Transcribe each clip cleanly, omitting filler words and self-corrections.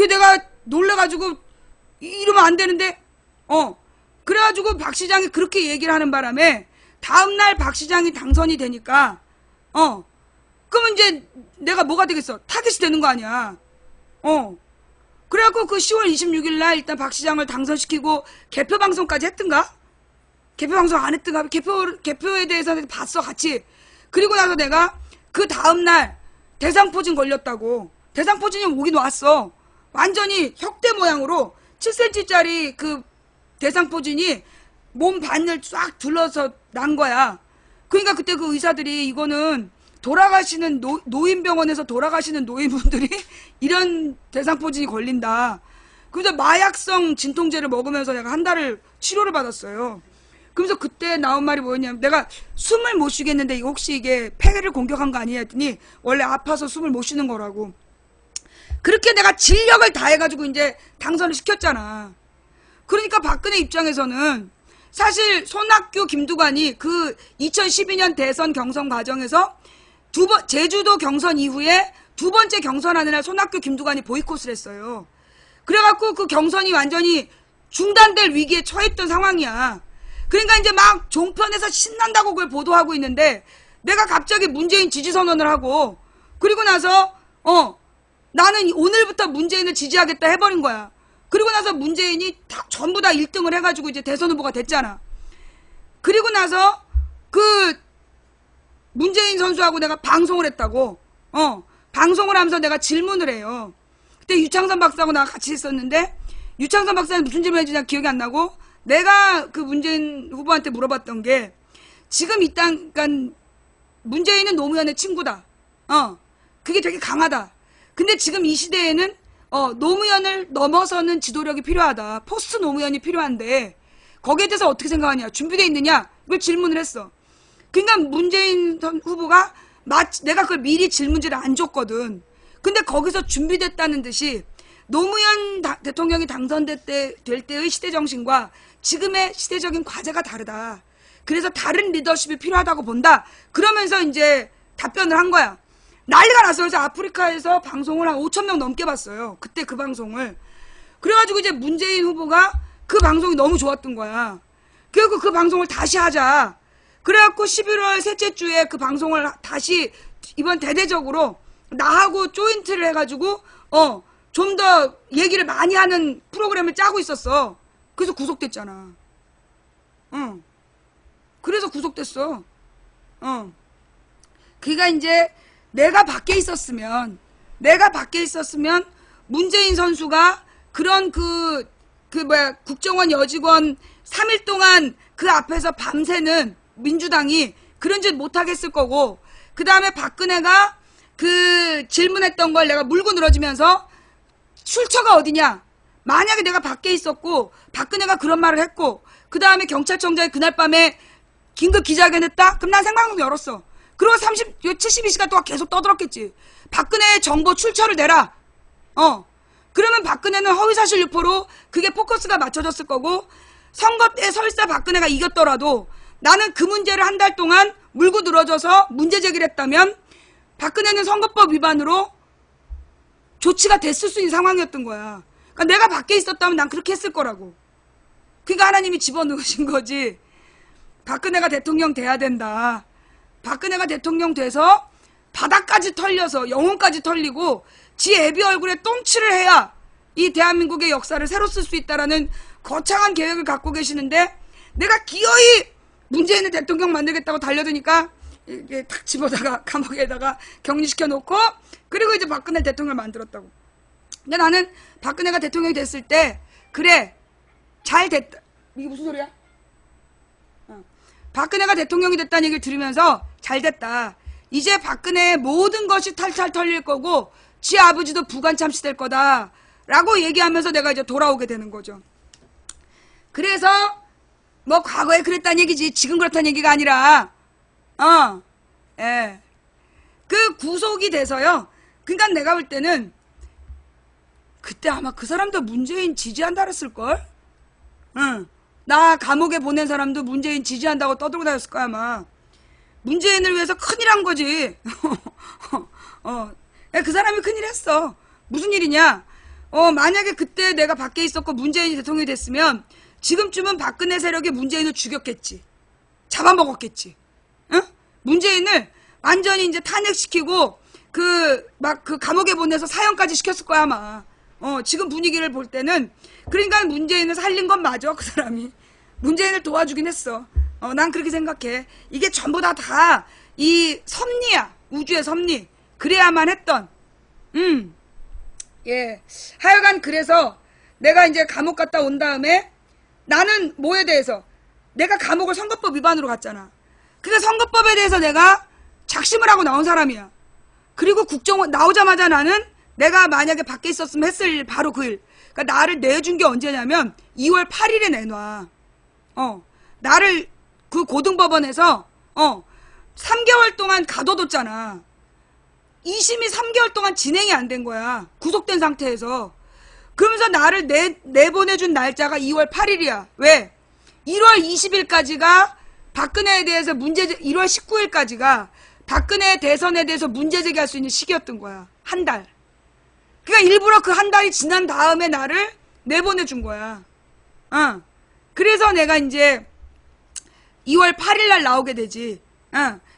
그게 내가 놀래가지고 이러면 안 되는데 그래가지고 박 시장이 그렇게 얘기를 하는 바람에 다음날 박 시장이 당선이 되니까 그러면 이제 내가 뭐가 되겠어? 타겟이 되는 거 아니야. 그래갖고 그 10월 26일 날 일단 박 시장을 당선시키고 개표 방송까지 했던가? 개표 방송 안 했던가? 개표에 대해서는 봤어, 같이. 그리고 나서 내가 그 다음날 대상포진 걸렸다고. 대상포진이 오긴 왔어. 완전히 혁대 모양으로 7cm짜리 그 대상포진이 몸 반을 쫙 둘러서 난 거야. 그러니까 그때 그 의사들이 이거는 돌아가시는 노인병원에서 돌아가시는 노인분들이 이런 대상포진이 걸린다. 그래서 마약성 진통제를 먹으면서 내가 한 달을 치료를 받았어요. 그러면서 그때 나온 말이 뭐였냐면 내가 숨을 못 쉬겠는데 혹시 이게 폐를 공격한 거 아니냐 했더니 원래 아파서 숨을 못 쉬는 거라고. 그렇게 내가 진력을 다해가지고 이제 당선을 시켰잖아. 그러니까 박근혜 입장에서는 사실 손학규, 김두관이 그 2012년 대선 경선 과정에서 제주도 경선 이후에 두 번째 경선하는 날 손학규, 김두관이 보이콧을 했어요. 그래갖고 그 경선이 완전히 중단될 위기에 처했던 상황이야. 그러니까 이제 막 종편에서 신난다고 그걸 보도하고 있는데 내가 갑자기 문재인 지지 선언을 하고 그리고 나서 나는 오늘부터 문재인을 지지하겠다 해버린 거야. 그리고 나서 문재인이 전부 다 1등을 해가지고 이제 대선 후보가 됐잖아. 그리고 나서 그 문재인 선수하고 내가 방송을 했다고. 방송을 하면서 내가 질문을 해요. 그때 유창선 박사하고 나랑 같이 있었는데 유창선 박사는 무슨 질문을 했는지 기억이 안 나고 내가 그 문재인 후보한테 물어봤던 게 지금 그러니까 문재인은 노무현의 친구다. 그게 되게 강하다. 근데 지금 이 시대에는 노무현을 넘어서는 지도력이 필요하다. 포스트 노무현이 필요한데 거기에 대해서 어떻게 생각하냐? 준비되어 있느냐? 이걸 질문을 했어. 그러니까 문재인 후보가 내가 그걸 미리 질문지를 안 줬거든. 근데 거기서 준비됐다는 듯이 노무현 대통령이 당선될 때의 시대정신과 지금의 시대적인 과제가 다르다. 그래서 다른 리더십이 필요하다고 본다. 그러면서 이제 답변을 한 거야. 난리가 났어. 그래서 아프리카에서 방송을 한 5,000명 넘게 봤어요. 그때 그 방송을. 그래가지고 이제 문재인 후보가 그 방송이 너무 좋았던 거야. 그리고 그 방송을 다시 하자. 그래갖고 11월 셋째 주에 그 방송을 다시 이번 대대적으로 나하고 조인트를 해가지고 좀 더 얘기를 많이 하는 프로그램을 짜고 있었어. 그래서 구속됐잖아. 그래서 구속됐어. 그러니까 이제 내가 밖에 있었으면 문재인 선수가 그런 국정원 여직원 3일 동안 그 앞에서 밤새는 민주당이 그런 짓 못하겠을 거고, 그 다음에 박근혜가 그 질문했던 걸 내가 물고 늘어지면서 출처가 어디냐? 만약에 내가 밖에 있었고 박근혜가 그런 말을 했고 그 다음에 경찰청장이 그날 밤에 긴급 기자회견 했다? 그럼 난 생방송 열었어. 그리고 72시간 동안 계속 떠들었겠지. 박근혜의 정보 출처를 내라. 그러면 박근혜는 허위사실 유포로 그게 포커스가 맞춰졌을 거고, 선거 때 설사 박근혜가 이겼더라도 나는 그 문제를 한 달 동안 물고 늘어져서 문제 제기를 했다면 박근혜는 선거법 위반으로 조치가 됐을 수 있는 상황이었던 거야. 그러니까 내가 밖에 있었다면 난 그렇게 했을 거라고. 그러니까 하나님이 집어넣으신 거지. 박근혜가 대통령 돼야 된다. 박근혜가 대통령 돼서 바닥까지 털려서 영혼까지 털리고 지 애비 얼굴에 똥칠을 해야 이 대한민국의 역사를 새로 쓸 수 있다라는 거창한 계획을 갖고 계시는데, 내가 기어이 문재인을 대통령 만들겠다고 달려드니까 이게 탁 집어다가 감옥에다가 격리시켜 놓고, 그리고 이제 박근혜 대통령을 만들었다고. 근데 나는 박근혜가 대통령이 됐을 때 그래 잘 됐다. 이게 무슨 소리야? 박근혜가 대통령이 됐다는 얘기를 들으면서 잘 됐다. 이제 박근혜의 모든 것이 탈탈 털릴 거고 지 아버지도 부관 참시될 거다 라고 얘기하면서 내가 이제 돌아오게 되는 거죠. 그래서 뭐 과거에 그랬다는 얘기지 지금 그렇다는 얘기가 아니라 그 구속이 돼서요. 그러니까 내가 볼 때는 그때 아마 그 사람도 문재인 지지한다 그랬을걸? 나 감옥에 보낸 사람도 문재인 지지한다고 떠들고 다녔을 거야 아마. 문재인을 위해서 큰일 한 거지. 그 사람이 큰일 했어. 무슨 일이냐? 만약에 그때 내가 밖에 있었고 문재인이 대통령이 됐으면 지금쯤은 박근혜 세력이 문재인을 죽였겠지. 잡아먹었겠지. 응? 문재인을 완전히 이제 탄핵시키고 그 감옥에 보내서 사형까지 시켰을 거야 아마. 지금 분위기를 볼 때는 그러니까 문재인을 살린 건 맞아. 그 사람이 문재인을 도와주긴 했어. 난 그렇게 생각해. 이게 전부 다 이 섭리야. 우주의 섭리. 그래야만 했던. 예. 하여간 그래서 내가 이제 감옥 갔다 온 다음에 나는 뭐에 대해서 내가 감옥을 선거법 위반으로 갔잖아. 그러니까 선거법에 대해서 내가 작심을 하고 나온 사람이야. 그리고 국정원 나오자마자 나는 내가 만약에 밖에 있었으면 했을 일 바로 그 일. 그러니까 나를 내준 게 언제냐면 2월 8일에 내놔. 나를 그 고등법원에서 3개월 동안 가둬뒀잖아. 2심이 3개월 동안 진행이 안 된 거야. 구속된 상태에서. 그러면서 나를 내보내준 날짜가 2월 8일이야. 왜? 1월 20일까지가 박근혜에 대해서 1월 19일까지가 박근혜 대선에 대해서 문제 제기할 수 있는 시기였던 거야. 한 달. 그러니까 일부러 그 한 달이 지난 다음에 나를 내보내준 거야. 그래서 내가 이제 2월 8일 날 나오게 되지.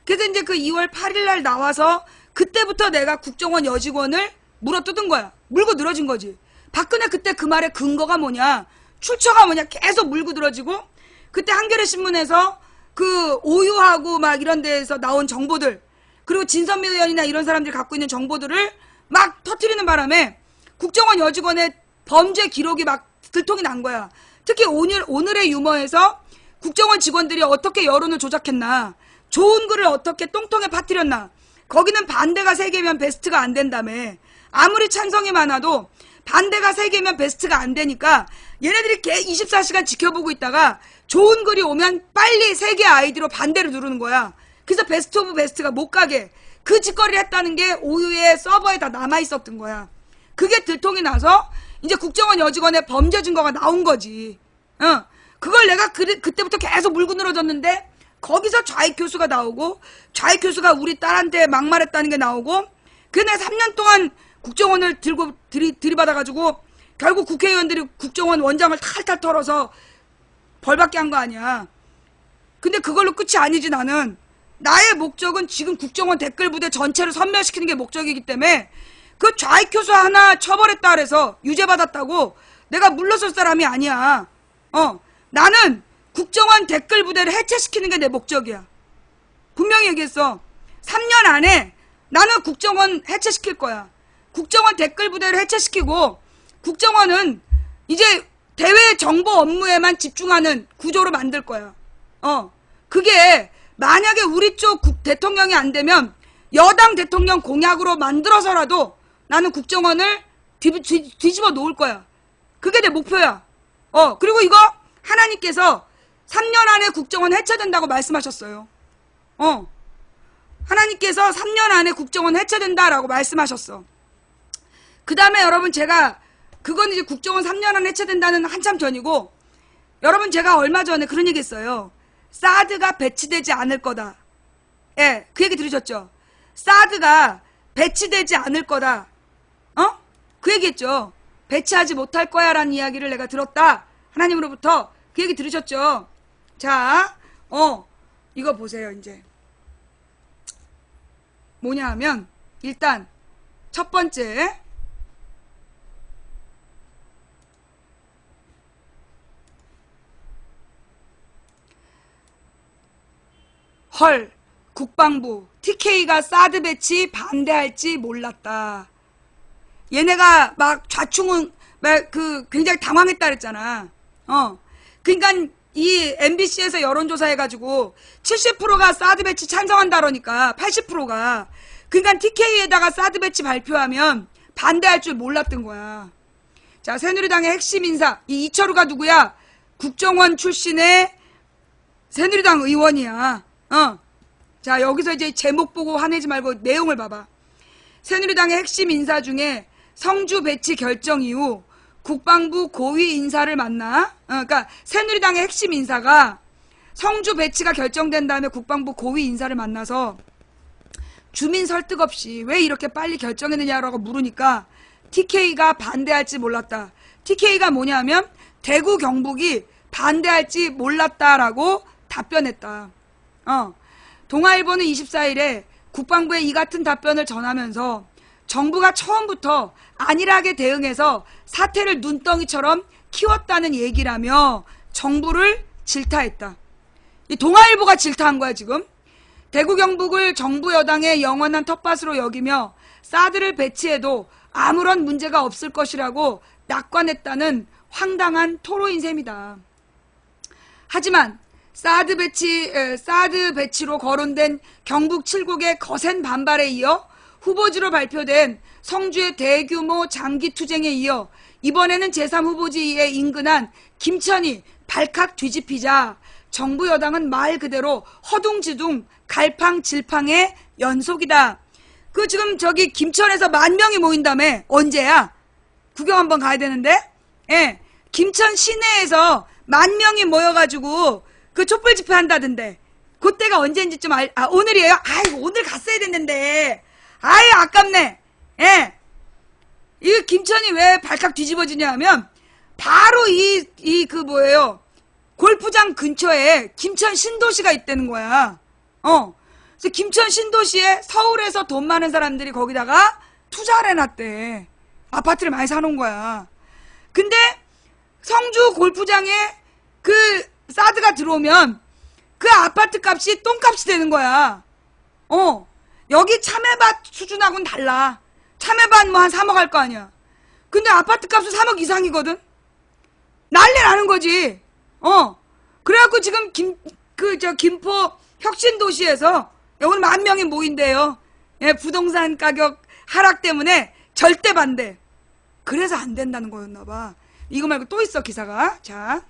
그래서 이제 그 2월 8일 날 나와서 그때부터 내가 국정원 여직원을 물어뜯은 거야. 물고 늘어진 거지. 박근혜 그때 그 말의 근거가 뭐냐. 출처가 뭐냐. 계속 물고 늘어지고 그때 한겨레 신문에서 그 오유하고 막 이런 데에서 나온 정보들 그리고 진선미 의원이나 이런 사람들이 갖고 있는 정보들을 막 터뜨리는 바람에 국정원 여직원의 범죄 기록이 막 들통이 난 거야. 특히 오늘의 유머에서 국정원 직원들이 어떻게 여론을 조작했나. 좋은 글을 어떻게 똥통에 퍼뜨렸나. 거기는 반대가 3개면 베스트가 안 된다며. 아무리 찬성이 많아도 반대가 3개면 베스트가 안 되니까 얘네들이 24시간 지켜보고 있다가 좋은 글이 오면 빨리 3개 아이디로 반대를 누르는 거야. 그래서 베스트 오브 베스트가 못 가게 그 짓거리를 했다는 게 오유의 서버에 다 남아있었던 거야. 그게 들통이 나서 이제 국정원 여직원의 범죄 증거가 나온 거지. 그걸 내가 그때부터 계속 물고 늘어졌는데 거기서 좌익 교수가 나오고 좌익 교수가 우리 딸한테 막말했다는 게 나오고 그래 3년 동안 국정원을 들이받아가지고 결국 국회의원들이 국정원 원장을 탈탈 털어서 벌받게 한 거 아니야. 근데 그걸로 끝이 아니지. 나는 나의 목적은 지금 국정원 댓글 부대 전체를 섬멸시키는 게 목적이기 때문에 그 좌익 교수 하나 처벌했다 그래서 유죄받았다고 내가 물러설 사람이 아니야. 나는 국정원 댓글 부대를 해체시키는 게 내 목적이야. 분명히 얘기했어. 3년 안에 나는 국정원 해체시킬 거야. 국정원 댓글 부대를 해체시키고 국정원은 이제 대외 정보 업무에만 집중하는 구조로 만들 거야. 그게 만약에 우리 쪽 대통령이 안 되면 여당 대통령 공약으로 만들어서라도 나는 국정원을 뒤집어 놓을 거야. 그게 내 목표야. 그리고 이거 하나님께서 3년 안에 국정원 해체된다고 말씀하셨어요. 하나님께서 3년 안에 국정원 해체된다라고 말씀하셨어. 그 다음에 여러분 제가 그건 이제 국정원 3년 안에 해체된다는 한참 전이고 여러분 제가 얼마 전에 그런 얘기 했어요. 사드가 배치되지 않을 거다. 예, 그 얘기 들으셨죠? 사드가 배치되지 않을 거다. 그 얘기했죠. 배치하지 못할 거야 라는 이야기를 내가 들었다. 하나님으로부터. 그 얘기 들으셨죠? 자, 이거 보세요 이제. 뭐냐 하면 일단 첫 번째 헐 국방부 TK가 사드 배치 반대할지 몰랐다. 얘네가 막 좌충은 굉장히 당황했다 그랬잖아. 그러니까 이 MBC에서 여론조사 해가지고 70%가 사드 배치 찬성한다 그러니까 80%가 그러니까 TK에다가 사드 배치 발표하면 반대할 줄 몰랐던 거야. 자, 새누리당의 핵심 인사 이 이철우가 누구야? 국정원 출신의 새누리당 의원이야. 자, 여기서 이제 제목 보고 화내지 말고 내용을 봐봐. 새누리당의 핵심 인사 중에 성주 배치 결정 이후 국방부 고위 인사를 만나, 그러니까 새누리당의 핵심 인사가 성주 배치가 결정된 다음에 국방부 고위 인사를 만나서 주민 설득 없이 왜 이렇게 빨리 결정했느냐라고 물으니까 TK가 반대할지 몰랐다. TK가 뭐냐면 대구 경북이 반대할지 몰랐다라고 답변했다. 동아일보는 24일에 국방부에 이 같은 답변을 전하면서 정부가 처음부터 안일하게 대응해서 사태를 눈덩이처럼 키웠다는 얘기라며 정부를 질타했다. 이 동아일보가 질타한 거야 지금. 대구 경북을 정부 여당의 영원한 텃밭으로 여기며 사드를 배치해도 아무런 문제가 없을 것이라고 낙관했다는 황당한 토로인 셈이다. 하지만 사드 배치로 거론된 경북 7국의 거센 반발에 이어 후보지로 발표된 성주의 대규모 장기 투쟁에 이어 이번에는 제3후보지에 인근한 김천이 발칵 뒤집히자 정부 여당은 말 그대로 허둥지둥 갈팡질팡의 연속이다. 그 지금 저기 김천에서 10,000명이 모인다며. 언제야? 구경 한번 가야 되는데. 예, 김천 시내에서 10,000명이 모여가지고 그 촛불 집회 한다던데. 그때가 언제인지 좀 오늘이에요? 아이고 오늘 갔어야 됐는데. 아이 아깝네. 예, 이 김천이 왜 발칵 뒤집어지냐 하면 바로 그 뭐예요, 골프장 근처에 김천 신도시가 있다는 거야. 그래서 김천 신도시에 서울에서 돈 많은 사람들이 거기다가 투자를 해놨대. 아파트를 많이 사놓은 거야. 근데 성주 골프장에 그 사드가 들어오면 그 아파트 값이 똥값이 되는 거야. 여기 참외밭 수준하고는 달라. 참외밭 뭐 한 3억 할 거 아니야. 근데 아파트 값은 3억 이상이거든. 난리 나는 거지. 그래갖고 지금 김포 혁신도시에서 오늘 10,000명이 모인대요. 예, 부동산 가격 하락 때문에 절대 반대. 그래서 안 된다는 거였나봐. 이거 말고 또 있어 기사가. 자,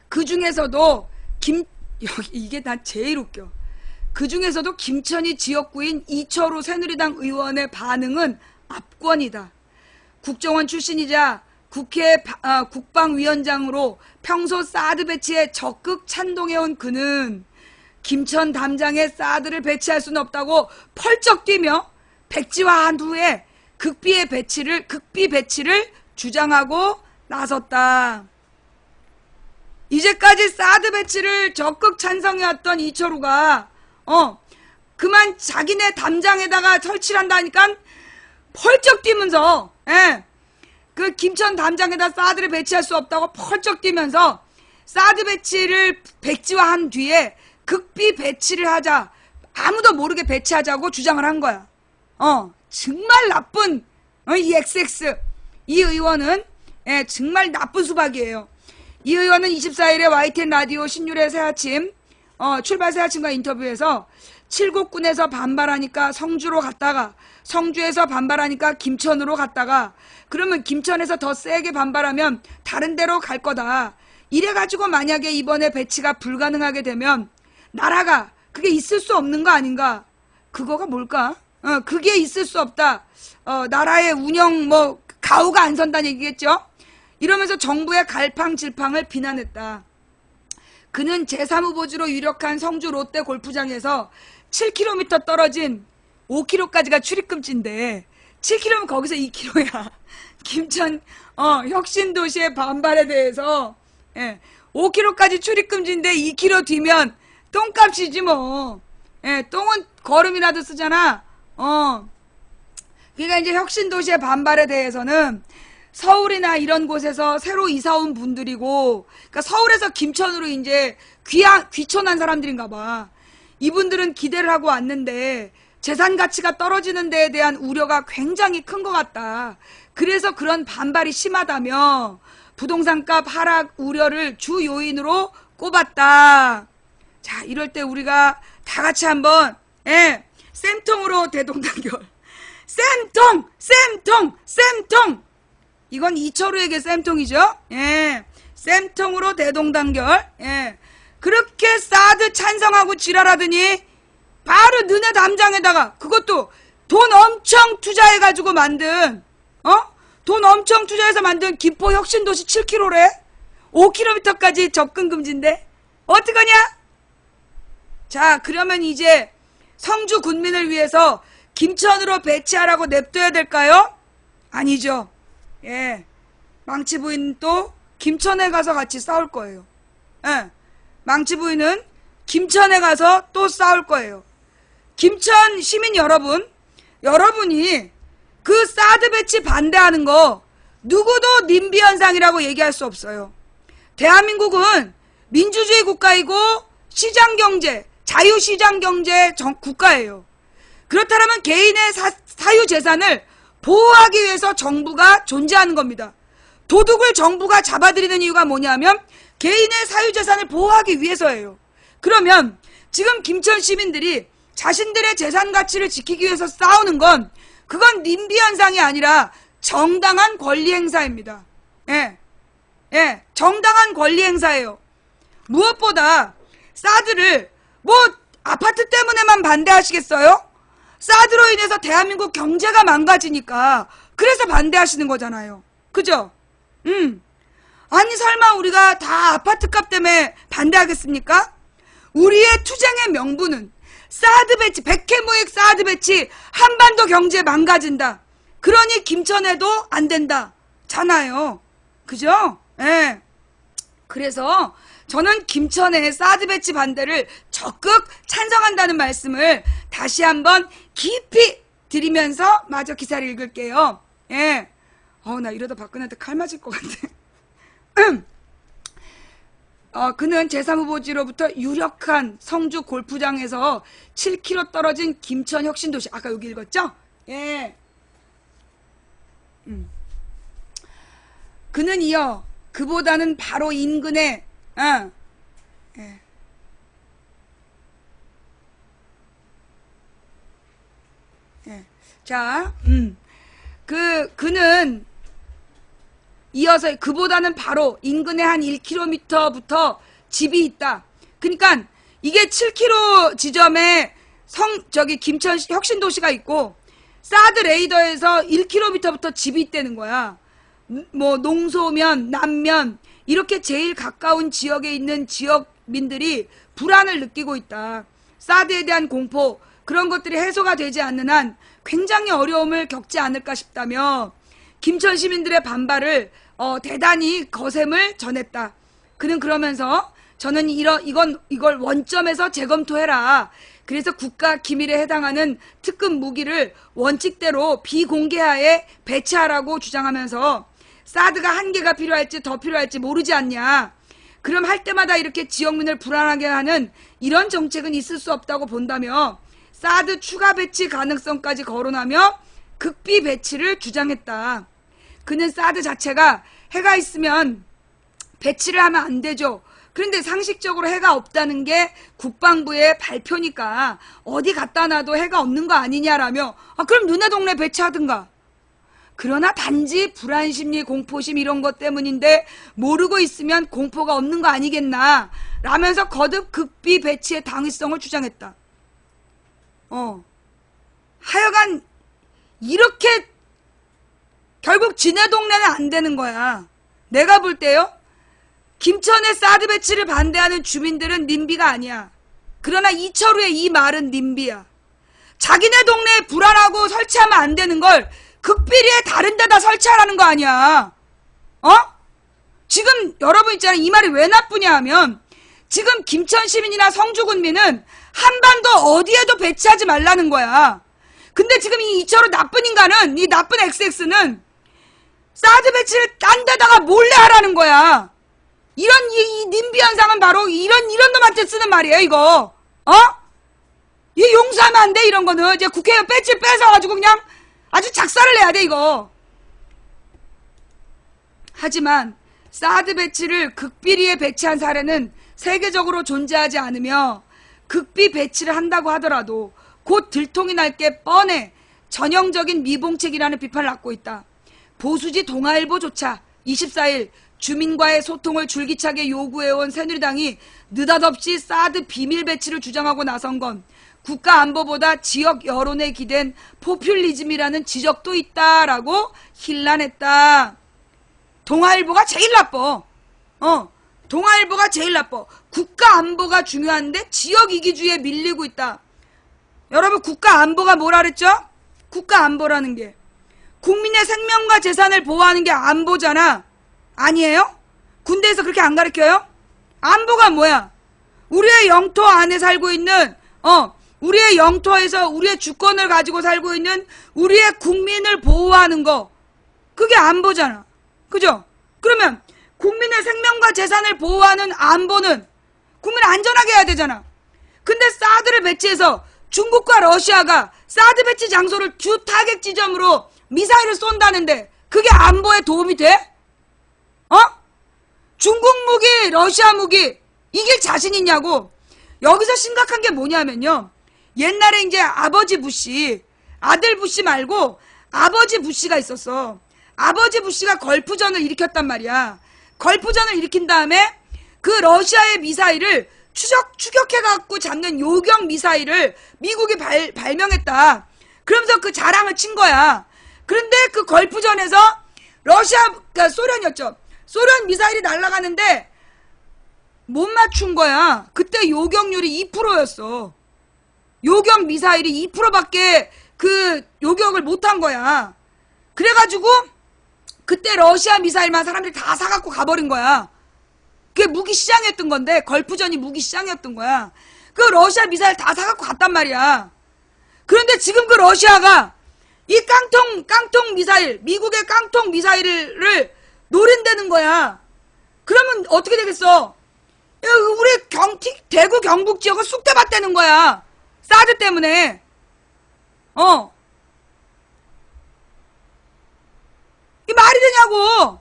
그 중에서도 이게 난 제일 웃겨. 그 중에서도 김천이 지역구인 이철우 새누리당 의원의 반응은 압권이다. 국정원 출신이자 국회 국방위원장으로 평소 사드 배치에 적극 찬동해온 그는 김천 담장에 사드를 배치할 수는 없다고 펄쩍 뛰며 백지화한 후에 극비 배치를 주장하고 나섰다. 이제까지 사드 배치를 적극 찬성해왔던 이철우가 그만 자기네 담장에다가 설치를 한다니까 펄쩍 뛰면서, 예, 그 김천 담장에다 사드를 배치할 수 없다고 펄쩍 뛰면서 사드 배치를 백지화한 뒤에 극비 배치를 하자, 아무도 모르게 배치하자고 주장을 한 거야. 정말 나쁜 이 XX 이 의원은, 예, 정말 나쁜 수박이에요. 이 의원은 24일에 YTN 라디오 신율의 새아침 출발 새아침과 인터뷰에서 칠곡군에서 반발하니까 성주로 갔다가 성주에서 반발하니까 김천으로 갔다가 그러면 김천에서 더 세게 반발하면 다른 데로 갈 거다. 이래가지고 만약에 이번에 배치가 불가능하게 되면 나라가 그게 있을 수 없는 거 아닌가? 그거가 뭘까? 그게 있을 수 없다. 나라의 운영 가오가 안 선다는 얘기겠죠? 이러면서 정부의 갈팡질팡을 비난했다. 그는 제3후보지로 유력한 성주 롯데 골프장에서 7km 떨어진 5km까지가 출입금지인데 7km면 거기서 2km야. 김천 혁신도시의 반발에 대해서, 예, 5km까지 출입금지인데 2km 뒤면 똥값이지 뭐. 예, 똥은 걸음이라도 쓰잖아. 그러니까 이제 혁신도시의 반발에 대해서는 서울이나 이런 곳에서 새로 이사 온 분들이고, 그러니까 서울에서 김천으로 이제 귀촌한 사람들인가 봐. 이분들은 기대를 하고 왔는데 재산 가치가 떨어지는 데에 대한 우려가 굉장히 큰 것 같다. 그래서 그런 반발이 심하다며 부동산값 하락 우려를 주 요인으로 꼽았다. 자, 이럴 때 우리가 다 같이 한번, 예, 쌤통으로 대동단결. 쌤통! 이건 이철우에게 쌤통이죠. 예, 쌤통으로 대동단결. 예, 그렇게 사드 찬성하고 지랄하더니 바로 너네 담장에다가 그것도 돈 엄청 투자해가지고 만든, 돈 엄청 투자해서 만든 김포 혁신도시 7km래. 5km까지 접근 금지인데 어떡하냐? 자, 그러면 이제 성주 군민을 위해서 김천으로 배치하라고 냅둬야 될까요? 아니죠. 예. 망치 부인 또 김천에 가서 같이 싸울 거예요. 예. 망치 부인은 김천에 가서 또 싸울 거예요. 김천 시민 여러분, 여러분이 그 사드 배치 반대하는 거 누구도 님비 현상이라고 얘기할 수 없어요. 대한민국은 민주주의 국가이고 시장경제, 자유시장경제 국가예요. 그렇다면 개인의 사유재산을 보호하기 위해서 정부가 존재하는 겁니다. 도둑을 정부가 잡아들이는 이유가 뭐냐면 개인의 사유재산을 보호하기 위해서예요. 그러면 지금 김천 시민들이 자신들의 재산 가치를 지키기 위해서 싸우는 건 그건 님비 현상이 아니라 정당한 권리 행사입니다. 예. 예. 정당한 권리 행사예요. 무엇보다 사드를 뭐 아파트 때문에만 반대하시겠어요? 사드로 인해서 대한민국 경제가 망가지니까 그래서 반대하시는 거잖아요. 그죠? 아니 설마 우리가 다 아파트값 때문에 반대하겠습니까? 우리의 투쟁의 명분은 사드 배치, 백해무익 사드 배치, 한반도 경제 망가진다. 그러니 김천에도 안 된다. 잖아요. 그죠? 예. 그래서 저는 김천의 사드 배치 반대를 적극 찬성한다는 말씀을 다시 한번 깊이 드리면서 마저 기사를 읽을게요. 예. 나 이러다 박근혜한테 칼 맞을 것 같아. 그는 제3후보지로부터 유력한 성주 골프장에서 7km 떨어진 김천 혁신도시. 아까 여기 읽었죠? 예. 그는 이어 그보다는 바로 인근에 예. 예. 자, 그는 이어서 그보다는 바로 인근에 한 1km부터 집이 있다. 그러니까 이게 7km 지점에 김천 혁신도시가 있고 사드 레이더에서 1km부터 집이 있다는 거야. 뭐 농소면, 남면 이렇게 제일 가까운 지역에 있는 지역민들이 불안을 느끼고 있다. 사드에 대한 공포 그런 것들이 해소가 되지 않는 한 굉장히 어려움을 겪지 않을까 싶다며 김천 시민들의 반발을 대단히 거셈을 전했다. 그는 그러면서 저는 이걸 원점에서 재검토해라. 그래서 국가 기밀에 해당하는 특급 무기를 원칙대로 비공개하에 배치하라고 주장하면서 사드가 한 개가 필요할지 더 필요할지 모르지 않냐. 그럼 할 때마다 이렇게 지역민을 불안하게 하는 이런 정책은 있을 수 없다고 본다며 사드 추가 배치 가능성까지 거론하며 극비 배치를 주장했다. 그는 사드 자체가 해가 있으면 배치를 하면 안 되죠. 그런데 상식적으로 해가 없다는 게 국방부의 발표니까 어디 갖다 놔도 해가 없는 거 아니냐라며 그럼 너네 동네 배치하든가. 그러나 단지 불안심리, 공포심 이런 것 때문인데 모르고 있으면 공포가 없는 거 아니겠나 라면서 거듭 극비 배치의 당위성을 주장했다. 하여간 이렇게 결국 지네 동네는 안 되는 거야. 내가 볼 때요. 김천의 사드 배치를 반대하는 주민들은 님비가 아니야. 그러나 이철우의 이 말은 님비야. 자기네 동네에 불안하고 설치하면 안 되는 걸 극비리에 다른 데다 설치하라는 거 아니야. 지금 여러분 있잖아요. 이 말이 왜 나쁘냐 하면 지금 김천 시민이나 성주 군민은 한반도 어디에도 배치하지 말라는 거야. 근데 지금 이 이철우 나쁜 인간은, 이 나쁜 XX는 사드 배치를 딴 데다가 몰래 하라는 거야. 이런 이 님비 현상은 바로 이런 놈한테 쓰는 말이에요, 이거. 이 용서하면 안 돼, 이런 거는. 이제 국회의원 배지 뺏어가지고 그냥 아주 작살을 내야 돼, 이거. 하지만 사드 배치를 극비리에 배치한 사례는 세계적으로 존재하지 않으며 극비 배치를 한다고 하더라도 곧 들통이 날 게 뻔해 전형적인 미봉책이라는 비판을 받고 있다. 보수지 동아일보조차 24일 주민과의 소통을 줄기차게 요구해온 새누리당이 느닷없이 사드 비밀 배치를 주장하고 나선 건 국가 안보보다 지역 여론에 기댄 포퓰리즘이라는 지적도 있다라고 힐난했다. 동아일보가 제일 나빠. 동아일보가 제일 나빠. 국가 안보가 중요한데 지역 이기주의에 밀리고 있다. 여러분 국가 안보가 뭐라 그랬죠? 국가 안보라는 게 국민의 생명과 재산을 보호하는 게 안보잖아. 아니에요? 군대에서 그렇게 안 가르쳐요? 안보가 뭐야? 우리의 영토 안에 살고 있는 우리의 영토에서 우리의 주권을 가지고 살고 있는 우리의 국민을 보호하는 거, 그게 안보잖아. 그죠? 그러면 국민의 생명과 재산을 보호하는 안보는 국민을 안전하게 해야 되잖아. 근데 사드를 배치해서 중국과 러시아가 사드 배치 장소를 주 타겟 지점으로 미사일을 쏜다는데 그게 안보에 도움이 돼? 중국 무기, 러시아 무기 이길 자신 있냐고. 여기서 심각한 게 뭐냐면요, 옛날에 이제 아버지 부시, 아들 부시 말고 아버지 부시가 있었어. 아버지 부시가 걸프전을 일으켰단 말이야. 걸프전을 일으킨 다음에 그 러시아의 미사일을 추격해갖고 잡는 요격 미사일을 미국이 발명했다. 그러면서 그 자랑을 친 거야. 그런데 그 걸프전에서 그러니까 소련이었죠. 소련 미사일이 날아가는데 못 맞춘 거야. 그때 요격률이 2%였어. 요격 미사일이 2%밖에 그 요격을 못한 거야. 그래가지고 그때 러시아 미사일만 사람들이 다 사갖고 가버린 거야. 그게 무기 시장이었던 건데, 걸프전이 무기 시장이었던 거야. 그 러시아 미사일 다 사갖고 갔단 말이야. 그런데 지금 그 러시아가 이 깡통 미사일, 미국의 깡통 미사일을 노린다는 거야. 그러면 어떻게 되겠어? 우리 대구 경북 지역을 쑥대밭대는 거야. 사드 때문에. 이 말이 되냐고.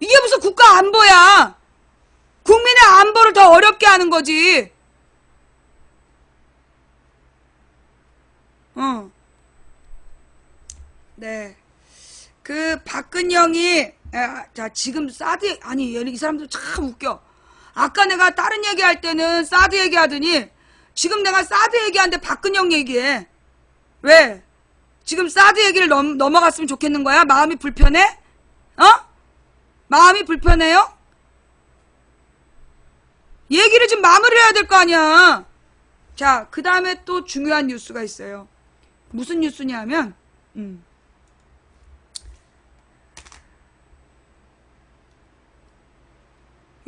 이게 무슨 국가 안보야. 국민의 안보를 더 어렵게 하는 거지. 네. 그 박근영이 자 지금 사드 아니 이 사람들 참 웃겨. 아까 내가 다른 얘기할 때는 사드 얘기하더니 지금 내가 사드 얘기하는데 박근영 얘기해. 왜? 지금 사드 얘기를 넘어갔으면 좋겠는 거야? 마음이 불편해? 마음이 불편해요? 얘기를 좀 마무리해야 될 거 아니야. 자, 그 다음에 또 중요한 뉴스가 있어요. 무슨 뉴스냐면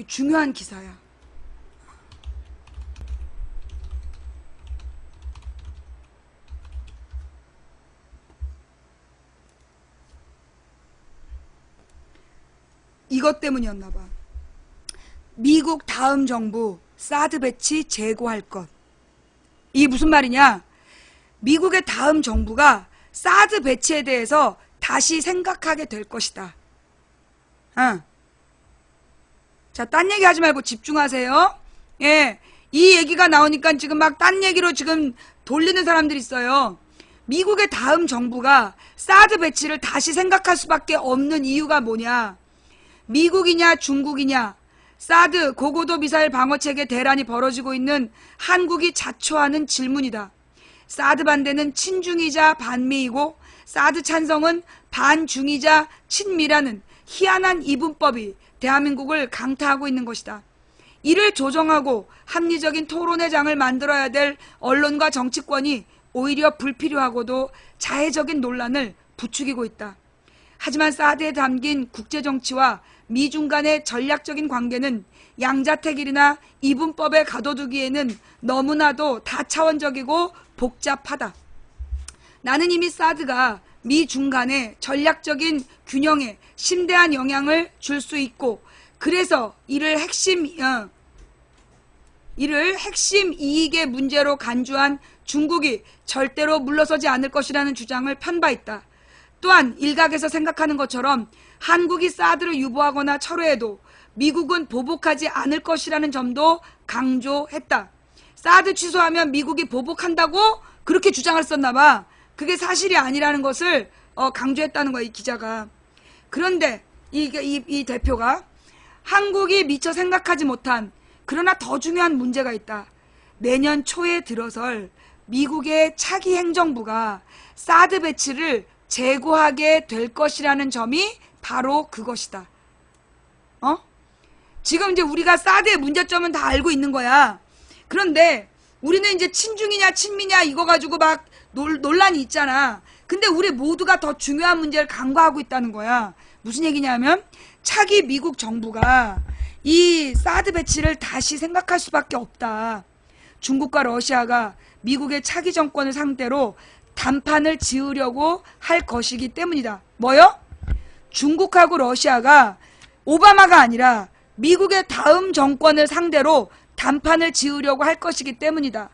중요한 기사야. 이것 때문이었나 봐. 미국 다음 정부 사드 배치 재고할 것. 이게 무슨 말이냐? 미국의 다음 정부가 사드 배치에 대해서 다시 생각하게 될 것이다. 자, 딴 얘기 하지 말고 집중하세요. 예. 이 얘기가 나오니까 지금 막 딴 얘기로 지금 돌리는 사람들이 있어요. 미국의 다음 정부가 사드 배치를 다시 생각할 수밖에 없는 이유가 뭐냐? 미국이냐 중국이냐? 사드 고고도 미사일 방어체계 대란이 벌어지고 있는 한국이 자초하는 질문이다. 사드 반대는 친중이자 반미이고 사드 찬성은 반중이자 친미라는 희한한 이분법이 대한민국을 강타하고 있는 것이다. 이를 조정하고 합리적인 토론의 장을 만들어야 될 언론과 정치권이 오히려 불필요하고도 자해적인 논란을 부추기고 있다. 하지만 사드에 담긴 국제정치와 미중 간의 전략적인 관계는 양자택일이나 이분법에 가둬두기에는 너무나도 다차원적이고 복잡하다. 나는 이미 사드가 미중 간의 전략적인 균형에 심대한 영향을 줄 수 있고 그래서 이를 핵심 이익의 문제로 간주한 중국이 절대로 물러서지 않을 것이라는 주장을 편 바 있다. 또한 일각에서 생각하는 것처럼 한국이 사드를 유보하거나 철회해도 미국은 보복하지 않을 것이라는 점도 강조했다. 사드 취소하면 미국이 보복한다고 그렇게 주장을 썼나 봐. 그게 사실이 아니라는 것을 강조했다는 거야, 이 기자가. 그런데 이 대표가 한국이 미처 생각하지 못한 그러나 더 중요한 문제가 있다. 내년 초에 들어설 미국의 차기 행정부가 사드 배치를 재고하게 될 것이라는 점이 바로 그것이다. 지금 이제 우리가 사드의 문제점은 다 알고 있는 거야. 그런데 우리는 이제 친중이냐 친미냐 이거 가지고 막 논란이 있잖아. 근데 우리 모두가 더 중요한 문제를 간과하고 있다는 거야. 무슨 얘기냐면 차기 미국 정부가 이 사드 배치를 다시 생각할 수밖에 없다. 중국과 러시아가 미국의 차기 정권을 상대로 단판을 지으려고 할 것이기 때문이다. 뭐요? 중국하고 러시아가 오바마가 아니라 미국의 다음 정권을 상대로 단판을 지으려고 할 것이기 때문이다.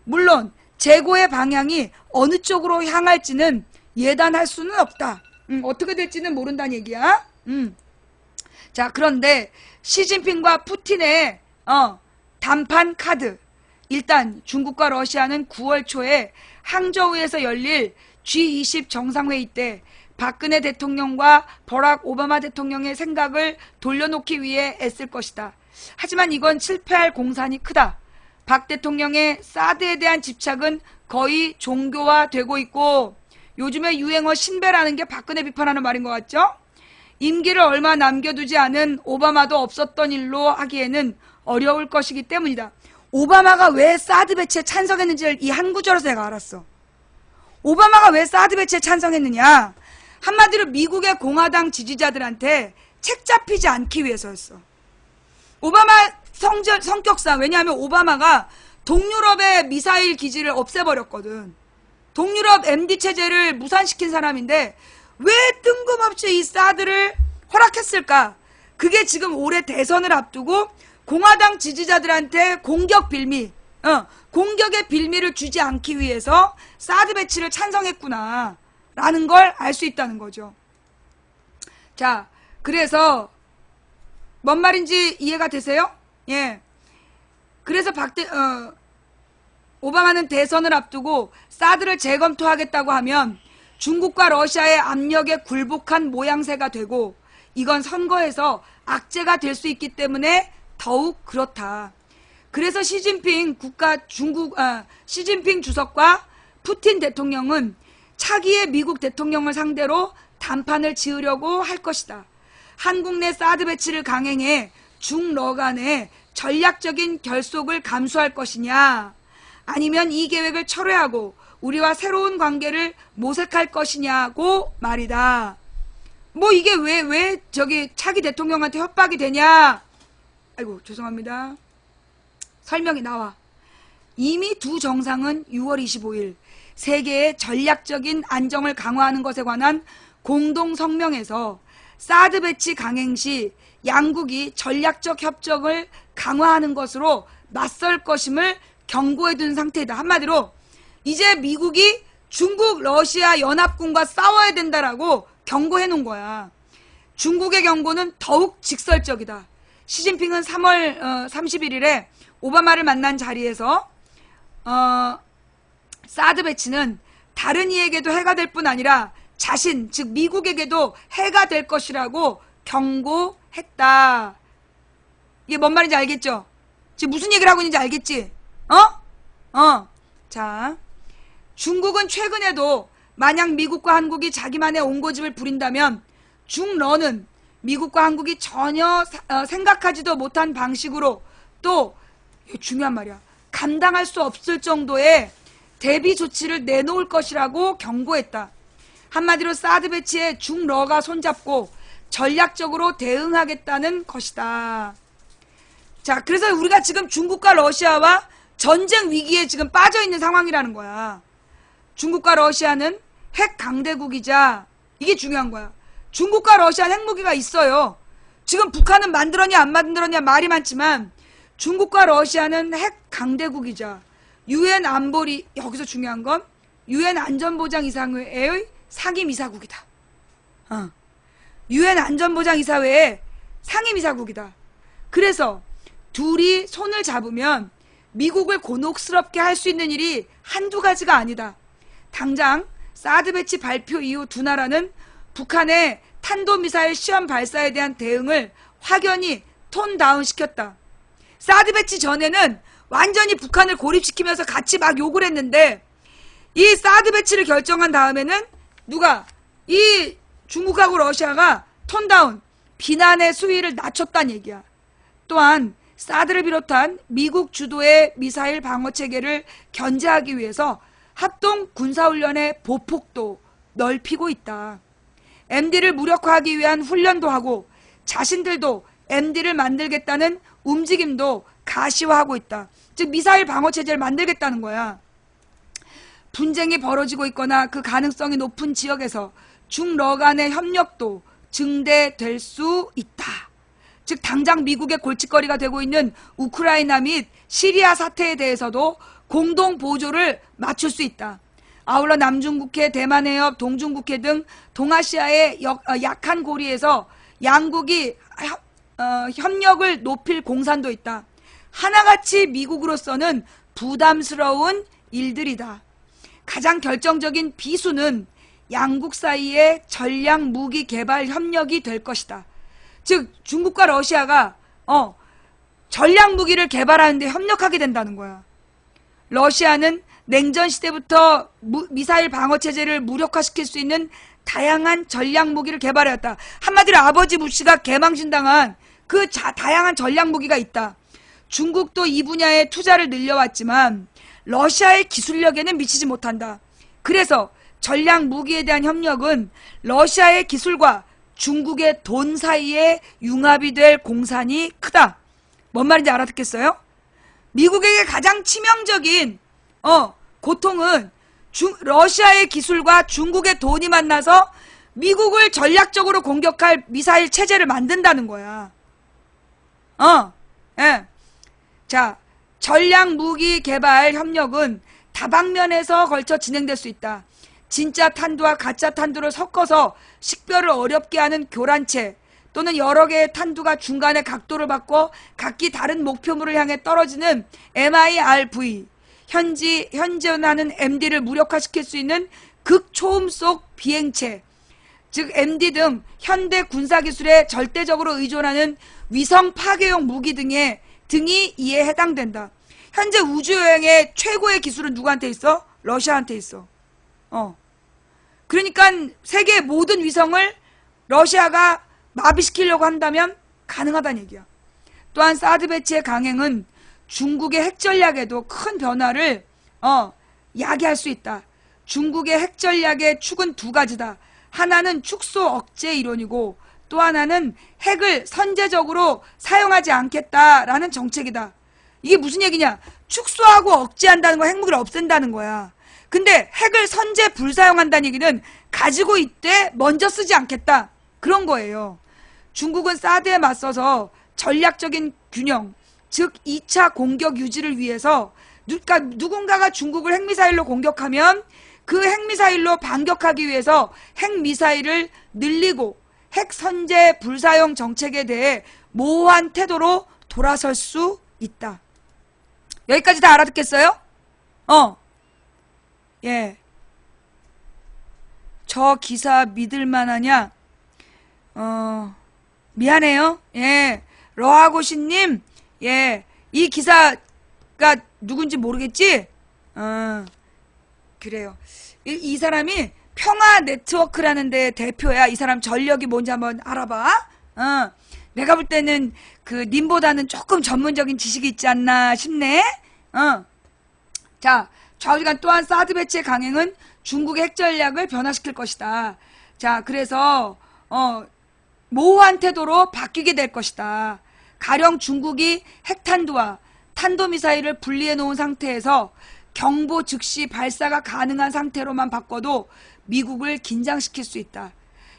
물론 재고의 방향이 어느 쪽으로 향할지는 예단할 수는 없다. 어떻게 될지는 모른다는 얘기야. 자, 그런데 시진핑과 푸틴의 단판 카드. 일단 중국과 러시아는 9월 초에 항저우에서 열릴 G20 정상회의 때 박근혜 대통령과 버락 오바마 대통령의 생각을 돌려놓기 위해 애쓸 것이다. 하지만 이건 실패할 공산이 크다. 박 대통령의 사드에 대한 집착은 거의 종교화되고 있고 요즘에 유행어 신배라는 게 박근혜 비판하는 말인 것 같죠? 임기를 얼마 남겨두지 않은 오바마도 없었던 일로 하기에는 어려울 것이기 때문이다. 오바마가 왜 사드 배치에 찬성했는지를 이 한 구절에서 내가 알았어. 오바마가 왜 사드 배치에 찬성했느냐? 한마디로 미국의 공화당 지지자들한테 책 잡히지 않기 위해서였어. 오바마 성격상, 왜냐하면 오바마가 동유럽의 미사일 기지를 없애버렸거든. 동유럽 MD 체제를 무산시킨 사람인데 왜 뜬금없이 이 사드를 허락했을까? 그게 지금 올해 대선을 앞두고 공화당 지지자들한테 공격의 빌미를 주지 않기 위해서 사드 배치를 찬성했구나 라는 걸 알 수 있다는 거죠. 자, 그래서 뭔 말인지 이해가 되세요? 예. 그래서 오바마는 대선을 앞두고 사드를 재검토하겠다고 하면 중국과 러시아의 압력에 굴복한 모양새가 되고 이건 선거에서 악재가 될 수 있기 때문에 더욱 그렇다. 그래서 시진핑 주석과 푸틴 대통령은 차기의 미국 대통령을 상대로 단판을 지으려고 할 것이다. 한국 내 사드 배치를 강행해 중러 간의 전략적인 결속을 감수할 것이냐, 아니면 이 계획을 철회하고 우리와 새로운 관계를 모색할 것이냐고 말이다. 뭐 이게 왜 저기 차기 대통령한테 협박이 되냐? 아이고 죄송합니다. 설명이 나와. 이미 두 정상은 6월 25일 세계의 전략적인 안정을 강화하는 것에 관한 공동 성명에서 사드 배치 강행 시 양국이 전략적 협력을 강화하는 것으로 맞설 것임을 경고해 둔 상태이다. 한마디로 이제 미국이 중국, 러시아 연합군과 싸워야 된다라고 경고해 놓은 거야. 중국의 경고는 더욱 직설적이다. 시진핑은 3월 31일에 오바마를 만난 자리에서 사드 배치는 다른 이에게도 해가 될 뿐 아니라 자신, 즉 미국에게도 해가 될 것이라고 경고했다. 이게 뭔 말인지 알겠죠? 지금 무슨 얘기를 하고 있는지 알겠지? 자, 중국은 최근에도 만약 미국과 한국이 자기만의 온고집을 부린다면 중러는 미국과 한국이 전혀 생각하지도 못한 방식으로 또 중요한 말이야. 감당할 수 없을 정도의 대비 조치를 내놓을 것이라고 경고했다. 한마디로 사드 배치에 중러가 손잡고 전략적으로 대응하겠다는 것이다. 자, 그래서 우리가 지금 중국과 러시아와 전쟁 위기에 지금 빠져 있는 상황이라는 거야. 중국과 러시아는 핵 강대국이자, 이게 중요한 거야. 중국과 러시아는 핵무기가 있어요. 지금 북한은 만들었냐 안 만들었냐 말이 많지만 중국과 러시아는 핵 강대국이자 유엔 안보리, 여기서 중요한 건 유엔 안전보장이사회의 상임이사국이다. 유엔 안전보장이사회의 상임이사국이다. 그래서 둘이 손을 잡으면 미국을 곤혹스럽게 할 수 있는 일이 한두 가지가 아니다. 당장 사드 배치 발표 이후 두 나라는 북한의 탄도미사일 시험 발사에 대한 대응을 확연히 톤 다운 시켰다. 사드 배치 전에는 완전히 북한을 고립시키면서 같이 막 욕을 했는데 이 사드 배치를 결정한 다음에는 누가? 이 중국하고 러시아가 톤 다운, 비난의 수위를 낮췄다는 얘기야. 또한 사드를 비롯한 미국 주도의 미사일 방어 체계를 견제하기 위해서 합동 군사훈련의 보폭도 넓히고 있다. MD를 무력화하기 위한 훈련도 하고 자신들도 MD를 만들겠다는 움직임도 가시화하고 있다. 즉 미사일 방어체제를 만들겠다는 거야. 분쟁이 벌어지고 있거나 그 가능성이 높은 지역에서 중러 간의 협력도 증대될 수 있다. 즉 당장 미국의 골칫거리가 되고 있는 우크라이나 및 시리아 사태에 대해서도 공동 보조를 맞출 수 있다. 아울러 남중국해, 대만 해협, 동중국해 등 동아시아의 약한 고리에서 양국이 협력을 높일 공산도 있다. 하나같이 미국으로서는 부담스러운 일들이다. 가장 결정적인 비수는 양국 사이의 전략 무기 개발 협력이 될 것이다. 즉 중국과 러시아가 전략 무기를 개발하는데 협력하게 된다는 거야. 러시아는 냉전 시대부터 미사일 방어 체제를 무력화시킬 수 있는 다양한 전략 무기를 개발해왔다. 한마디로 아버지 부시가 개망신당한 그 다양한 전략 무기가 있다. 중국도 이 분야에 투자를 늘려왔지만 러시아의 기술력에는 미치지 못한다. 그래서 전략 무기에 대한 협력은 러시아의 기술과 중국의 돈 사이에 융합이 될 공산이 크다. 뭔 말인지 알아듣겠어요? 미국에게 가장 치명적인 고통은 러시아의 기술과 중국의 돈이 만나서 미국을 전략적으로 공격할 미사일 체제를 만든다는 거야. 예. 자, 전략 무기 개발 협력은 다방면에서 걸쳐 진행될 수 있다. 진짜 탄두와 가짜 탄두를 섞어서 식별을 어렵게 하는 교란체 또는 여러 개의 탄두가 중간에 각도를 바꿔 각기 다른 목표물을 향해 떨어지는 MIRV, 현존하는 MD를 무력화시킬 수 있는 극초음속 비행체, 즉 MD 등 현대 군사기술에 절대적으로 의존하는 위성 파괴용 무기 등이 이에 해당된다. 현재 우주여행의 최고의 기술은 누구한테 있어? 러시아한테 있어. 그러니까 세계의 모든 위성을 러시아가 마비시키려고 한다면 가능하다는 얘기야. 또한 사드 배치의 강행은 중국의 핵전략에도 큰 변화를 야기할 수 있다. 중국의 핵전략의 축은 두 가지다. 하나는 축소 억제 이론이고 또 하나는 핵을 선제적으로 사용하지 않겠다라는 정책이다. 이게 무슨 얘기냐? 축소하고 억제한다는 거 핵무기를 없앤다는 거야. 근데 핵을 선제 불사용한다는 얘기는 가지고 있되 먼저 쓰지 않겠다. 그런 거예요. 중국은 사드에 맞서서 전략적인 균형, 즉 2차 공격 유지를 위해서 누군가가 중국을 핵미사일로 공격하면 그 핵미사일로 반격하기 위해서 핵미사일을 늘리고 핵 선제 불사용 정책에 대해 모호한 태도로 돌아설 수 있다. 여기까지 다 알아듣겠어요? 예. 저 기사 믿을만하냐? 미안해요. 예. 러하고시님, 예. 이 기사가 누군지 모르겠지? 그래요. 이 사람이 평화 네트워크라는 데 대표야. 이 사람 전력이 뭔지 한번 알아봐. 내가 볼 때는 그 님보다는 조금 전문적인 지식이 있지 않나 싶네. 자, 좌우지간 또한 사드 배치의 강행은 중국의 핵전략을 변화시킬 것이다. 자, 그래서 모호한 태도로 바뀌게 될 것이다. 가령 중국이 핵탄두와 탄도미사일을 분리해 놓은 상태에서 경보 즉시 발사가 가능한 상태로만 바꿔도 미국을 긴장시킬 수 있다.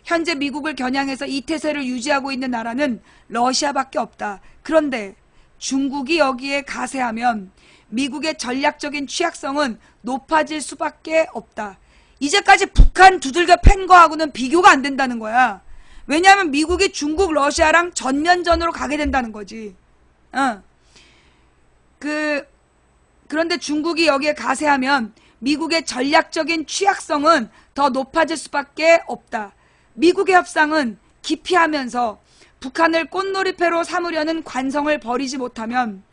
현재 미국을 겨냥해서 이 태세를 유지하고 있는 나라는 러시아밖에 없다. 그런데 중국이 여기에 가세하면 미국의 전략적인 취약성은 높아질 수밖에 없다. 이제까지 북한 두들겨 팬 거하고는 비교가 안 된다는 거야. 왜냐하면 미국이 중국, 러시아랑 전면전으로 가게 된다는 거지. 그런데 중국이 여기에 가세하면 미국의 전략적인 취약성은 더 높아질 수밖에 없다. 미국의 협상은 기피하면서 북한을 꽃놀이패로 삼으려는 관성을 버리지 못하면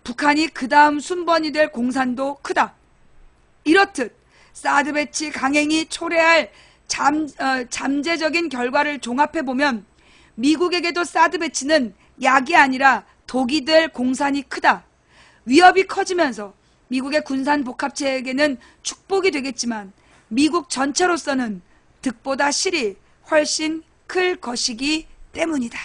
북한이 그 다음 순번이 될 공산도 크다. 이렇듯 사드 배치 강행이 초래할 잠재적인 결과를 종합해보면 미국에게도 사드 배치는 약이 아니라 독이 될 공산이 크다. 위협이 커지면서 미국의 군산 복합체에게는 축복이 되겠지만 미국 전체로서는 득보다 실이 훨씬 클 것이기 때문이다.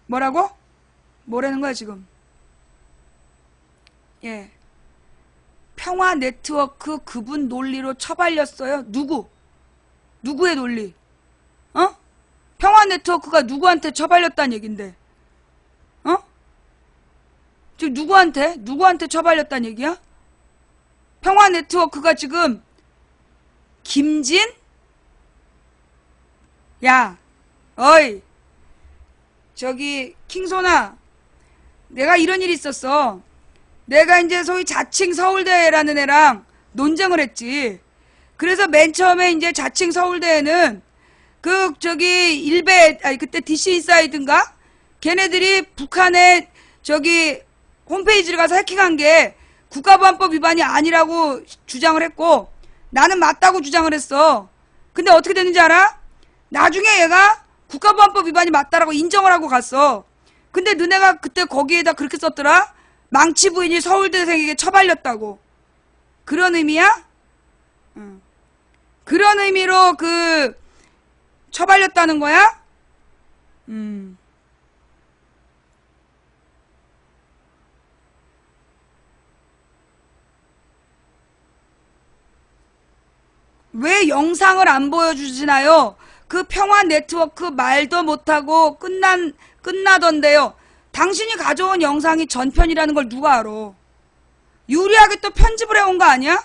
뭐라고? 뭐라는 거야 지금? 예. 평화 네트워크 그분 논리로 처발렸어요? 누구의 논리? 어? 평화 네트워크가 누구한테 처발렸다는 얘긴데? 어? 지금 누구한테 처발렸다는 얘기야? 평화 네트워크가 지금 김진? 야, 어이, 저기 킹소나, 내가 이런 일이 있었어. 내가 이제 소위 자칭 서울대라는 애랑 논쟁을 했지. 그래서 맨 처음에 이제 자칭 서울대에는 그 저기 일베 아니 그때 DC 인사이드인가? 걔네들이 북한의 저기 홈페이지를 가서 해킹한 게 국가보안법 위반이 아니라고 주장을 했고 나는 맞다고 주장을 했어. 근데 어떻게 됐는지 알아? 나중에 얘가 국가보안법 위반이 맞다라고 인정을 하고 갔어. 근데 너네가 그때 거기에다 그렇게 썼더라? 망치 부인이 서울대생에게 처발렸다고. 그런 의미야? 응. 그런 의미로 그 처발렸다는 거야? 왜 영상을 안 보여주시나요? 그 평화 네트워크 말도 못하고 끝나던데요. 당신이 가져온 영상이 전편이라는 걸 누가 알아? 유리하게 또 편집을 해온 거 아니야?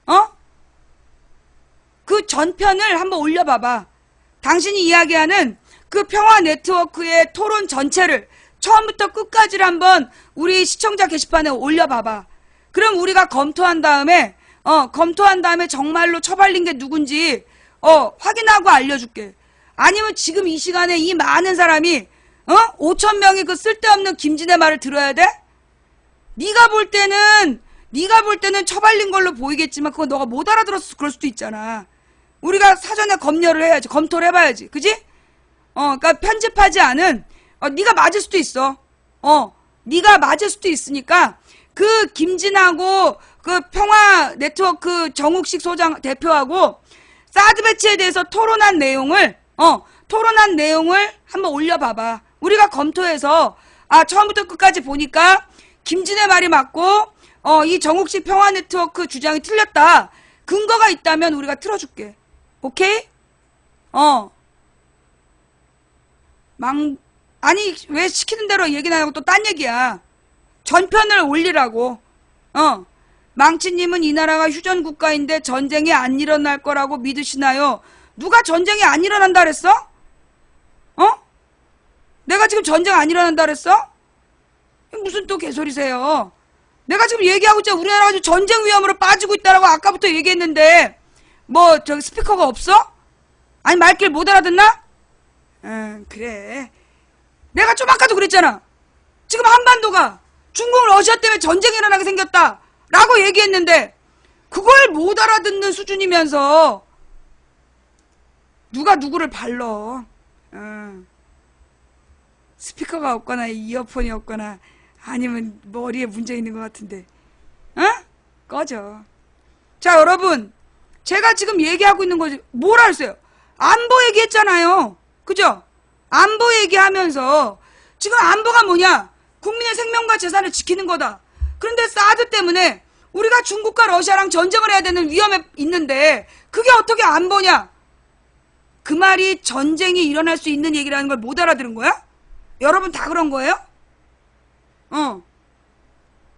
어? 그 전편을 한번 올려봐봐. 당신이 이야기하는 그 평화 네트워크의 토론 전체를 처음부터 끝까지를 한번 우리 시청자 게시판에 올려봐봐. 그럼 우리가 검토한 다음에 정말로 처발린 게 누군지 확인하고 알려줄게. 아니면 지금 이 시간에 이 많은 사람이 5천 명이 그 쓸데없는 김진애 말을 들어야 돼? 네가 볼 때는 처발린 걸로 보이겠지만 그건 너가 못 알아들어서 그럴 수도 있잖아. 우리가 사전에 검토를 해봐야지. 그지? 그러니까 편집하지 않은 네가 맞을 수도 있어. 네가 맞을 수도 있으니까 그 김진하고 그 평화 네트워크 정욱식 소장 대표하고 사드 배치에 대해서 토론한 내용을 한번 올려봐봐. 우리가 검토해서 처음부터 끝까지 보니까 김진의 말이 맞고 이 정욱식 평화 네트워크 주장이 틀렸다. 근거가 있다면 우리가 틀어줄게. 오케이? 아니 왜 시키는 대로 얘기나 하고 또 딴 얘기야. 전편을 올리라고. 망치님은 이 나라가 휴전국가인데 전쟁이 안 일어날 거라고 믿으시나요? 누가 전쟁이 안 일어난다 그랬어? 내가 지금 전쟁 안 일어난다 그랬어? 무슨 또 개소리세요. 내가 지금 얘기하고 있잖아. 우리나라가 지금 전쟁 위험으로 빠지고 있다라고 아까부터 얘기했는데 뭐 저기 스피커가 없어? 아니 말귀를 못 알아듣나? 그래. 내가 좀 아까도 그랬잖아. 지금 한반도가 중국 러시아 때문에 전쟁이 일어나게 생겼다 라고 얘기했는데 그걸 못 알아듣는 수준이면서 누가 누구를 발러. 스피커가 없거나 이어폰이 없거나 아니면 머리에 문제 있는 것 같은데 꺼져. 자 여러분, 제가 지금 얘기하고 있는 거지 뭐라 했어요? 안보 얘기했잖아요. 그죠? 안보 얘기하면서 지금 안보가 뭐냐? 국민의 생명과 재산을 지키는 거다. 그런데 사드 때문에 우리가 중국과 러시아랑 전쟁을 해야 되는 위험에 있는데 그게 어떻게 안보냐? 그 말이 전쟁이 일어날 수 있는 얘기라는 걸 못 알아들은 거야? 여러분 다 그런 거예요?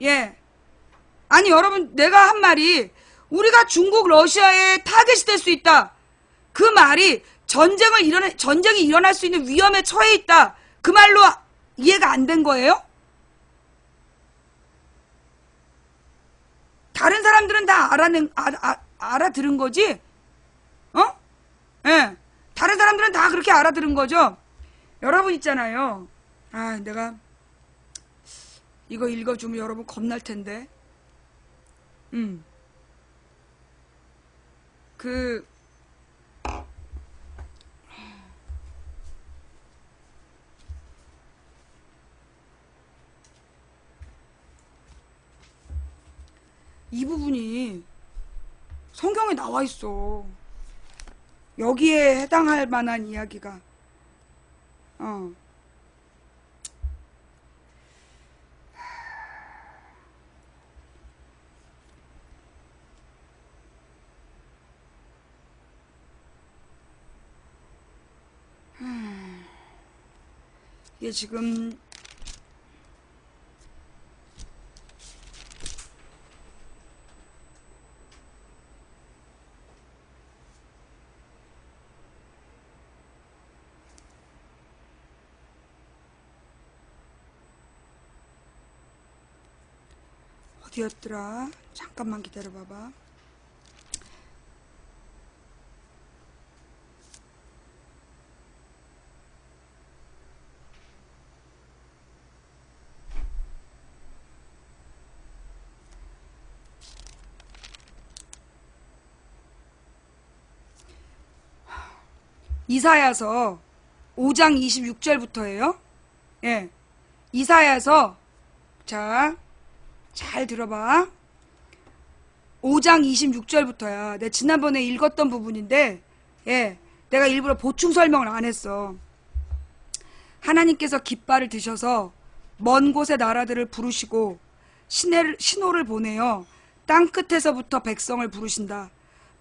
예. 아니 여러분, 내가 한 말이 우리가 중국 러시아의 타겟이 될 수 있다. 그 말이 전쟁이 일어날 수 있는 위험에 처해 있다. 그 말로 이해가 안 된 거예요? 다른 사람들은 다 알아들은 거지? 예. 다른 사람들은 다 그렇게 알아들은 거죠? 여러분 있잖아요. 내가 이거 읽어주면 여러분 겁날 텐데. 이 부분이 성경에 나와 있어. 여기에 해당할 만한 이야기가. 이게 지금 어디였더라? 잠깐만 기다려봐봐. 이사야서 5장 26절부터예요. 예. 이사야서 자, 잘 들어봐. 5장 26절부터야. 내가 지난번에 읽었던 부분인데, 예, 내가 일부러 보충 설명을 안 했어. 하나님께서 깃발을 드셔서 먼 곳의 나라들을 부르시고 신호를 보내어 땅끝에서부터 백성을 부르신다.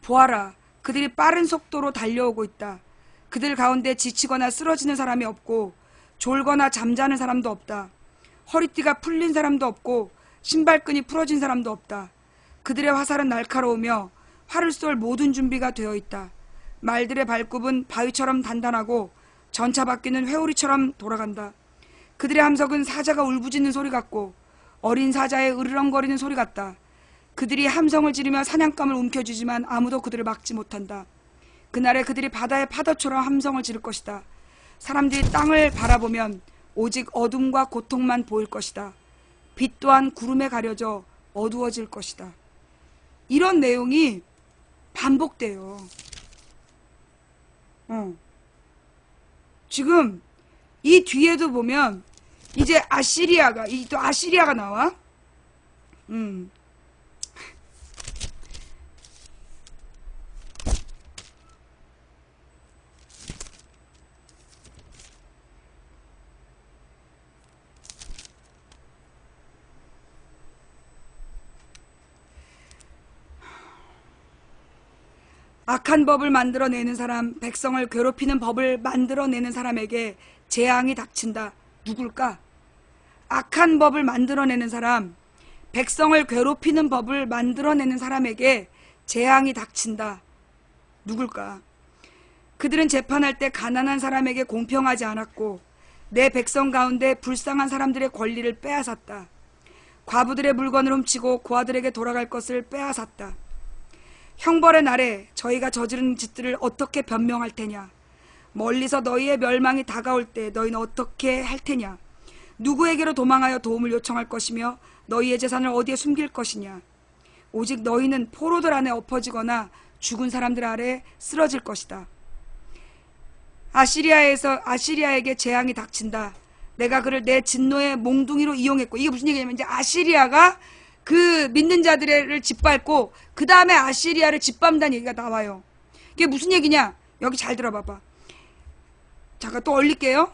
보아라, 그들이 빠른 속도로 달려오고 있다. 그들 가운데 지치거나 쓰러지는 사람이 없고 졸거나 잠자는 사람도 없다. 허리띠가 풀린 사람도 없고 신발끈이 풀어진 사람도 없다. 그들의 화살은 날카로우며 활을 쏠 모든 준비가 되어 있다. 말들의 발굽은 바위처럼 단단하고 전차 바퀴는 회오리처럼 돌아간다. 그들의 함성은 사자가 울부짖는 소리 같고 어린 사자의 으르렁거리는 소리 같다. 그들이 함성을 지르며 사냥감을 움켜쥐지만 아무도 그들을 막지 못한다. 그날에 그들이 바다의 파도처럼 함성을 지를 것이다. 사람들이 땅을 바라보면 오직 어둠과 고통만 보일 것이다. 빛 또한 구름에 가려져 어두워질 것이다. 이런 내용이 반복돼요. 지금 이 뒤에도 보면 이제 또 아시리아가 나와. 악한 법을 만들어내는 사람, 백성을 괴롭히는 법을 만들어내는 사람에게 재앙이 닥친다. 누굴까? 악한 법을 만들어내는 사람, 백성을 괴롭히는 법을 만들어내는 사람에게 재앙이 닥친다. 누굴까? 그들은 재판할 때 가난한 사람에게 공평하지 않았고 내 백성 가운데 불쌍한 사람들의 권리를 빼앗았다. 과부들의 물건을 훔치고 고아들에게 돌아갈 것을 빼앗았다. 형벌의 날에 저희가 저지른 짓들을 어떻게 변명할 테냐? 멀리서 너희의 멸망이 다가올 때 너희는 어떻게 할 테냐? 누구에게로 도망하여 도움을 요청할 것이며 너희의 재산을 어디에 숨길 것이냐? 오직 너희는 포로들 안에 엎어지거나 죽은 사람들 아래 쓰러질 것이다. 아시리아에게 재앙이 닥친다. 내가 그를 내 진노의 몽둥이로 이용했고, 이게 무슨 얘기냐면 이제 아시리아가 그 믿는 자들을 짓밟고 그 다음에 아시리아를 짓밟는다는 얘기가 나와요. 이게 무슨 얘기냐? 여기 잘 들어봐봐. 잠깐 또 올릴게요.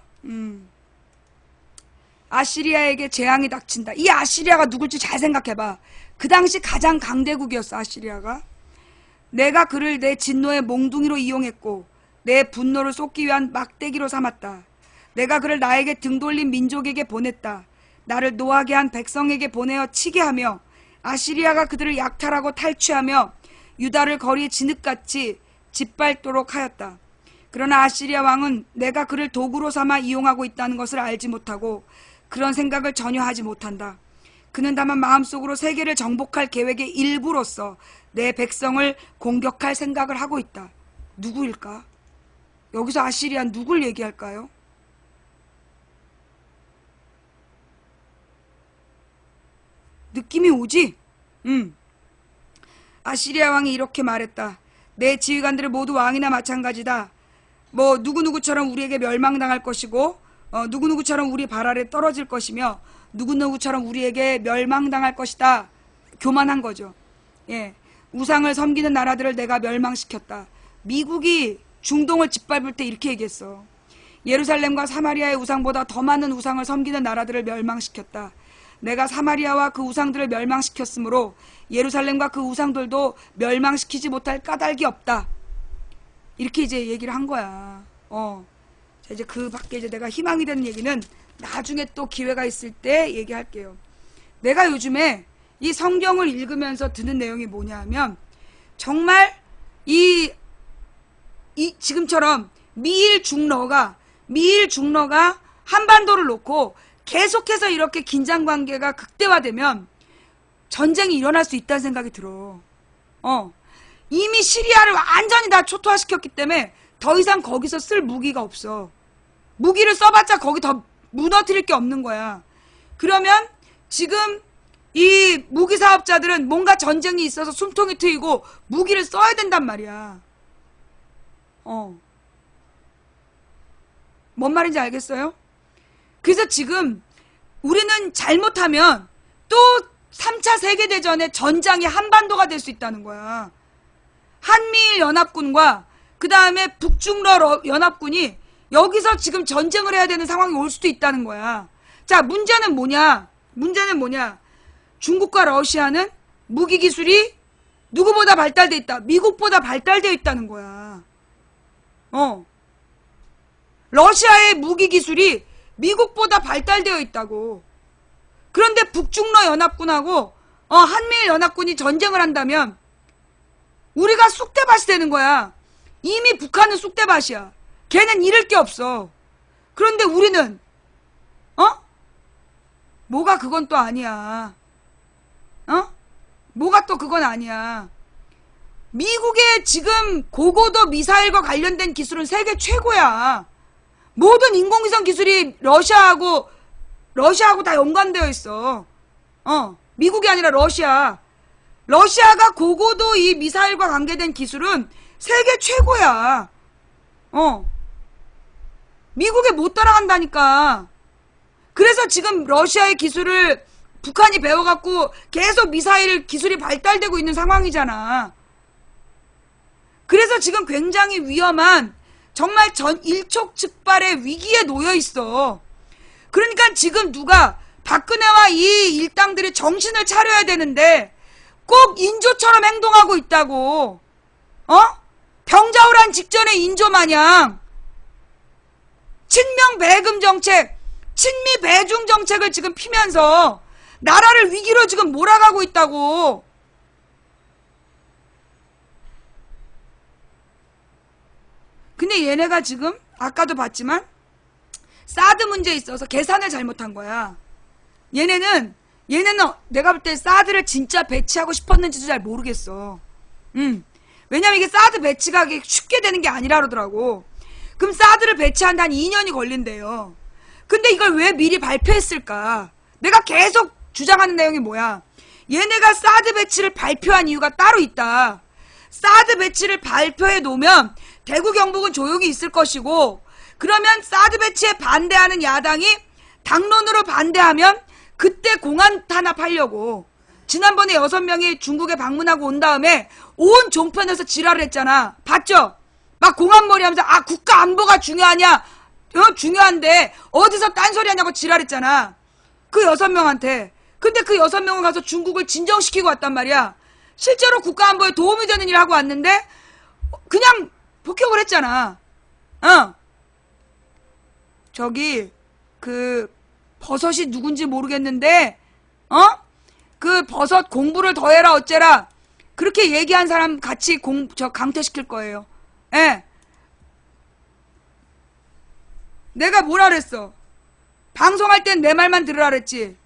아시리아에게 재앙이 닥친다. 이 아시리아가 누굴지 잘 생각해봐. 그 당시 가장 강대국이었어, 아시리아가. 내가 그를 내 진노의 몽둥이로 이용했고 내 분노를 쏟기 위한 막대기로 삼았다. 내가 그를 나에게 등 돌린 민족에게 보냈다. 나를 노하게 한 백성에게 보내어 치게 하며 아시리아가 그들을 약탈하고 탈취하며 유다를 거리에 진흙같이 짓밟도록 하였다. 그러나 아시리아 왕은 내가 그를 도구로 삼아 이용하고 있다는 것을 알지 못하고 그런 생각을 전혀 하지 못한다. 그는 다만 마음속으로 세계를 정복할 계획의 일부로서 내 백성을 공격할 생각을 하고 있다. 누구일까? 여기서 아시리아 누굴 얘기할까요? 느낌이 오지? 아시리아 왕이 이렇게 말했다. 내 지휘관들은 모두 왕이나 마찬가지다. 뭐 누구누구처럼 우리에게 멸망당할 것이고 누구누구처럼 우리 발 아래 떨어질 것이며 누구누구처럼 우리에게 멸망당할 것이다. 교만한 거죠. 예. 우상을 섬기는 나라들을 내가 멸망시켰다. 미국이 중동을 짓밟을 때 이렇게 얘기했어. 예루살렘과 사마리아의 우상보다 더 많은 우상을 섬기는 나라들을 멸망시켰다. 내가 사마리아와 그 우상들을 멸망시켰으므로 예루살렘과 그 우상들도 멸망시키지 못할 까닭이 없다. 이렇게 이제 얘기를 한 거야. 자, 이제 그 밖에 이제 내가 희망이 되는 얘기는 나중에 또 기회가 있을 때 얘기할게요. 내가 요즘에 이 성경을 읽으면서 드는 내용이 뭐냐 하면, 정말 지금처럼 미일 중러가 한반도를 놓고 계속해서 이렇게 긴장 관계가 극대화되면 전쟁이 일어날 수 있다는 생각이 들어. 이미 시리아를 완전히 다 초토화시켰기 때문에 더 이상 거기서 쓸 무기가 없어. 무기를 써봤자 거기 더 무너뜨릴 게 없는 거야. 그러면 지금 이 무기 사업자들은 뭔가 전쟁이 있어서 숨통이 트이고 무기를 써야 된단 말이야. 뭔 말인지 알겠어요? 그래서 지금 우리는 잘못하면 또 3차 세계대전의 전장이 한반도가 될 수 있다는 거야. 한미일 연합군과 그 다음에 북중러 연합군이 여기서 지금 전쟁을 해야 되는 상황이 올 수도 있다는 거야. 자, 문제는 뭐냐? 중국과 러시아는 무기 기술이 누구보다 발달되어 있다. 미국보다 발달되어 있다는 거야. 러시아의 무기 기술이 미국보다 발달되어 있다고. 그런데 북중러 연합군하고 한미일 연합군이 전쟁을 한다면 우리가 쑥대밭이 되는 거야. 이미 북한은 쑥대밭이야. 걔는 잃을 게 없어. 그런데 우리는 뭐가 그건 또 아니야. 뭐가 또 그건 아니야. 미국의 지금 고고도 미사일과 관련된 기술은 세계 최고야. 모든 인공위성 기술이 러시아하고 다 연관되어 있어. 미국이 아니라 러시아. 러시아가 고고도 이 미사일과 관계된 기술은 세계 최고야. 미국에 못 따라간다니까. 그래서 지금 러시아의 기술을 북한이 배워갖고 계속 미사일 기술이 발달되고 있는 상황이잖아. 그래서 지금 굉장히 위험한, 정말 일촉즉발의 위기에 놓여 있어. 그러니까 지금 누가 박근혜와 이 일당들이 정신을 차려야 되는데 꼭 인조처럼 행동하고 있다고. 병자호란 직전의 인조 마냥 친명 배금 정책, 친미 배중 정책을 지금 피면서 나라를 위기로 지금 몰아가고 있다고. 근데 얘네가 지금 아까도 봤지만 사드 문제에 있어서 계산을 잘못한 거야. 얘네는 내가 볼 때 사드를 진짜 배치하고 싶었는지도 잘 모르겠어. 왜냐면 이게 사드 배치가 쉽게 되는 게 아니라 그러더라고. 그럼 사드를 배치한다 한 2년이 걸린대요. 근데 이걸 왜 미리 발표했을까? 내가 계속 주장하는 내용이 뭐야? 얘네가 사드 배치를 발표한 이유가 따로 있다. 사드 배치를 발표해 놓으면 대구 경북은 조용히 있을 것이고, 그러면 사드 배치에 반대하는 야당이 당론으로 반대하면 그때 공안 탄압하려고. 지난번에 6명이 중국에 방문하고 온 다음에 온 종편에서 지랄을 했잖아. 봤죠? 막 공안머리 하면서 국가 안보가 중요하냐? 중요한데 어디서 딴소리 하냐고 지랄했잖아. 그 6명한테. 근데 그 6명은 가서 중국을 진정시키고 왔단 말이야. 실제로 국가 안보에 도움이 되는 일을 하고 왔는데 그냥 폭격을 했잖아. 저기 그 버섯이 누군지 모르겠는데 그 버섯 공부를 더해라 어째라 그렇게 얘기한 사람 같이 강퇴시킬 거예요. 예. 내가 뭐라 그랬어? 방송할 땐 내 말만 들으라 그랬지.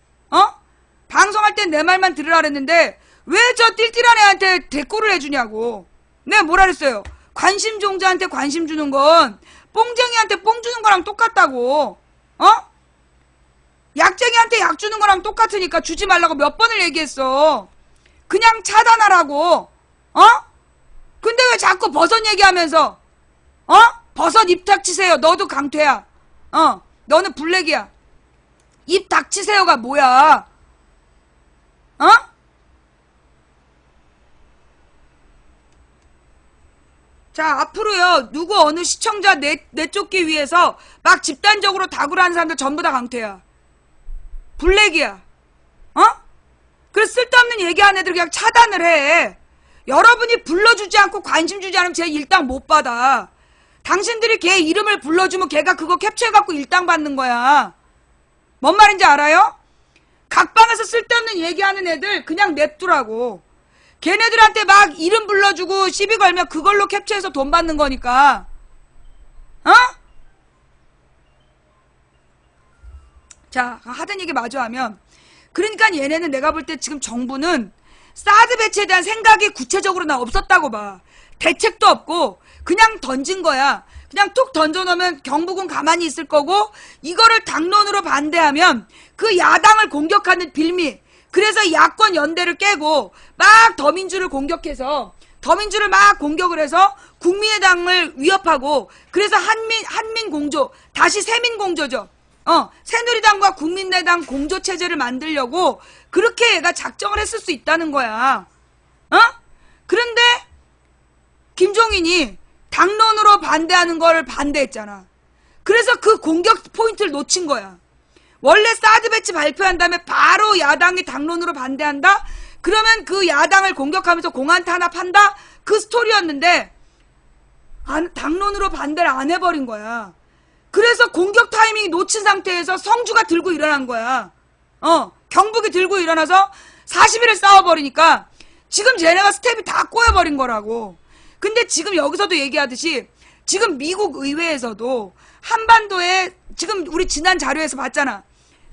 방송할 땐 내 말만 들으라 그랬는데 왜 저 띨띨한 애한테 대꾸를 해주냐고. 내가 뭐라 그랬어요? 관심종자한테 관심 주는 건 뽕쟁이한테 뽕 주는 거랑 똑같다고. 약쟁이한테 약 주는 거랑 똑같으니까 주지 말라고 몇 번을 얘기했어. 그냥 차단하라고. 근데 왜 자꾸 버섯 얘기하면서 버섯 입 닥치세요. 너도 강퇴야. 너는 블랙이야. 입 닥치세요가 뭐야? 자, 앞으로요, 누구 어느 시청자 내쫓기 위해서 막 집단적으로 다구를 하는 사람들 전부 다 강퇴야. 블랙이야. 어? 그래서 쓸데없는 얘기하는 애들 그냥 차단을 해. 여러분이 불러주지 않고 관심 주지 않으면 쟤 일당 못 받아. 당신들이 걔 이름을 불러주면 걔가 그거 캡처해갖고 일당 받는 거야. 뭔 말인지 알아요? 각방에서 쓸데없는 얘기하는 애들 그냥 냅두라고. 걔네들한테 막 이름 불러주고 시비 걸면 그걸로 캡처해서 돈 받는 거니까. 어? 자, 하던 얘기 마저 하면, 그러니까 얘네는 내가 볼 때 지금 정부는 사드 배치에 대한 생각이 구체적으로 나 없었다고 봐. 대책도 없고 그냥 던진 거야. 그냥 툭 던져놓으면 경북은 가만히 있을 거고, 이거를 당론으로 반대하면 그 야당을 공격하는 빌미. 그래서 야권 연대를 깨고 막 더민주를 공격해서, 더민주를 막 공격을 해서 국민의당을 위협하고, 그래서 한민 공조, 다시 세민 공조죠. 새누리당과 국민의당 공조 체제를 만들려고 그렇게 얘가 작정을 했을 수 있다는 거야. 그런데 김종인이 당론으로 반대하는 거를 반대했잖아. 그래서 그 공격 포인트를 놓친 거야. 원래 사드 배치 발표한 다음에 바로 야당이 당론으로 반대한다? 그러면 그 야당을 공격하면서 공안 탄압한다? 그 스토리였는데 당론으로 반대를 안 해버린 거야. 그래서 공격 타이밍이 놓친 상태에서 성주가 들고 일어난 거야. 경북이 들고 일어나서 40일을 싸워버리니까 지금 쟤네가 스텝이 다 꼬여버린 거라고. 근데 지금 여기서도 얘기하듯이 지금 미국 의회에서도 한반도에, 지금 우리 지난 자료에서 봤잖아.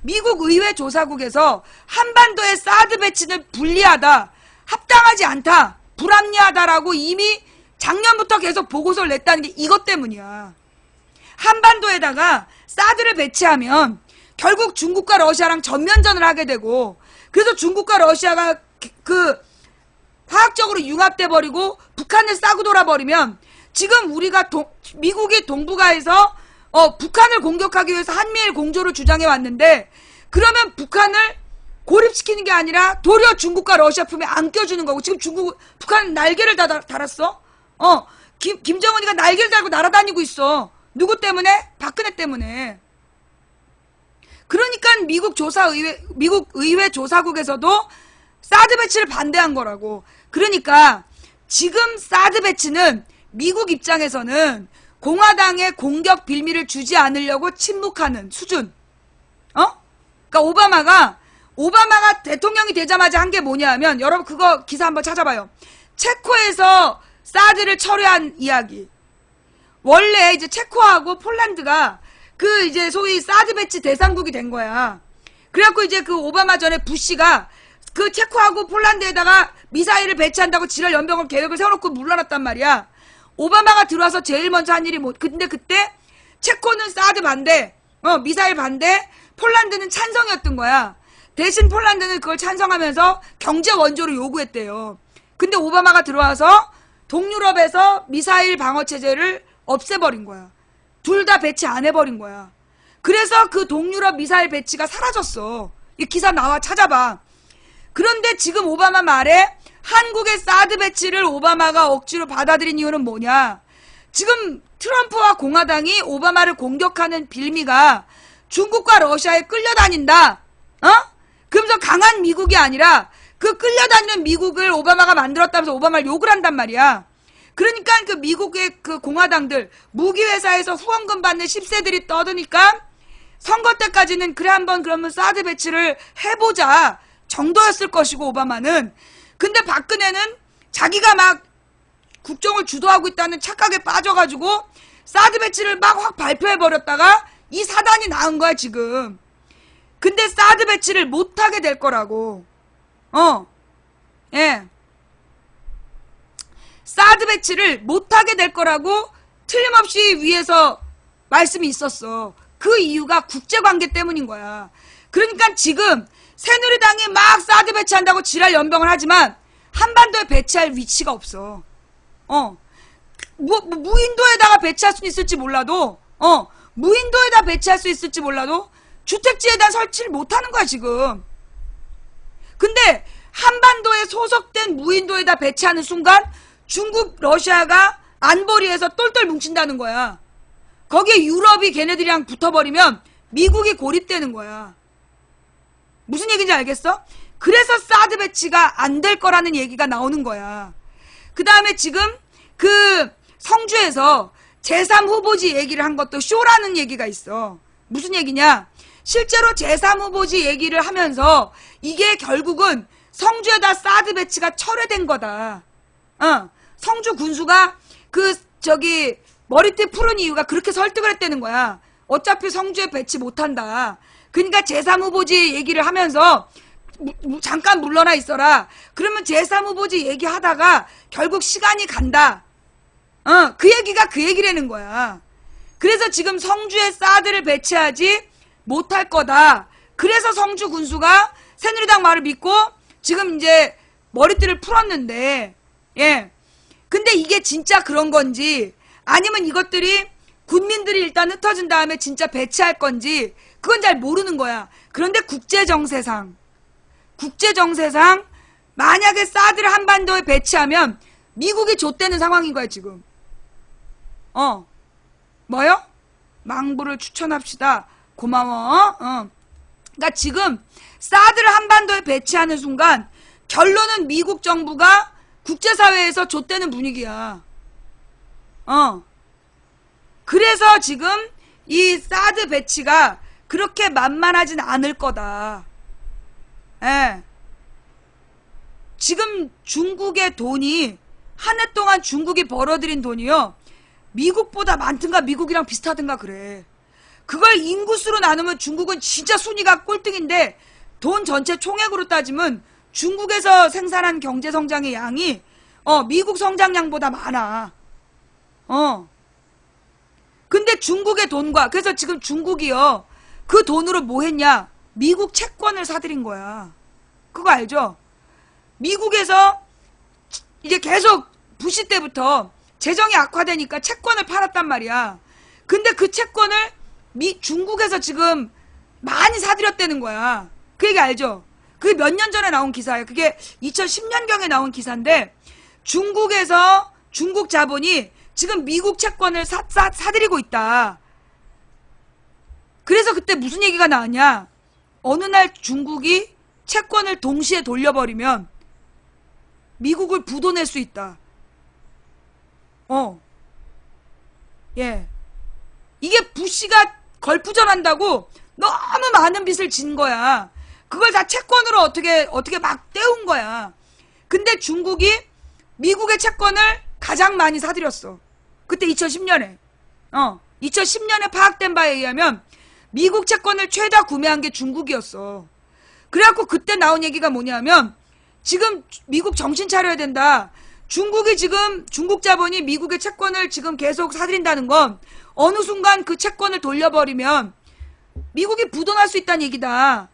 미국 의회 조사국에서 한반도의 사드 배치는 불리하다, 합당하지 않다, 불합리하다라고 이미 작년부터 계속 보고서를 냈다는 게 이것 때문이야. 한반도에다가 사드를 배치하면 결국 중국과 러시아랑 전면전을 하게 되고, 그래서 중국과 러시아가 화학적으로 융합돼 버리고 북한을 싸고 돌아버리면, 지금 우리가 미국이 동북아에서 북한을 공격하기 위해서 한미일 공조를 주장해 왔는데, 그러면 북한을 고립시키는 게 아니라 도리어 중국과 러시아 품에 안겨주는 거고, 지금 북한은 날개를 달았어. 김정은이가 날개를 달고 날아다니고 있어. 누구 때문에? 박근혜 때문에. 그러니까 미국 의회 조사국에서도 사드 배치를 반대한 거라고. 그러니까 지금 사드 배치는 미국 입장에서는 공화당의 공격 빌미를 주지 않으려고 침묵하는 수준. 그러니까 오바마가 대통령이 되자마자 한 게 뭐냐 하면, 여러분 그거 기사 한번 찾아봐요. 체코에서 사드를 철회한 이야기. 원래 이제 체코하고 폴란드가 그 이제 소위 사드 배치 대상국이 된 거야. 그래갖고 이제 그 오바마 전에 부시가 그 체코하고 폴란드에다가 미사일을 배치한다고 지랄 연병을 계획을 세워놓고 물러났단 말이야. 오바마가 들어와서 제일 먼저 한 일이 근데 그때 체코는 사드 반대, 미사일 반대, 폴란드는 찬성이었던 거야. 대신 폴란드는 그걸 찬성하면서 경제 원조를 요구했대요. 근데 오바마가 들어와서 동유럽에서 미사일 방어 체제를 없애버린 거야. 둘 다 배치 안 해버린 거야. 그래서 그 동유럽 미사일 배치가 사라졌어. 이 기사 나와 찾아봐. 그런데 지금 오바마 말에 한국의 사드 배치를 오바마가 억지로 받아들인 이유는 뭐냐? 지금 트럼프와 공화당이 오바마를 공격하는 빌미가 중국과 러시아에 끌려다닌다. 그러면서 강한 미국이 아니라 그 끌려다니는 미국을 오바마가 만들었다면서 오바마를 욕을 한단 말이야. 그러니까 그 미국의 그 공화당들, 무기회사에서 후원금 받는 10세들이 떠드니까 선거 때까지는 그래 한번 그러면 사드 배치를 해보자 정도였을 것이고, 오바마는. 근데 박근혜는 자기가 막 국정을 주도하고 있다는 착각에 빠져가지고 사드 배치를 막 확 발표해버렸다가 이 사단이 나은 거야 지금. 근데 사드 배치를 못하게 될 거라고. 예. 사드 배치를 못하게 될 거라고 틀림없이 위에서 말씀이 있었어. 그 이유가 국제관계 때문인 거야. 그러니까 지금 새누리당이 막 사드 배치한다고 지랄 연병을 하지만 한반도에 배치할 위치가 없어. 무인도에다가 배치할 수 있을지 몰라도, 무인도에다 배치할 수 있을지 몰라도 주택지에다 설치를 못하는 거야 지금. 근데 한반도에 소속된 무인도에다 배치하는 순간 중국, 러시아가 안보리에서 똘똘 뭉친다는 거야. 거기에 유럽이 걔네들이랑 붙어버리면 미국이 고립되는 거야. 무슨 얘기인지 알겠어? 그래서 사드 배치가 안 될 거라는 얘기가 나오는 거야. 그 다음에 지금 그 성주에서 제3후보지 얘기를 한 것도 쇼라는 얘기가 있어. 무슨 얘기냐? 실제로 제3후보지 얘기를 하면서 이게 결국은 성주에다 사드 배치가 철회된 거다. 성주 군수가 머리띠 푸른 이유가 그렇게 설득을 했다는 거야. 어차피 성주에 배치 못한다. 그러니까 제3후보지 얘기를 하면서 잠깐 물러나 있어라. 그러면 제3후보지 얘기하다가 결국 시간이 간다. 그 얘기가 그 얘기라는 거야. 그래서 지금 성주에 사드를 배치하지 못할 거다. 그래서 성주 군수가 새누리당 말을 믿고 지금 이제 머리띠를 풀었는데, 예. 근데 이게 진짜 그런 건지 아니면 이것들이 군민들이 일단 흩어진 다음에 진짜 배치할 건지 그건 잘 모르는 거야. 그런데 국제정세상 만약에 사드를 한반도에 배치하면 미국이 좆되는 상황인 거야 지금. 뭐요? 망부를 추천합시다. 고마워. 그러니까 지금 사드를 한반도에 배치하는 순간 결론은 미국 정부가 국제사회에서 좆되는 분위기야. 그래서 지금 이 사드 배치가 그렇게 만만하진 않을 거다. 예. 지금 중국의 돈이 한 해 동안 중국이 벌어들인 돈이요. 미국보다 많든가 미국이랑 비슷하든가 그래. 그걸 인구수로 나누면 중국은 진짜 순위가 꼴등인데 돈 전체 총액으로 따지면 중국에서 생산한 경제성장의 양이 미국 성장량보다 많아. 근데 중국의 돈과 그래서 지금 중국이요. 그 돈으로 뭐 했냐? 미국 채권을 사들인 거야. 그거 알죠? 미국에서 이제 계속 부시 때부터 재정이 악화되니까 채권을 팔았단 말이야. 근데 그 채권을 중국에서 지금 많이 사들였다는 거야. 그 얘기 알죠? 그게 몇 년 전에 나온 기사예요. 그게 2010년경에 나온 기사인데 중국에서 중국 자본이 지금 미국 채권을 사들이고 있다. 그래서 그때 무슨 얘기가 나왔냐? 어느 날 중국이 채권을 동시에 돌려버리면 미국을 부도낼 수 있다. 예. 이게 부시가 걸프전 한다고 너무 많은 빚을 진 거야. 그걸 다 채권으로 어떻게 막 떼운 거야. 근데 중국이 미국의 채권을 가장 많이 사들였어. 그때 2010년에. 2010년에 파악된 바에 의하면 미국 채권을 최다 구매한 게 중국이었어. 그래갖고 그때 나온 얘기가 뭐냐면 지금 미국 정신 차려야 된다. 중국이 지금 중국 자본이 미국의 채권을 지금 계속 사들인다는 건 어느 순간 그 채권을 돌려버리면 미국이 부도날 수 있다는 얘기다.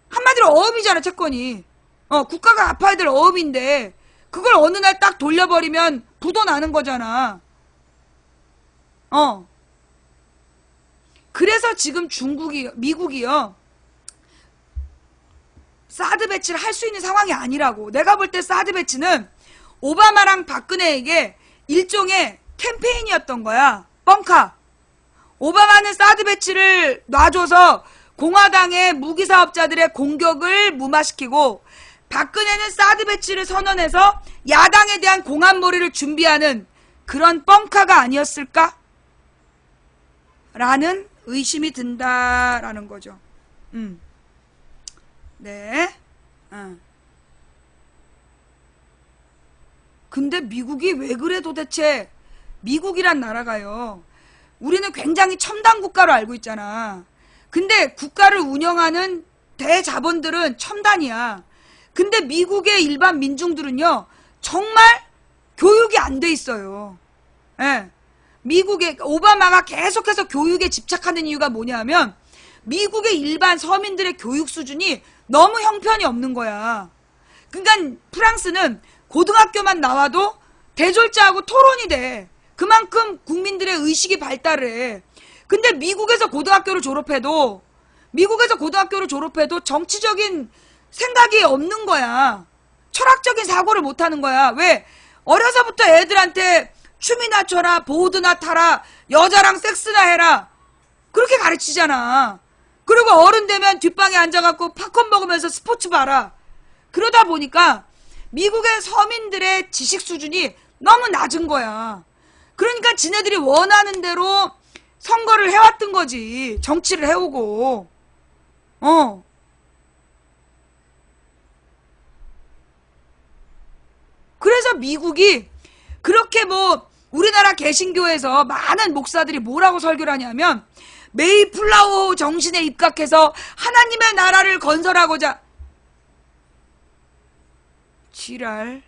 한마디로 어음이잖아 채권이. 국가가 갚아야 될 어음인데 그걸 어느 날 딱 돌려버리면 부도나는 거잖아. 그래서 지금 미국이요. 사드 배치를 할 수 있는 상황이 아니라고. 내가 볼 때 사드 배치는 오바마랑 박근혜에게 일종의 캠페인이었던 거야. 뻥카. 오바마는 사드 배치를 놔줘서 공화당의 무기사업자들의 공격을 무마시키고 박근혜는 사드 배치를 선언해서 야당에 대한 공안몰이를 준비하는 그런 뻥카가 아니었을까? 라는 의심이 든다라는 거죠. 네. 근데 미국이 왜 그래 도대체? 미국이란 나라가요. 우리는 굉장히 첨단 국가로 알고 있잖아. 근데 국가를 운영하는 대자본들은 첨단이야. 근데 미국의 일반 민중들은요. 정말 교육이 안 돼 있어요. 예. 미국의 오바마가 계속해서 교육에 집착하는 이유가 뭐냐면 미국의 일반 서민들의 교육 수준이 너무 형편이 없는 거야. 그러니까 프랑스는 고등학교만 나와도 대졸자하고 토론이 돼. 그만큼 국민들의 의식이 발달을 해. 근데 미국에서 고등학교를 졸업해도 정치적인 생각이 없는 거야. 철학적인 사고를 못 하는 거야. 왜? 어려서부터 애들한테 춤이나 춰라, 보드나 타라, 여자랑 섹스나 해라. 그렇게 가르치잖아. 그리고 어른 되면 뒷방에 앉아갖고 팝콘 먹으면서 스포츠 봐라. 그러다 보니까 미국의 서민들의 지식 수준이 너무 낮은 거야. 그러니까 지네들이 원하는 대로 선거를 해왔던 거지. 정치를 해오고. 그래서 미국이 그렇게 뭐 우리나라 개신교에서 많은 목사들이 뭐라고 설교를 하냐면 메이플라워 정신에 입각해서 하나님의 나라를 건설하고자. 지랄.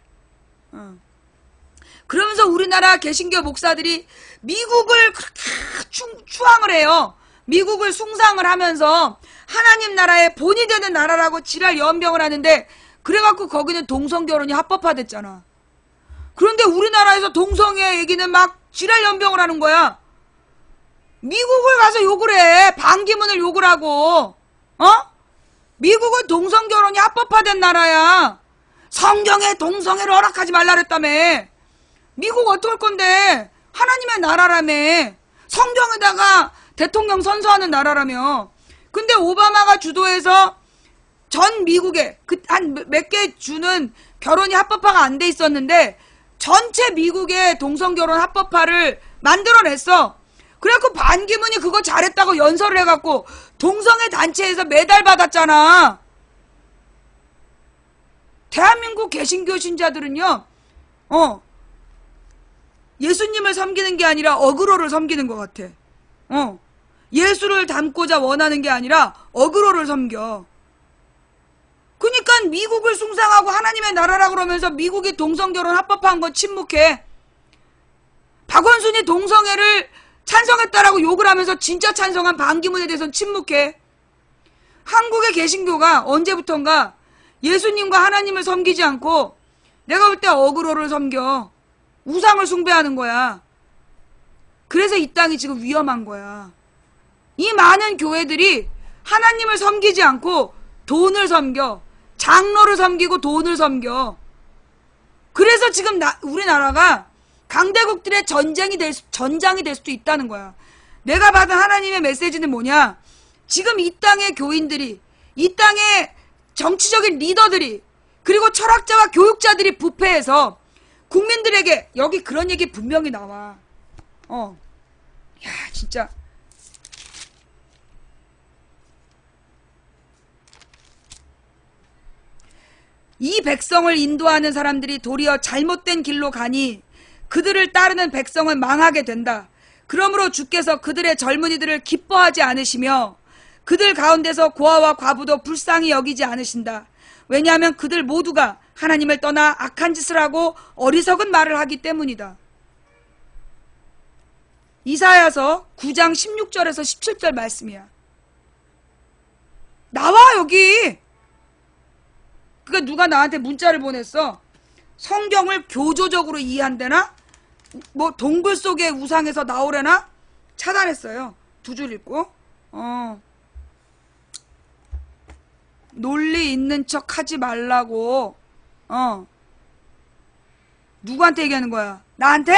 그러면서 우리나라 개신교 목사들이 미국을 그렇게 추앙을 해요. 미국을 숭상을 하면서 하나님 나라의 본이 되는 나라라고 지랄 연병을 하는데, 그래갖고 거기는 동성결혼이 합법화됐잖아. 그런데 우리나라에서 동성애 얘기는 막 지랄 연병을 하는 거야. 미국을 가서 욕을 해. 반기문을 욕을 하고. 미국은 동성결혼이 합법화된 나라야. 성경에 동성애를 허락하지 말라 그랬다며. 미국 어떡할 건데. 하나님의 나라라며. 성경에다가 대통령 선서하는 나라라며. 근데 오바마가 주도해서 전 미국에 한 몇 개 주는 결혼이 합법화가 안 돼 있었는데 전체 미국의 동성결혼 합법화를 만들어냈어. 그래갖고 반기문이 그거 잘했다고 연설을 해갖고 동성애 단체에서 메달 받았잖아. 대한민국 개신교 신자들은요, 예수님을 섬기는 게 아니라 어그로를 섬기는 것 같아. 예수를 닮고자 원하는 게 아니라 어그로를 섬겨. 그러니까 미국을 숭상하고 하나님의 나라라 그러면서 미국이 동성결혼 합법화한 건 침묵해. 박원순이 동성애를 찬성했다라고 욕을 하면서 진짜 찬성한 반기문에 대해서는 침묵해. 한국의 개신교가 언제부턴가 예수님과 하나님을 섬기지 않고 내가 볼 때 어그로를 섬겨. 우상을 숭배하는 거야. 그래서 이 땅이 지금 위험한 거야. 이 많은 교회들이 하나님을 섬기지 않고 돈을 섬겨. 장로를 섬기고 돈을 섬겨. 그래서 지금 우리나라가 강대국들의 전장이 될 수도 있다는 거야. 내가 받은 하나님의 메시지는 뭐냐? 지금 이 땅의 교인들이, 이 땅의 정치적인 리더들이, 그리고 철학자와 교육자들이 부패해서 국민들에게, 여기 그런 얘기 분명히 나와. 야, 진짜. 이 백성을 인도하는 사람들이 도리어 잘못된 길로 가니 그들을 따르는 백성은 망하게 된다. 그러므로 주께서 그들의 젊은이들을 기뻐하지 않으시며 그들 가운데서 고아와 과부도 불쌍히 여기지 않으신다. 왜냐하면 그들 모두가 하나님을 떠나 악한 짓을 하고 어리석은 말을 하기 때문이다. 이사야서 9장 16절에서 17절 말씀이야. 나와 여기. 그러니까 누가 나한테 문자를 보냈어. 성경을 교조적으로 이해한대나? 뭐 동굴 속의 우상에서 나오래나? 차단했어요. 두 줄 읽고. 논리 있는 척 하지 말라고. 누구한테 얘기하는 거야? 나한테?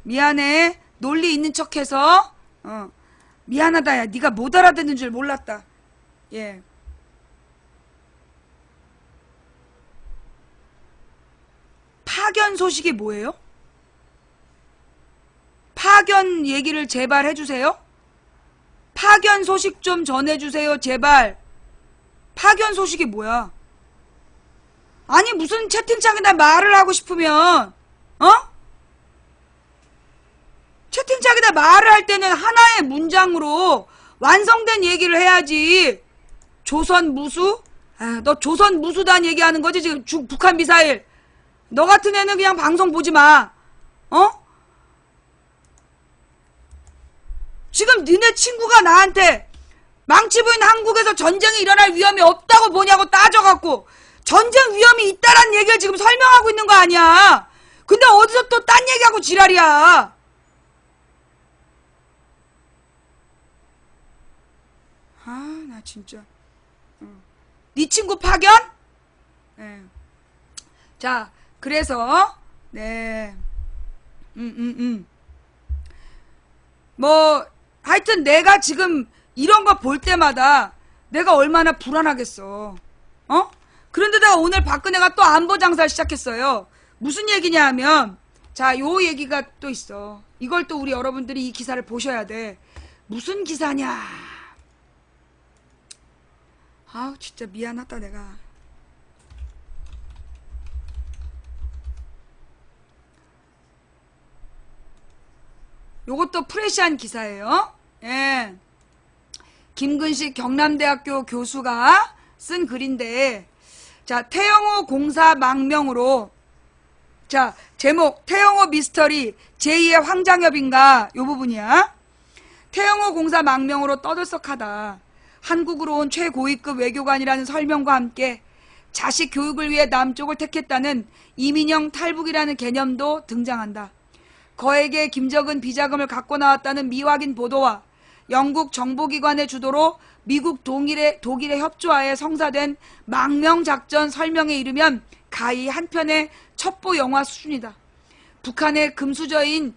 미안해. 논리 있는 척해서 미안하다. 야, 네가 못 알아듣는 줄 몰랐다. 예. 파견 소식이 뭐예요? 파견 얘기를 제발 해주세요. 파견 소식 좀 전해주세요. 제발. 파견 소식이 뭐야? 아니 무슨 채팅창에다 말을 하고 싶으면 채팅창에다 말을 할 때는 하나의 문장으로 완성된 얘기를 해야지. 조선 무수? 너 조선 무수단 얘기하는 거지 지금 북한 미사일. 너 같은 애는 그냥 방송 보지 마. 지금 니네 친구가 나한테 망치부인 한국에서 전쟁이 일어날 위험이 없다고 보냐고 따져갖고 전쟁 위험이 있다란 얘기를 지금 설명하고 있는 거 아니야. 근데 어디서 또 딴 얘기하고 지랄이야. 아, 나 진짜. 네 친구 파견? 네. 자, 그래서 네. 뭐 하여튼 내가 지금 이런 거 볼 때마다 내가 얼마나 불안하겠어. 어? 그런데다가 오늘 박근혜가 또 안보 장사를 시작했어요. 무슨 얘기냐 하면, 자, 요 얘기가 또 있어. 이걸 또 우리 여러분들이 이 기사를 보셔야 돼. 무슨 기사냐? 아우, 진짜 미안하다, 내가. 요것도 프레시한 기사예요. 예. 김근식 경남대학교 교수가 쓴 글인데, 자, 태영호 공사 망명으로, 자, 제목, 태영호 미스터리 제2의 황장엽인가? 요 부분이야. 태영호 공사 망명으로 떠들썩하다. 한국으로 온 최고위급 외교관이라는 설명과 함께 자식 교육을 위해 남쪽을 택했다는 이민영 탈북이라는 개념도 등장한다. 거액의 김정은 비자금을 갖고 나왔다는 미확인 보도와 영국 정보기관의 주도로 미국 독일의 협조하에 성사된 망명작전 설명에 이르면 가히 한편의 첩보 영화 수준이다. 북한의 금수저인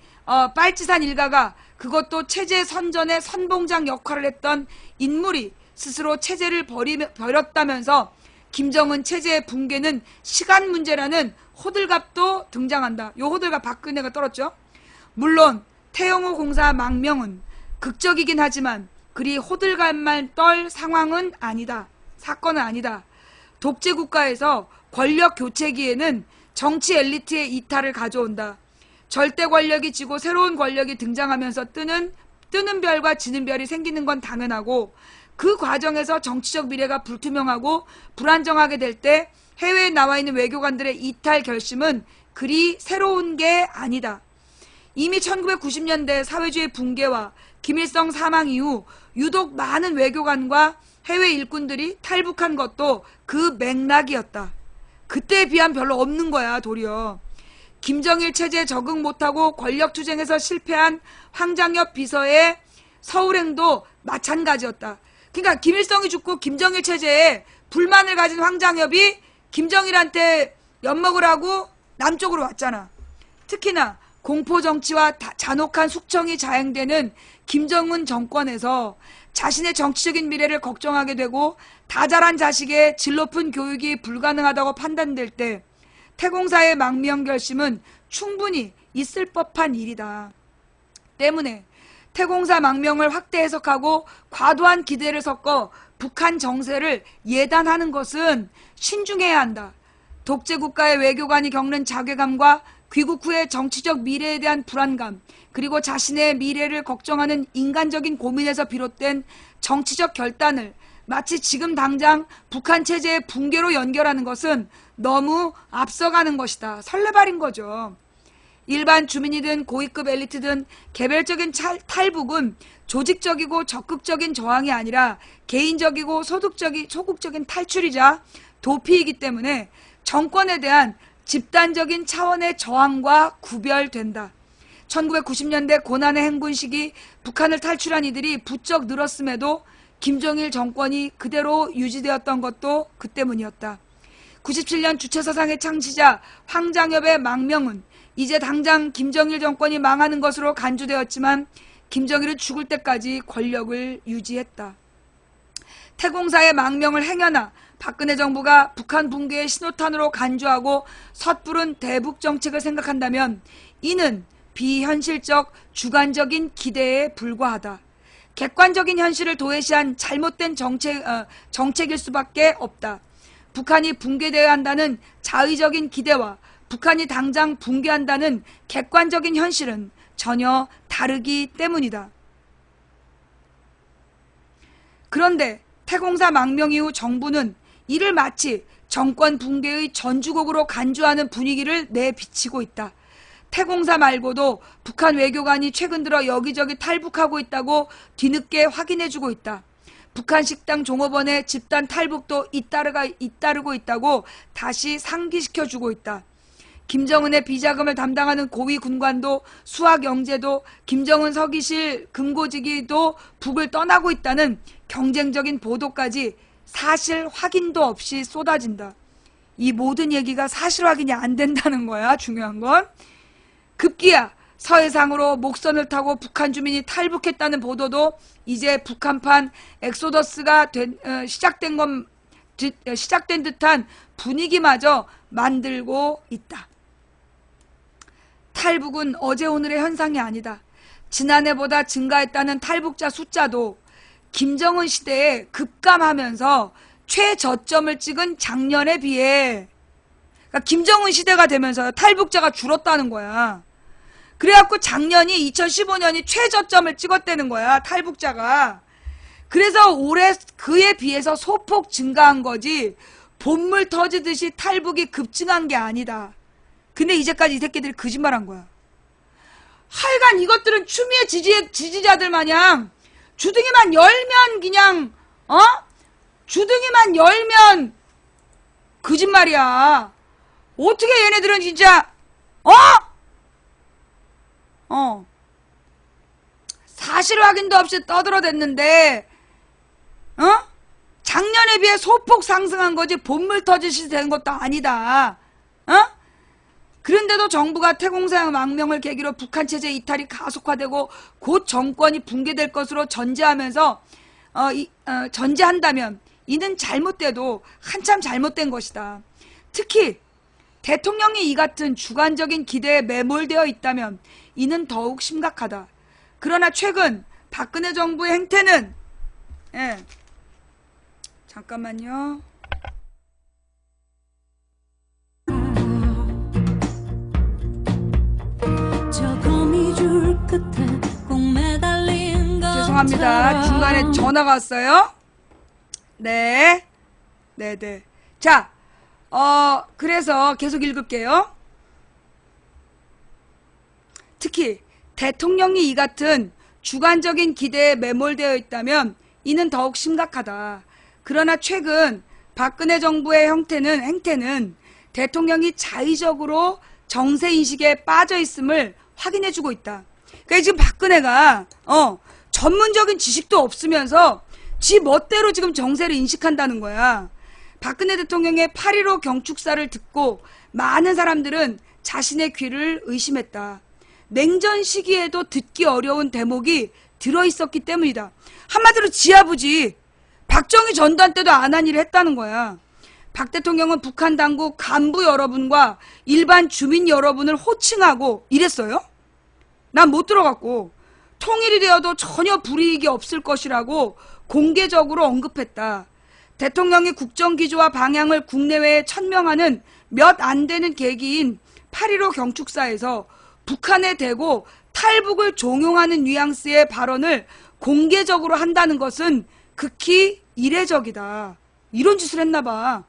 빨치산 일가가 그것도 체제 선전의 선봉장 역할을 했던 인물이 스스로 체제를 버렸다면서 김정은 체제의 붕괴는 시간 문제라는 호들갑도 등장한다. 요 호들갑 박근혜가 떨었죠. 물론 태영호 공사 망명은 극적이긴 하지만 그리 호들갑만 떨 상황은 아니다. 사건은 아니다. 독재국가에서 권력 교체기에는 정치 엘리트의 이탈을 가져온다. 절대 권력이 지고 새로운 권력이 등장하면서 뜨는 별과 지는 별이 생기는 건 당연하고, 그 과정에서 정치적 미래가 불투명하고 불안정하게 될 때 해외에 나와 있는 외교관들의 이탈 결심은 그리 새로운 게 아니다. 이미 1990년대 사회주의 붕괴와 김일성 사망 이후 유독 많은 외교관과 해외 일꾼들이 탈북한 것도 그 맥락이었다. 그때에 비하면 별로 없는 거야, 도리어. 김정일 체제에 적응 못하고 권력투쟁에서 실패한 황장엽 비서의 서울행도 마찬가지였다. 그러니까 김일성이 죽고 김정일 체제에 불만을 가진 황장엽이 김정일한테 엿먹으라고 남쪽으로 왔잖아. 특히나 공포정치와 잔혹한 숙청이 자행되는 김정은 정권에서 자신의 정치적인 미래를 걱정하게 되고 다자란 자식의 질 높은 교육이 불가능하다고 판단될 때 태공사의 망명 결심은 충분히 있을 법한 일이다. 때문에 태공사 망명을 확대 해석하고 과도한 기대를 섞어 북한 정세를 예단하는 것은 신중해야 한다. 독재국가의 외교관이 겪는 자괴감과 귀국 후의 정치적 미래에 대한 불안감, 그리고 자신의 미래를 걱정하는 인간적인 고민에서 비롯된 정치적 결단을 마치 지금 당장 북한 체제의 붕괴로 연결하는 것은 너무 앞서가는 것이다. 설레발인 거죠. 일반 주민이든 고위급 엘리트든 개별적인 탈북은 조직적이고 적극적인 저항이 아니라 개인적이고 소극적인 탈출이자 도피이기 때문에 정권에 대한 집단적인 차원의 저항과 구별된다. 1990년대 고난의 행군 시기 북한을 탈출한 이들이 부쩍 늘었음에도 김정일 정권이 그대로 유지되었던 것도 그 때문이었다. 97년 주체사상의 창시자 황장엽의 망명은 이제 당장 김정일 정권이 망하는 것으로 간주되었지만 김정일은 죽을 때까지 권력을 유지했다. 태공사의 망명을 행여나 박근혜 정부가 북한 붕괴의 신호탄으로 간주하고 섣부른 대북 정책을 생각한다면 이는 비현실적 주관적인 기대에 불과하다. 객관적인 현실을 도외시한 잘못된 정책일 수밖에 없다. 북한이 붕괴되어야 한다는 자의적인 기대와 북한이 당장 붕괴한다는 객관적인 현실은 전혀 다르기 때문이다. 그런데 태공사 망명 이후 정부는 이를 마치 정권 붕괴의 전주곡으로 간주하는 분위기를 내비치고 있다. 태공사 말고도 북한 외교관이 최근 들어 여기저기 탈북하고 있다고 뒤늦게 확인해주고 있다. 북한 식당 종업원의 집단 탈북도 잇따르고 있다고 다시 상기시켜주고 있다. 김정은의 비자금을 담당하는 고위 군관도 수학영재도 김정은 서기실 금고지기도 북을 떠나고 있다는 경쟁적인 보도까지 사실 확인도 없이 쏟아진다. 이 모든 얘기가 사실 확인이 안 된다는 거야. 중요한 건. 급기야 서해상으로 목선을 타고 북한 주민이 탈북했다는 보도도 이제 북한판 엑소더스가 시작된 듯한 분위기마저 만들고 있다. 탈북은 어제 오늘의 현상이 아니다. 지난해보다 증가했다는 탈북자 숫자도 김정은 시대에 급감하면서 최저점을 찍은 작년에 비해, 그러니까 김정은 시대가 되면서 탈북자가 줄었다는 거야. 그래갖고 작년이 2015년이 최저점을 찍었다는 거야, 탈북자가. 그래서 올해 그에 비해서 소폭 증가한 거지 본물 터지듯이 탈북이 급증한 게 아니다. 근데 이제까지 이 새끼들이 거짓말한 거야. 하여간 이것들은 추미애 지지자들 마냥 주둥이만 열면 그냥 주둥이만 열면 거짓말이야. 어떻게 얘네들은 진짜 사실 확인도 없이 떠들어댔는데 작년에 비해 소폭 상승한 거지 본물 터지시 된 것도 아니다. 그런데도 정부가 태공사 망명을 계기로 북한 체제 이탈이 가속화되고 곧 정권이 붕괴될 것으로 전제하면서 전제한다면 이는 잘못돼도 한참 잘못된 것이다. 특히 대통령이 이 같은 주관적인 기대에 매몰되어 있다면 이는 더욱 심각하다. 그러나 최근 박근혜 정부의 행태는 잠깐만요. 죄송합니다. 중간에 전화가 왔어요. 네. 자, 그래서 계속 읽을게요. 특히 대통령이 이 같은 주관적인 기대에 매몰되어 있다면 이는 더욱 심각하다. 그러나 최근 박근혜 정부의 행태는 대통령이 자의적으로 정세인식에 빠져 있음을 확인해주고 있다. 그러니까 지금 박근혜가 전문적인 지식도 없으면서 지 멋대로 지금 정세를 인식한다는 거야. 박근혜 대통령의 8.15 경축사를 듣고 많은 사람들은 자신의 귀를 의심했다. 냉전 시기에도 듣기 어려운 대목이 들어있었기 때문이다. 한마디로 지 아버지 박정희 전두환 때도 안 한 일을 했다는 거야. 박 대통령은 북한 당국 간부 여러분과 일반 주민 여러분을 호칭하고 이랬어요? 난 못 들어갔고 통일이 되어도 전혀 불이익이 없을 것이라고 공개적으로 언급했다. 대통령이 국정기조와 방향을 국내외에 천명하는 몇 안 되는 계기인 8.15 경축사에서 북한에 대고 탈북을 종용하는 뉘앙스의 발언을 공개적으로 한다는 것은 극히 이례적이다. 이런 짓을 했나봐.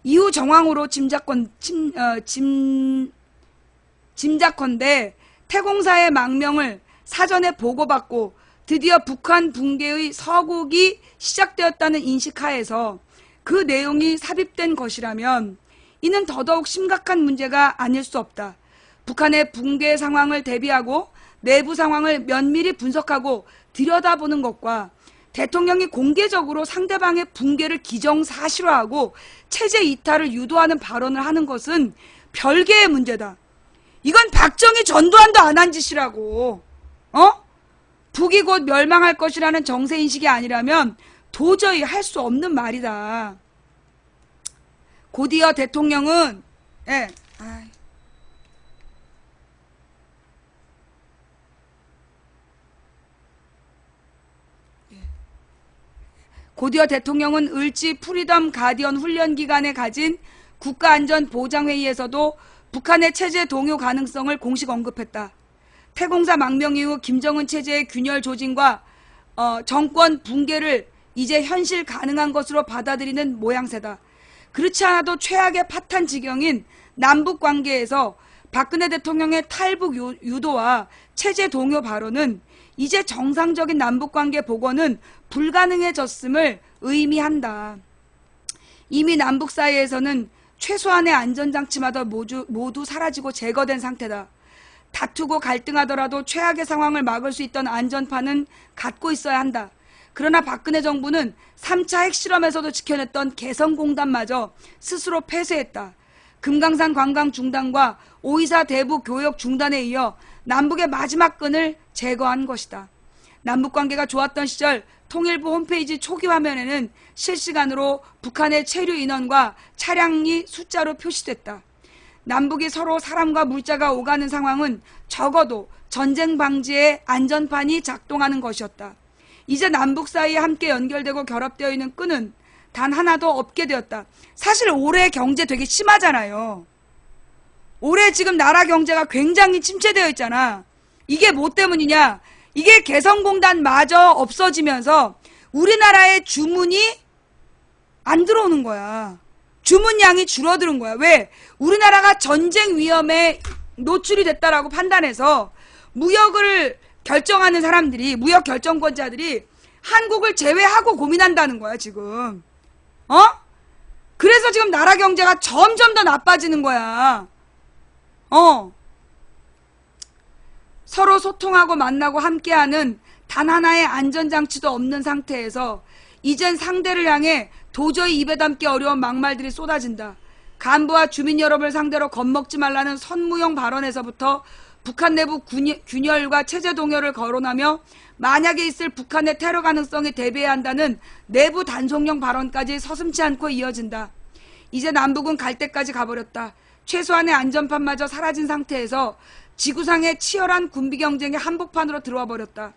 이후 정황으로 짐작컨대 태공사의 망명을 사전에 보고받고 드디어 북한 붕괴의 서곡이 시작되었다는 인식하에서 그 내용이 삽입된 것이라면 이는 더더욱 심각한 문제가 아닐 수 없다. 북한의 붕괴 상황을 대비하고 내부 상황을 면밀히 분석하고 들여다보는 것과 대통령이 공개적으로 상대방의 붕괴를 기정사실화하고 체제 이탈을 유도하는 발언을 하는 것은 별개의 문제다. 이건 박정희 전두환도 안 한 짓이라고. 북이 곧 멸망할 것이라는 정세인식이 아니라면 도저히 할 수 없는 말이다. 곧이어 대통령은 곧이어 대통령은 을지 프리덤 가디언 훈련 기간에 가진 국가안전보장회의에서도 북한의 체제 동요 가능성을 공식 언급했다. 태공사 망명 이후 김정은 체제의 균열 조짐과 정권 붕괴를 이제 현실 가능한 것으로 받아들이는 모양새다. 그렇지 않아도 최악의 파탄 지경인 남북 관계에서 박근혜 대통령의 탈북 유도와 체제 동요 발언은 이제 정상적인 남북관계 복원은 불가능해졌음을 의미한다. 이미 남북 사이에서는 최소한의 안전장치마다 모두 사라지고 제거된 상태다. 다투고 갈등하더라도 최악의 상황을 막을 수 있던 안전판은 갖고 있어야 한다. 그러나 박근혜 정부는 3차 핵실험에서도 지켜냈던 개성공단마저 스스로 폐쇄했다. 금강산 관광 중단과 오이사 대북 교역 중단에 이어 남북의 마지막 끈을 제거한 것이다. 남북관계가 좋았던 시절 통일부 홈페이지 초기 화면에는 실시간으로 북한의 체류 인원과 차량이 숫자로 표시됐다. 남북이 서로 사람과 물자가 오가는 상황은 적어도 전쟁 방지의 안전판이 작동하는 것이었다. 이제 남북 사이에 함께 연결되고 결합되어 있는 끈은 단 하나도 없게 되었다. 사실 올해 경제 되게 심하잖아요. 올해 지금 나라 경제가 굉장히 침체되어 있잖아. 이게 뭐 때문이냐? 이게 개성공단마저 없어지면서 우리나라의 주문이 안 들어오는 거야. 주문량이 줄어드는 거야. 왜? 우리나라가 전쟁 위험에 노출이 됐다라고 판단해서 무역을 결정하는 사람들이, 무역 결정권자들이 한국을 제외하고 고민한다는 거야, 지금. 그래서 지금 나라 경제가 점점 더 나빠지는 거야. 서로 소통하고 만나고 함께하는 단 하나의 안전장치도 없는 상태에서 이젠 상대를 향해 도저히 입에 담기 어려운 막말들이 쏟아진다. 간부와 주민 여러분을 상대로 겁먹지 말라는 선무용 발언에서부터 북한 내부 균열과 체제 동요를 거론하며 만약에 있을 북한의 테러 가능성에 대비해야 한다는 내부 단속용 발언까지 서슴지 않고 이어진다. 이제 남북은 갈 때까지 가버렸다. 최소한의 안전판마저 사라진 상태에서 지구상의 치열한 군비 경쟁의 한복판으로 들어와 버렸다.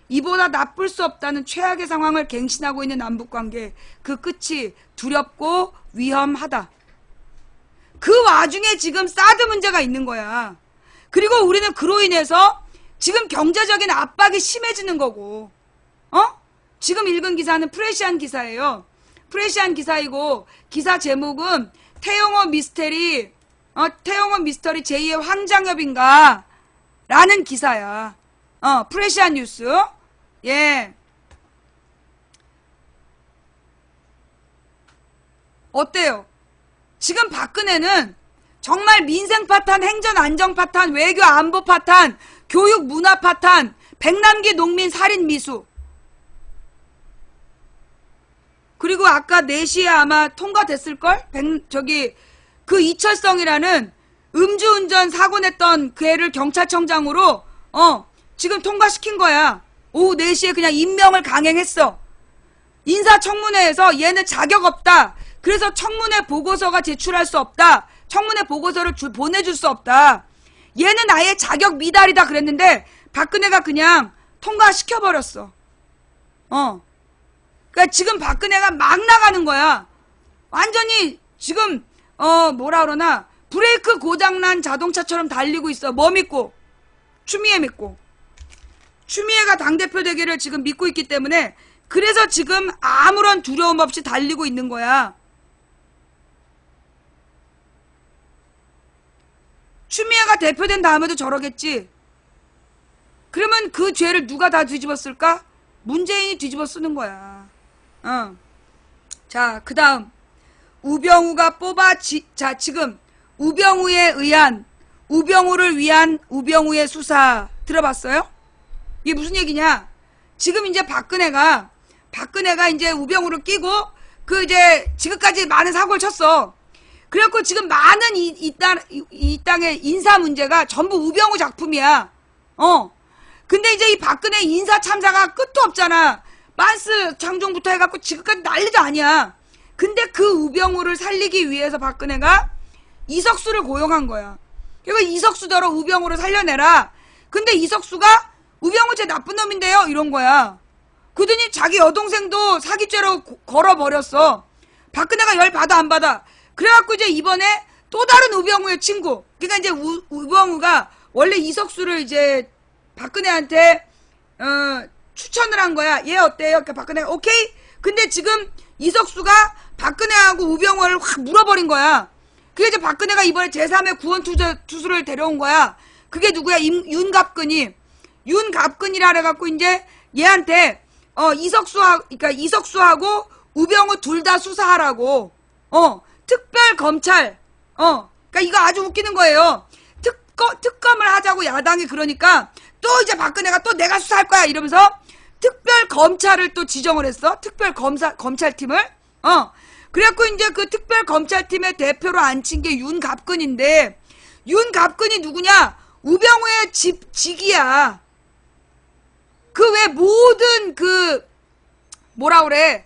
이보다 나쁠 수 없다는 최악의 상황을 갱신하고 있는 남북관계, 그 끝이 두렵고 위험하다. 그 와중에 지금 사드 문제가 있는 거야. 그리고 우리는 그로 인해서 지금 경제적인 압박이 심해지는 거고, 지금 읽은 기사는 프레시안 기사예요. 프레시안 기사이고, 기사 제목은 태용호 미스터리 제2의 황장엽인가? 라는 기사야. 프레시안 뉴스. 예. 어때요? 지금 박근혜는 정말 민생 파탄, 행전 안정 파탄, 외교 안보 파탄, 교육 문화 파탄, 백남기 농민 살인 미수. 그리고 아까 4시에 아마 통과됐을걸? 그 이철성이라는 음주운전 사고 냈던 그 애를 경찰청장으로 지금 통과시킨 거야. 오후 4시에 그냥 임명을 강행했어. 인사청문회에서 얘는 자격 없다. 그래서 청문회 보고서가 제출할 수 없다. 청문회 보고서를 보내줄 수 없다. 얘는 아예 자격 미달이다 그랬는데 박근혜가 그냥 통과시켜버렸어. 그러니까 지금 박근혜가 막 나가는 거야. 완전히 지금 뭐라 그러나 브레이크 고장난 자동차처럼 달리고 있어. 뭐 믿고? 추미애 믿고. 추미애가 당대표 되기를 지금 믿고 있기 때문에 그래서 지금 아무런 두려움 없이 달리고 있는 거야. 추미애가 대표된 다음에도 저러겠지. 그러면 그 죄를 누가 다 뒤집어 쓸까? 문재인이 뒤집어 쓰는 거야. 자, 그 다음 우병우가 지금 우병우를 위한 우병우의 수사 들어봤어요? 이게 무슨 얘기냐? 지금 이제 박근혜가 이제 우병우를 끼고 이제 지금까지 많은 사고를 쳤어. 그래갖고 지금 많은 이 땅의 인사 문제가 전부 우병우 작품이야. 근데 이제 이 박근혜 인사 참사가 끝도 없잖아. 만스 장종부터 해갖고 지금까지 난리도 아니야. 근데 그 우병우를 살리기 위해서 박근혜가 이석수를 고용한 거야. 그리고 이석수더러 우병우를 살려내라. 근데 이석수가 우병우 쟤 나쁜 놈인데요? 이런 거야. 그러더니 자기 여동생도 사기죄로 걸어버렸어. 박근혜가 열 받아 안 받아. 그래갖고 이제 이번에 또 다른 우병우의 친구. 그러니까 이제 우병우가 원래 이석수를 이제 박근혜한테 추천을 한 거야. 얘 어때요? 그러니까 박근혜가 오케이. 근데 지금 이석수가 박근혜하고 우병우를 확 물어버린 거야. 그게 이제 박근혜가 이번에 제3의 구원 투수를 데려온 거야. 그게 누구야? 윤갑근이라 그래갖고 이제 얘한테 이석수하고 우병우 둘 다 수사하라고. 특별 검찰. 그러니까 이거 아주 웃기는 거예요. 특검을 하자고 야당이 그러니까 또 이제 박근혜가 또 내가 수사할 거야 이러면서 특별 검찰을 또 지정을 했어. 특별 검찰팀을. 그래갖고 이제 그 특별검찰팀의 대표로 앉힌 게 윤갑근인데, 윤갑근이 누구냐? 우병우의 직이야. 그 왜 모든 그 뭐라 그래,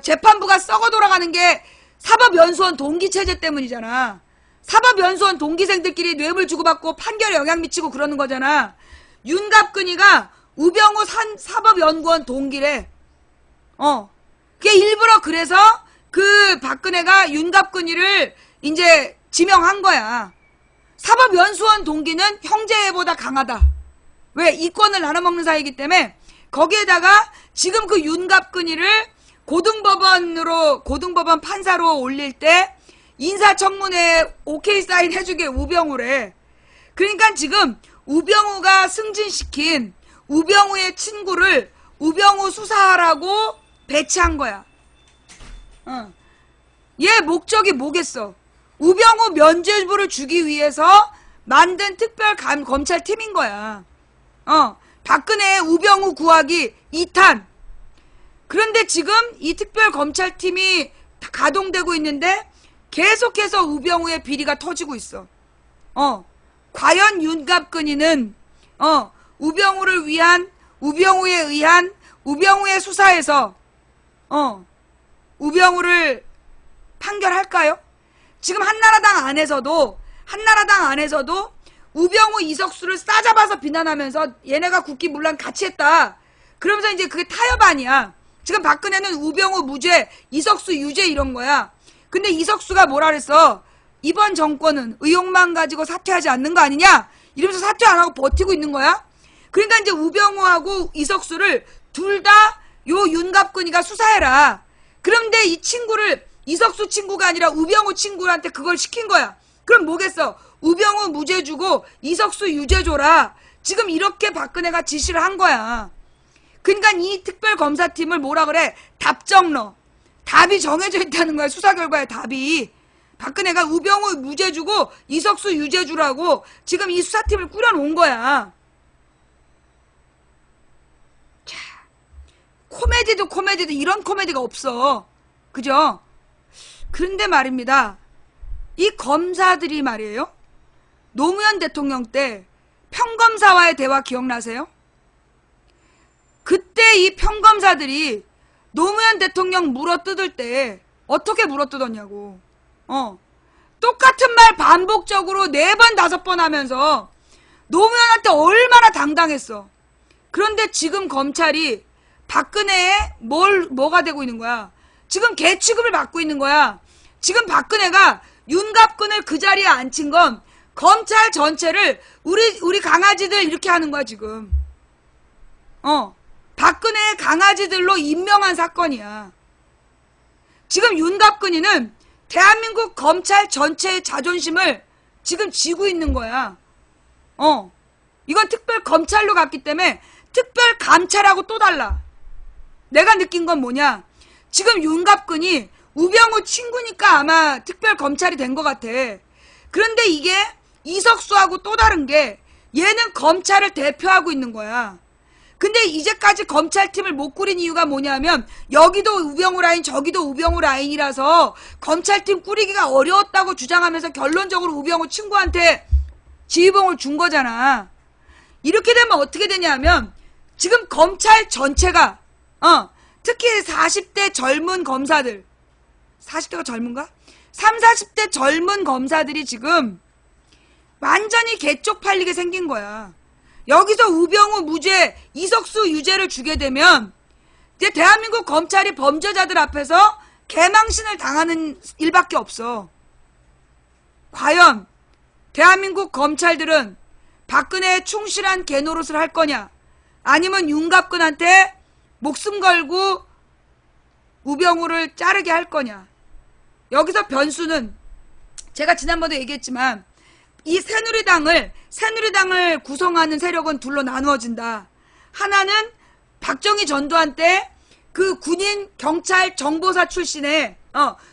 재판부가 썩어 돌아가는 게 사법연수원 동기체제 때문이잖아. 사법연수원 동기생들끼리 뇌물 주고받고 판결에 영향 미치고 그러는 거잖아. 윤갑근이가 우병우 사법연구원 동기래. 그게 일부러 그래서 그 박근혜가 윤갑근이를 이제 지명한 거야. 사법연수원 동기는 형제보다 강하다. 왜? 이권을 나눠먹는 사이이기 때문에. 거기에다가 지금 그 윤갑근이를 고등법원 판사로 올릴 때 인사청문회에 오케이 사인 해주게 우병우래. 그러니까 지금 우병우가 승진시킨 우병우의 친구를 우병우 수사하라고 배치한 거야. 얘 목적이 뭐겠어? 우병우 면죄부를 주기 위해서 만든 특별검찰팀인 거야. 박근혜의 우병우 구하기 2탄. 그런데 지금 이 특별검찰팀이 가동되고 있는데 계속해서 우병우의 비리가 터지고 있어. 과연 윤갑근이는 우병우에 의한 우병우의 수사에서 우병우를 판결할까요? 지금 한나라당 안에서도 우병우 이석수를 싸잡아서 비난하면서 얘네가 국기문란 같이 했다. 그러면서 이제 그게 타협 아니야. 지금 박근혜는 우병우 무죄, 이석수 유죄 이런 거야. 근데 이석수가 뭐라 그랬어? 이번 정권은 의혹만 가지고 사퇴하지 않는 거 아니냐? 이러면서 사퇴 안 하고 버티고 있는 거야. 그러니까 이제 우병우하고 이석수를 둘 다 요 윤갑근이가 수사해라. 그런데 이 친구를 이석수 친구가 아니라 우병우 친구한테 그걸 시킨 거야. 그럼 뭐겠어? 우병우 무죄 주고 이석수 유죄 줘라. 지금 이렇게 박근혜가 지시를 한 거야. 그러니까 이 특별검사팀을 뭐라 그래? 답정러. 답이 정해져 있다는 거야. 수사 결과에 답이. 박근혜가 우병우 무죄 주고 이석수 유죄 주라고 지금 이 수사팀을 꾸려놓은 거야. 자, 코미디도 이런 코미디가 없어. 그죠? 그런데 말입니다. 이 검사들이 말이에요. 노무현 대통령 때 평검사와의 대화 기억나세요? 그때 이 평검사들이 노무현 대통령 물어뜯을 때 어떻게 물어뜯었냐고. 똑같은 말 반복적으로 4번 5번 하면서 노무현한테 얼마나 당당했어. 그런데 지금 검찰이 박근혜에 뭐가 되고 있는 거야? 지금 개 취급을 받고 있는 거야. 지금 박근혜가 윤갑근을 그 자리에 앉힌 건 검찰 전체를 우리 강아지들 이렇게 하는 거야 지금. 박근혜의 강아지들로 임명한 사건이야. 지금 윤갑근이는 대한민국 검찰 전체의 자존심을 지금 지고 있는 거야. 이건 특별검찰로 갔기 때문에 특별감찰하고 또 달라. 내가 느낀 건 뭐냐? 지금 윤갑근이 우병우 친구니까 아마 특별검찰이 된 것 같아. 그런데 이게 이석수하고 또 다른 게 얘는 검찰을 대표하고 있는 거야. 근데 이제까지 검찰팀을 못 꾸린 이유가 뭐냐면 여기도 우병우 라인 저기도 우병우 라인이라서 검찰팀 꾸리기가 어려웠다고 주장하면서 결론적으로 우병우 친구한테 지휘봉을 준 거잖아. 이렇게 되면 어떻게 되냐면 지금 검찰 전체가 특히 40대 젊은 검사들 40대가 젊은가? 30, 40대 젊은 검사들이 지금 완전히 개쪽팔리게 생긴 거야. 여기서 우병우 무죄, 이석수 유죄를 주게 되면 이제 대한민국 검찰이 범죄자들 앞에서 개망신을 당하는 일밖에 없어. 과연 대한민국 검찰들은 박근혜에 충실한 개노릇을 할 거냐? 아니면 윤갑근한테 목숨 걸고 우병우를 자르게 할 거냐? 여기서 변수는 제가 지난번에 얘기했지만 이 새누리당을 구성하는 세력은 둘로 나누어진다. 하나는 박정희 전두환 때 그 군인 경찰 정보사 출신의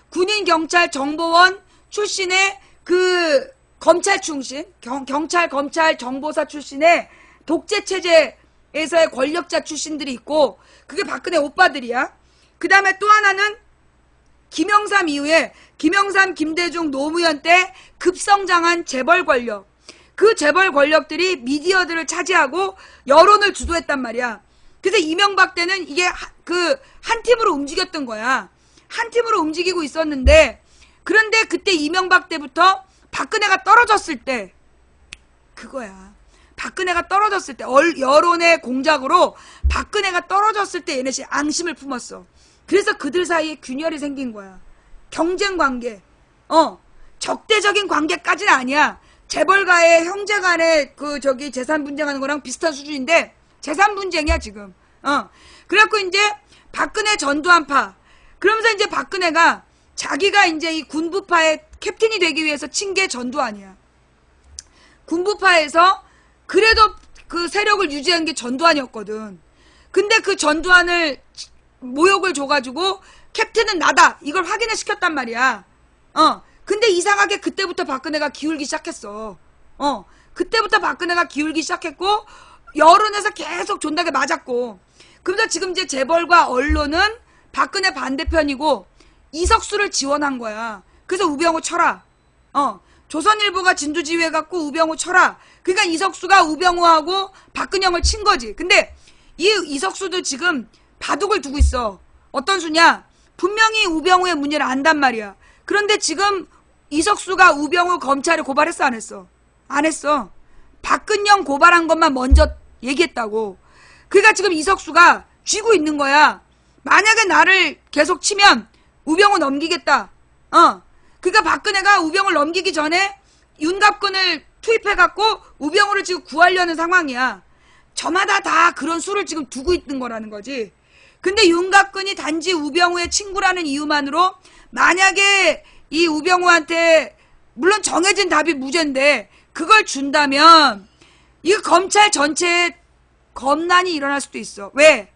군인 경찰 정보원 출신의 그 검찰 출신 경찰 검찰 정보사 출신의 독재 체제에서의 권력자 출신들이 있고 그게 박근혜 오빠들이야. 그 다음에 또 하나는 김영삼 이후에 김영삼, 김대중, 노무현 때 급성장한 재벌 권력. 그 재벌 권력들이 미디어들을 차지하고 여론을 주도했단 말이야. 그래서 이명박 때는 이게 한 팀으로 움직였던 거야. 한 팀으로 움직이고 있었는데, 그런데 그때 이명박 때부터 박근혜가 떨어졌을 때, 그거야. 박근혜가 떨어졌을 때, 여론의 공작으로 박근혜가 떨어졌을 때 얘네 앙심을 품었어. 그래서 그들 사이에 균열이 생긴 거야. 경쟁 관계. 적대적인 관계까지는 아니야. 재벌가의 형제 간의 재산 분쟁하는 거랑 비슷한 수준인데, 재산 분쟁이야, 지금. 그래갖고 이제 박근혜 전두환파. 그러면서 이제 박근혜가 자기가 이제 이 군부파의 캡틴이 되기 위해서 친 게 전두환이야. 군부파에서 그래도 그 세력을 유지한 게 전두환이었거든. 근데 그 전두환을 모욕을 줘가지고 캡틴은 나다. 이걸 확인을 시켰단 말이야. 근데 이상하게 그때부터 박근혜가 기울기 시작했어. 그때부터 박근혜가 기울기 시작했고, 여론에서 계속 존나게 맞았고, 그러면서 지금 이제 재벌과 언론은 박근혜 반대편이고, 이석수를 지원한 거야. 그래서 우병우 쳐라. 조선일보가 진두지휘해갖고 우병우 쳐라. 그러니까 이석수가 우병우하고 박근영을 친 거지. 근데 이 이석수도 지금 바둑을 두고 있어. 어떤 수냐? 분명히 우병우의 문제를 안단 말이야. 그런데 지금 이석수가 우병우 검찰에 고발했어, 안 했어? 안 했어. 박근영 고발한 것만 먼저 얘기했다고. 그러니까 지금 이석수가 쥐고 있는 거야. 만약에 나를 계속 치면 우병우 넘기겠다. 그러니까 박근혜가 우병우를 넘기기 전에 윤갑근을 투입해갖고 우병우를 지금 구하려는 상황이야. 저마다 다 그런 수를 지금 두고 있는 거라는 거지. 근데 윤갑근이 단지 우병우의 친구라는 이유만으로 만약에 이 우병우한테, 물론 정해진 답이 무죄인데 그걸 준다면 이거 검찰 전체에 검난이 일어날 수도 있어. 왜?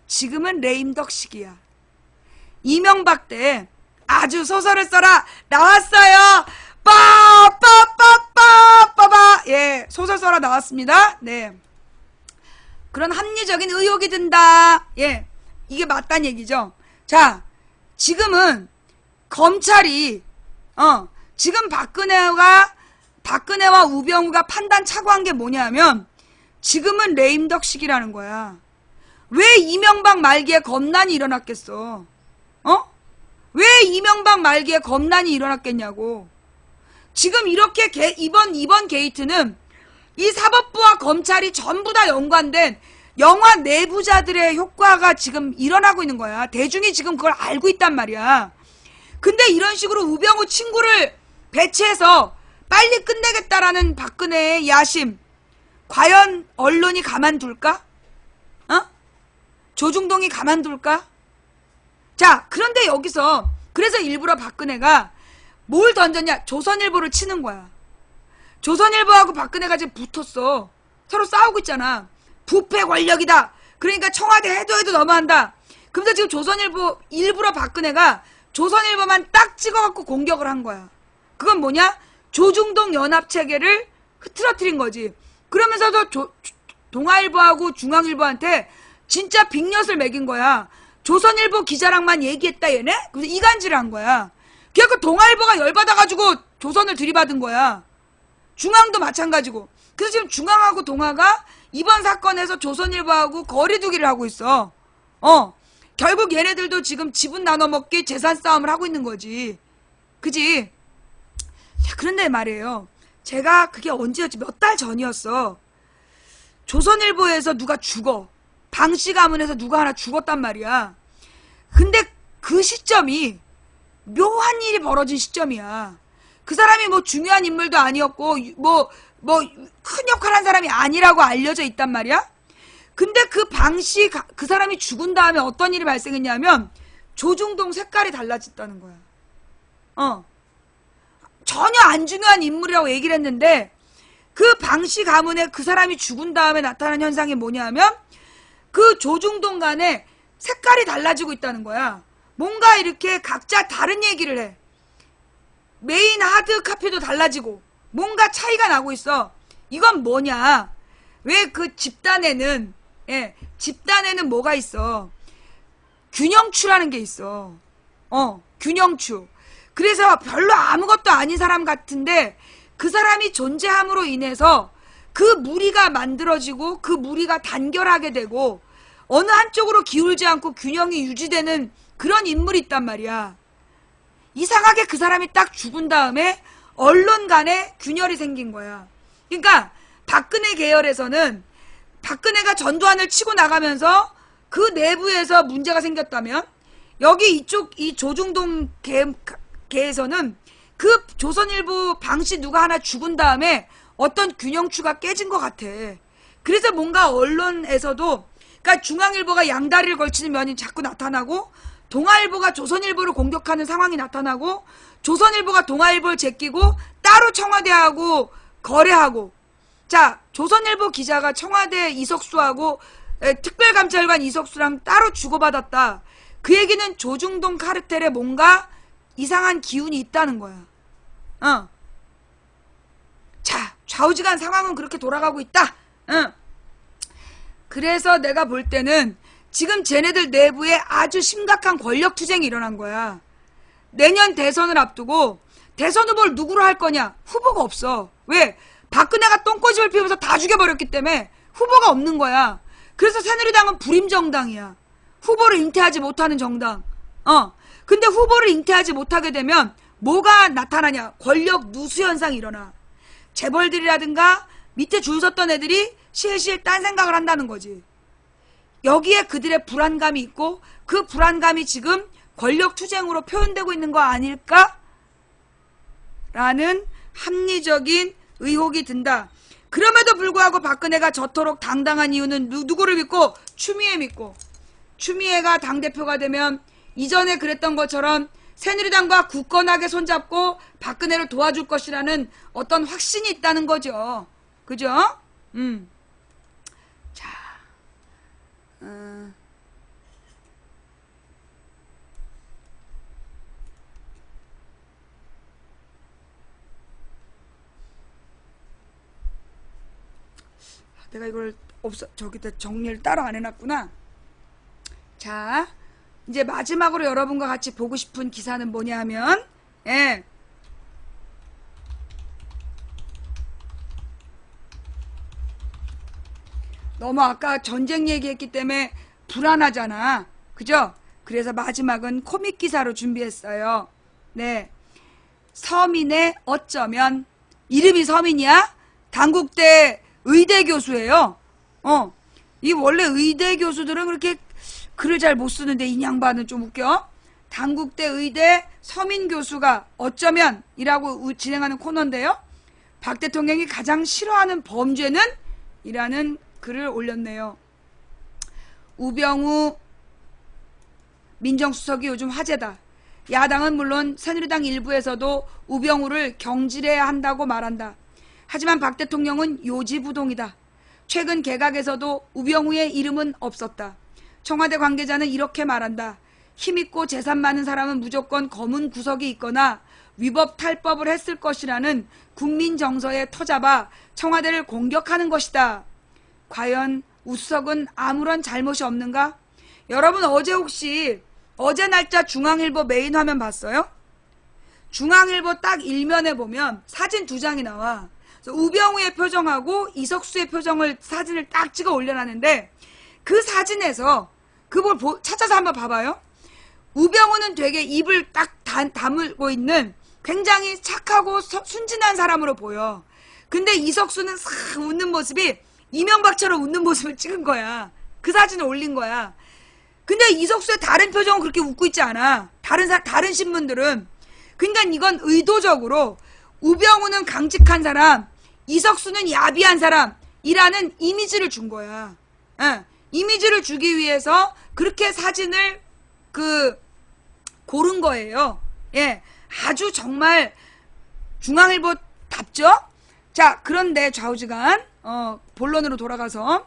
지금은 레임덕 시기야. 이명박 때 아주 소설을 써라 나왔어요. 빠빠빠빠빠빠. 예, 소설 써라 나왔습니다. 네. 그런 합리적인 의혹이 든다. 예, 이게 맞단 얘기죠. 자, 지금은 검찰이 지금 박근혜와 우병우가 판단 착오한 게 뭐냐면 지금은 레임덕 시기라는 거야. 왜 이명박 말기에 검난이 일어났겠어? 왜 이명박 말기에 검난이 일어났겠냐고. 지금 이렇게 이번 게이트는 이 사법부와 검찰이 전부 다 연관된 영화 내부자들의 효과가 지금 일어나고 있는 거야. 대중이 지금 그걸 알고 있단 말이야. 근데 이런 식으로 우병우 친구를 배치해서 빨리 끝내겠다라는 박근혜의 야심, 과연 언론이 가만둘까? 조중동이 가만둘까? 자, 그런데 여기서 그래서 일부러 박근혜가 뭘 던졌냐? 조선일보를 치는 거야. 조선일보하고 박근혜가 지금 붙었어. 서로 싸우고 있잖아. 부패 권력이다. 그러니까 청와대 해도 너무한다. 그래서 지금 조선일보 일부러 박근혜가 조선일보만 딱 찍어갖고 공격을 한 거야. 그건 뭐냐? 조중동 연합체계를 흐트러뜨린 거지. 그러면서도 동아일보하고 중앙일보한테 진짜 빅엿을 매긴 거야. 조선일보 기자랑만 얘기했다 얘네? 그래서 이간질을 한 거야. 그래서 동아일보가 열받아가지고 조선을 들이받은 거야. 중앙도 마찬가지고. 그래서 지금 중앙하고 동아가 이번 사건에서 조선일보하고 거리두기를 하고 있어. 결국 얘네들도 지금 지분 나눠먹기 재산 싸움을 하고 있는 거지. 그지? 자, 그런데 말이에요. 제가 그게 언제였지? 몇 달 전이었어. 조선일보에서 누가 죽어. 방씨 가문에서 누가 하나 죽었단 말이야. 근데 그 시점이 묘한 일이 벌어진 시점이야. 그 사람이 뭐 중요한 인물도 아니었고 뭐 큰 역할 한 사람이 아니라고 알려져 있단 말이야. 근데 그 방씨 그 사람이 죽은 다음에 어떤 일이 발생했냐면 조중동 색깔이 달라졌다는 거야. 전혀 안 중요한 인물이라고 얘기를 했는데 그 방씨 가문에 그 사람이 죽은 다음에 나타난 현상이 뭐냐면 그 조중동 간에 색깔이 달라지고 있다는 거야. 뭔가 이렇게 각자 다른 얘기를 해. 메인 하드 카피도 달라지고 뭔가 차이가 나고 있어. 이건 뭐냐? 왜 그 집단에는 집단에는 뭐가 있어? 균형추라는 게 있어. 균형추. 그래서 별로 아무것도 아닌 사람 같은데 그 사람이 존재함으로 인해서 그 무리가 만들어지고 그 무리가 단결하게 되고 어느 한쪽으로 기울지 않고 균형이 유지되는 그런 인물이 있단 말이야. 이상하게 그 사람이 딱 죽은 다음에 언론 간에 균열이 생긴 거야. 그러니까 박근혜 계열에서는 박근혜가 전두환을 치고 나가면서 그 내부에서 문제가 생겼다면 여기 이쪽 이 조중동 계에서는 그 조선일보 방씨 누가 하나 죽은 다음에 어떤 균형추가 깨진 것 같아. 그래서 뭔가 언론에서도 그러니까 중앙일보가 양다리를 걸치는 면이 자꾸 나타나고 동아일보가 조선일보를 공격하는 상황이 나타나고 조선일보가 동아일보를 제끼고 따로 청와대하고 거래하고 자 조선일보 기자가 청와대 이석수하고 특별감찰관 이석수랑 따로 주고받았다. 그 얘기는 조중동 카르텔에 뭔가 이상한 기운이 있다는 거야. 자 좌우지간 상황은 그렇게 돌아가고 있다. 그래서 내가 볼 때는 지금 쟤네들 내부에 아주 심각한 권력투쟁이 일어난 거야. 내년 대선을 앞두고 대선 후보를 누구로 할 거냐? 후보가 없어. 왜? 박근혜가 똥꼬집을 피우면서 다 죽여버렸기 때문에 후보가 없는 거야. 그래서 새누리당은 불임정당이야. 후보를 잉태하지 못하는 정당. 근데 후보를 잉태하지 못하게 되면 뭐가 나타나냐? 권력 누수 현상이 일어나. 재벌들이라든가 밑에 줄 섰던 애들이 실실 딴 생각을 한다는 거지. 여기에 그들의 불안감이 있고 그 불안감이 지금 권력투쟁으로 표현되고 있는 거 아닐까? 라는 합리적인 의혹이 든다. 그럼에도 불구하고 박근혜가 저토록 당당한 이유는 누구를 믿고? 추미애 믿고. 추미애가 당대표가 되면 이전에 그랬던 것처럼 새누리당과 굳건하게 손잡고 박근혜를 도와줄 것이라는 어떤 확신이 있다는 거죠. 그죠? 자, 내가 이걸 저기다 정리를 따로 안 해놨구나. 자, 이제 마지막으로 여러분과 같이 보고 싶은 기사는 뭐냐 하면, 너무 아까 전쟁 얘기했기 때문에 불안하잖아. 그죠? 그래서 마지막은 코믹 기사로 준비했어요. 네. 서민의 어쩌면. 이름이 서민이야? 당국대 의대 교수예요. 이 원래 의대 교수들은 그렇게 글을 잘 못 쓰는데 이 양반은 좀 웃겨. 당국대 의대 서민 교수가 어쩌면 이라고 진행하는 코너인데요. 박 대통령이 가장 싫어하는 범죄는? 이라는 글을 올렸네요. 우병우 민정수석이 요즘 화제다. 야당은 물론 새누리당 일부에서도 우병우를 경질해야 한다고 말한다. 하지만 박 대통령은 요지부동이다. 최근 개각에서도 우병우의 이름은 없었다. 청와대 관계자는 이렇게 말한다. 힘있고 재산 많은 사람은 무조건 검은 구석이 있거나 위법 탈법을 했을 것이라는 국민 정서에 터잡아 청와대를 공격하는 것이다. 과연 우수석은 아무런 잘못이 없는가? 여러분 어제 날짜 중앙일보 메인 화면 봤어요? 중앙일보 딱 일면에 보면 사진 2장이 나와. 우병우의 표정하고 이석수의 표정을 사진을 딱 찍어 올려놨는데 그 사진에서 그걸 찾아서 한번 봐봐요. 우병우는 되게 입을 딱 다물고 있는 굉장히 착하고 순진한 사람으로 보여. 근데 이석수는 싹 웃는 모습이 이명박처럼 웃는 모습을 찍은 거야. 그 사진을 올린 거야. 근데 이석수의 다른 표정은 그렇게 웃고 있지 않아. 다른 신문들은. 그러니까 이건 의도적으로 우병우는 강직한 사람, 이석수는 야비한 사람이라는 이미지를 준 거야. 이미지를 주기 위해서 그렇게 사진을 고른 거예요. 아주 정말 중앙일보답죠? 자, 그런데 좌우지간 본론으로 돌아가서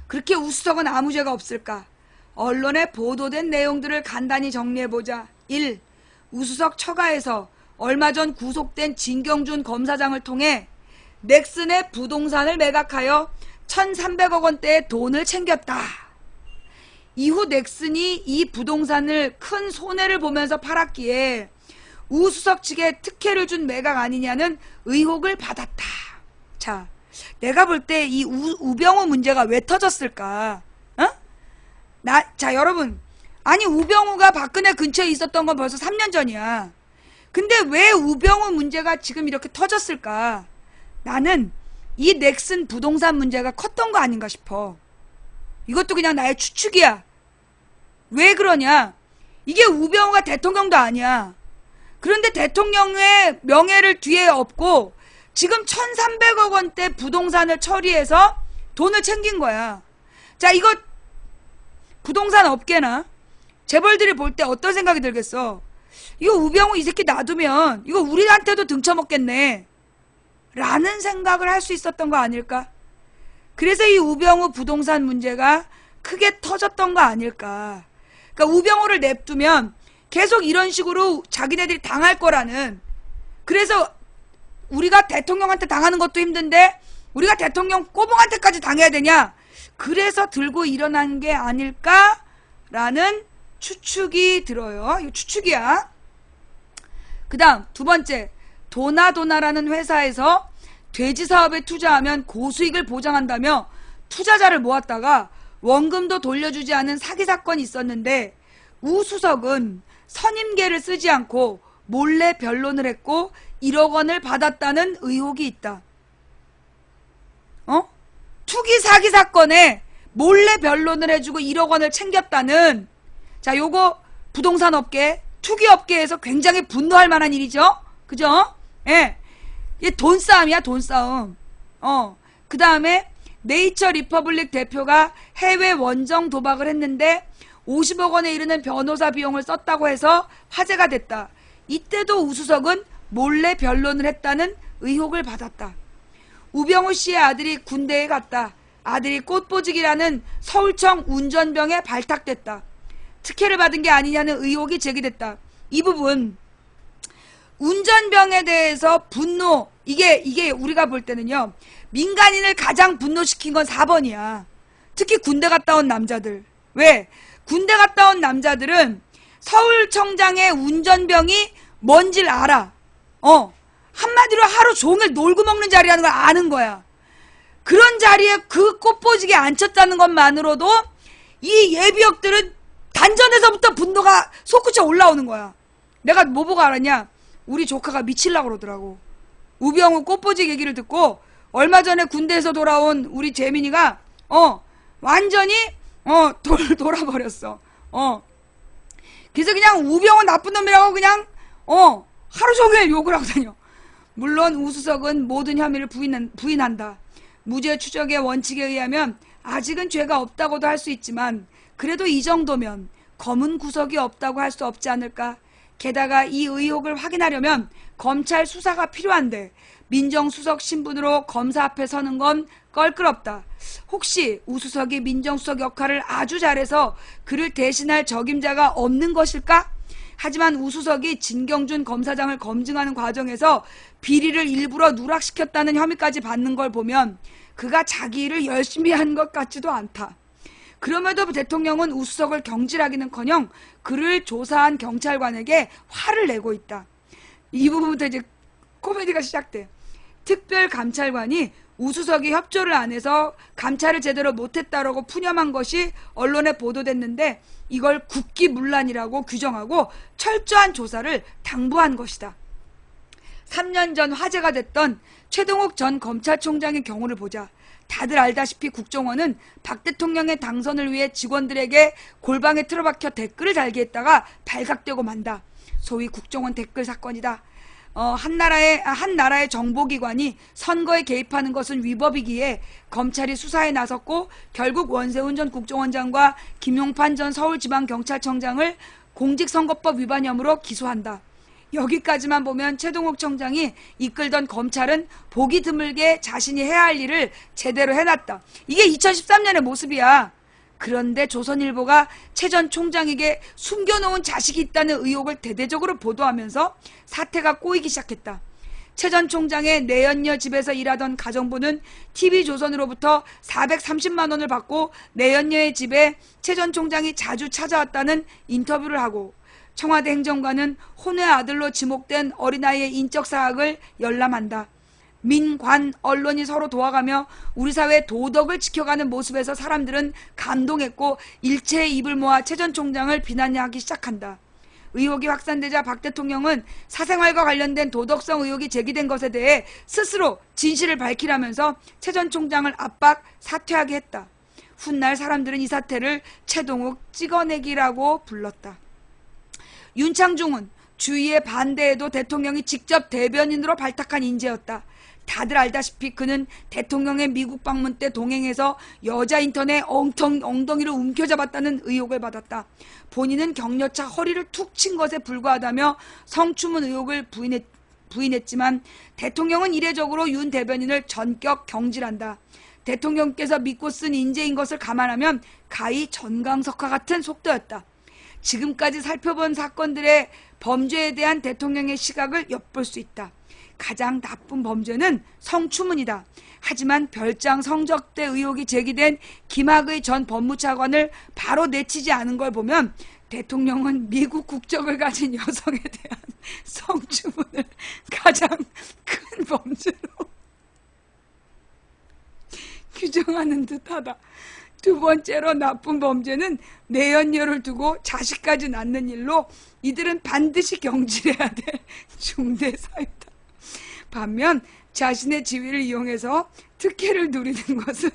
그렇게 우수석은 아무 죄가 없을까? 언론에 보도된 내용들을 간단히 정리해보자. 1. 우수석 처가에서 얼마 전 구속된 진경준 검사장을 통해 넥슨의 부동산을 매각하여 1,300억 원대의 돈을 챙겼다. 이후 넥슨이 이 부동산을 큰 손해를 보면서 팔았기에 우수석 측에 특혜를 준 매각 아니냐는 의혹을 받았다. 자, 내가 볼 때 이 우병우 문제가 왜 터졌을까? 어? 자, 여러분. 아니, 우병우가 박근혜 근처에 있었던 건 벌써 3년 전이야. 근데 왜 우병우 문제가 지금 이렇게 터졌을까? 나는 이 넥슨 부동산 문제가 컸던 거 아닌가 싶어. 이것도 그냥 나의 추측이야. 왜 그러냐? 이게 우병우가 대통령도 아니야. 그런데 대통령의 명예를 뒤에 업고 지금 1,300억 원대 부동산을 처리해서 돈을 챙긴 거야. 자, 이거 부동산 업계나 재벌들이 볼 때 어떤 생각이 들겠어? 이거 우병우 이 새끼 놔두면 이거 우리한테도 등쳐먹겠네 라는 생각을 할 수 있었던 거 아닐까? 그래서 이 우병우 부동산 문제가 크게 터졌던 거 아닐까? 그러니까 우병우를 냅두면 계속 이런 식으로 자기네들이 당할 거라는, 그래서 우리가 대통령한테 당하는 것도 힘든데 우리가 대통령 꼬봉한테까지 당해야 되냐? 그래서 들고 일어난 게 아닐까라는 추측이 들어요. 이거 추측이야. 그 다음 두 번째, 도나도나라는 회사에서 돼지 사업에 투자하면 고수익을 보장한다며 투자자를 모았다가 원금도 돌려주지 않은 사기 사건이 있었는데 우수석은 선임계를 쓰지 않고 몰래 변론을 했고 1억 원을 받았다는 의혹이 있다. 투기 사기 사건에 몰래 변론을 해주고 1억 원을 챙겼다는, 자, 요거 부동산 업계, 투기 업계에서 굉장히 분노할 만한 일이죠. 그죠? 예. 이게 돈 싸움이야, 돈 싸움. 그 다음에 네이처 리퍼블릭 대표가 해외 원정 도박을 했는데 50억 원에 이르는 변호사 비용을 썼다고 해서 화제가 됐다. 이때도 우수석은 몰래 변론을 했다는 의혹을 받았다. 우병우 씨의 아들이 군대에 갔다. 아들이 꽃보직이라는 서울청 운전병에 발탁됐다. 특혜를 받은 게 아니냐는 의혹이 제기됐다. 이 부분 운전병에 대해서 분노, 이게 우리가 볼 때는요, 민간인을 가장 분노시킨 건 4번이야. 특히 군대 갔다 온 남자들. 왜? 군대 갔다 온 남자들은 서울청장의 운전병이 뭔지를 알아. 한마디로 하루 종일 놀고 먹는 자리라는 걸 아는 거야. 그런 자리에 그 꽃보직에 앉혔다는 것만으로도 이 예비역들은 단전에서부터 분노가 솟구쳐 올라오는 거야. 내가 뭐 보고 알았냐? 우리 조카가 미치려고 그러더라고. 우병우 꽃보직 얘기를 듣고 얼마 전에 군대에서 돌아온 우리 재민이가 완전히 돌아버렸어. 그래서 그냥 우병우 나쁜 놈이라고 그냥 하루 종일 욕을 하고 다녀. 물론 우수석은 모든 혐의를 부인한다. 무죄 추적의 원칙에 의하면 아직은 죄가 없다고도 할 수 있지만 그래도 이 정도면 검은 구석이 없다고 할 수 없지 않을까. 게다가 이 의혹을 확인하려면 검찰 수사가 필요한데 민정수석 신분으로 검사 앞에 서는 건 껄끄럽다. 혹시 우수석이 민정수석 역할을 아주 잘해서 그를 대신할 적임자가 없는 것일까? 하지만 우수석이 진경준 검사장을 검증하는 과정에서 비리를 일부러 누락시켰다는 혐의까지 받는 걸 보면 그가 자기 일을 열심히 한 것 같지도 않다. 그럼에도 대통령은 우수석을 경질하기는커녕 그를 조사한 경찰관에게 화를 내고 있다. 이 부분부터 이제 코미디가 시작돼. 특별감찰관이 우수석이 협조를 안 해서 감찰을 제대로 못했다라고 푸념한 것이 언론에 보도됐는데 이걸 국기문란이라고 규정하고 철저한 조사를 당부한 것이다. 3년 전 화제가 됐던 최동욱 전 검찰총장의 경우를 보자. 다들 알다시피 국정원은 박 대통령의 당선을 위해 직원들에게 골방에 틀어박혀 댓글을 달게 했다가 발각되고 만다. 소위 국정원 댓글 사건이다. 한 나라의 정보기관이 선거에 개입하는 것은 위법이기에 검찰이 수사에 나섰고 결국 원세훈 전 국정원장과 김용판 전 서울지방경찰청장을 공직선거법 위반 혐의로 기소한다. 여기까지만 보면 최동욱 청장이 이끌던 검찰은 보기 드물게 자신이 해야 할 일을 제대로 해놨다. 이게 2013년의 모습이야. 그런데 조선일보가 최 전 총장에게 숨겨놓은 자식이 있다는 의혹을 대대적으로 보도하면서 사태가 꼬이기 시작했다. 최 전 총장의 내연녀 집에서 일하던 가정부는 TV조선으로부터 430만 원을 받고 내연녀의 집에 최 전 총장이 자주 찾아왔다는 인터뷰를 하고, 청와대 행정관은 혼외 아들로 지목된 어린아이의 인적 사학을 열람한다. 민관 언론이 서로 도와가며 우리 사회의 도덕을 지켜가는 모습에서 사람들은 감동했고 일체의 입을 모아 최 전 총장을 비난하기 시작한다. 의혹이 확산되자 박 대통령은 사생활과 관련된 도덕성 의혹이 제기된 것에 대해 스스로 진실을 밝히라면서 최 전 총장을 압박 사퇴하게 했다. 훗날 사람들은 이 사태를 최동욱 찍어내기라고 불렀다. 윤창중은 주위의 반대에도 대통령이 직접 대변인으로 발탁한 인재였다. 다들 알다시피 그는 대통령의 미국 방문 때 동행해서 여자 인턴의 엉덩이를 움켜잡았다는 의혹을 받았다. 본인은 격려차 허리를 툭 친 것에 불과하다며 성추문 의혹을 부인했지만 대통령은 이례적으로 윤 대변인을 전격 경질한다. 대통령께서 믿고 쓴 인재인 것을 감안하면 가히 전광석과 같은 속도였다. 지금까지 살펴본 사건들의 범죄에 대한 대통령의 시각을 엿볼 수 있다. 가장 나쁜 범죄는 성추문이다. 하지만 별장 성적대 의혹이 제기된 김학의 전 법무차관을 바로 내치지 않은 걸 보면 대통령은 미국 국적을 가진 여성에 대한 성추문을 가장 큰 범죄로 규정하는 듯하다. 두 번째로 나쁜 범죄는 내연녀를 두고 자식까지 낳는 일로 이들은 반드시 경질해야 될 중대 사유다. 반면 자신의 지위를 이용해서 특혜를 누리는 것은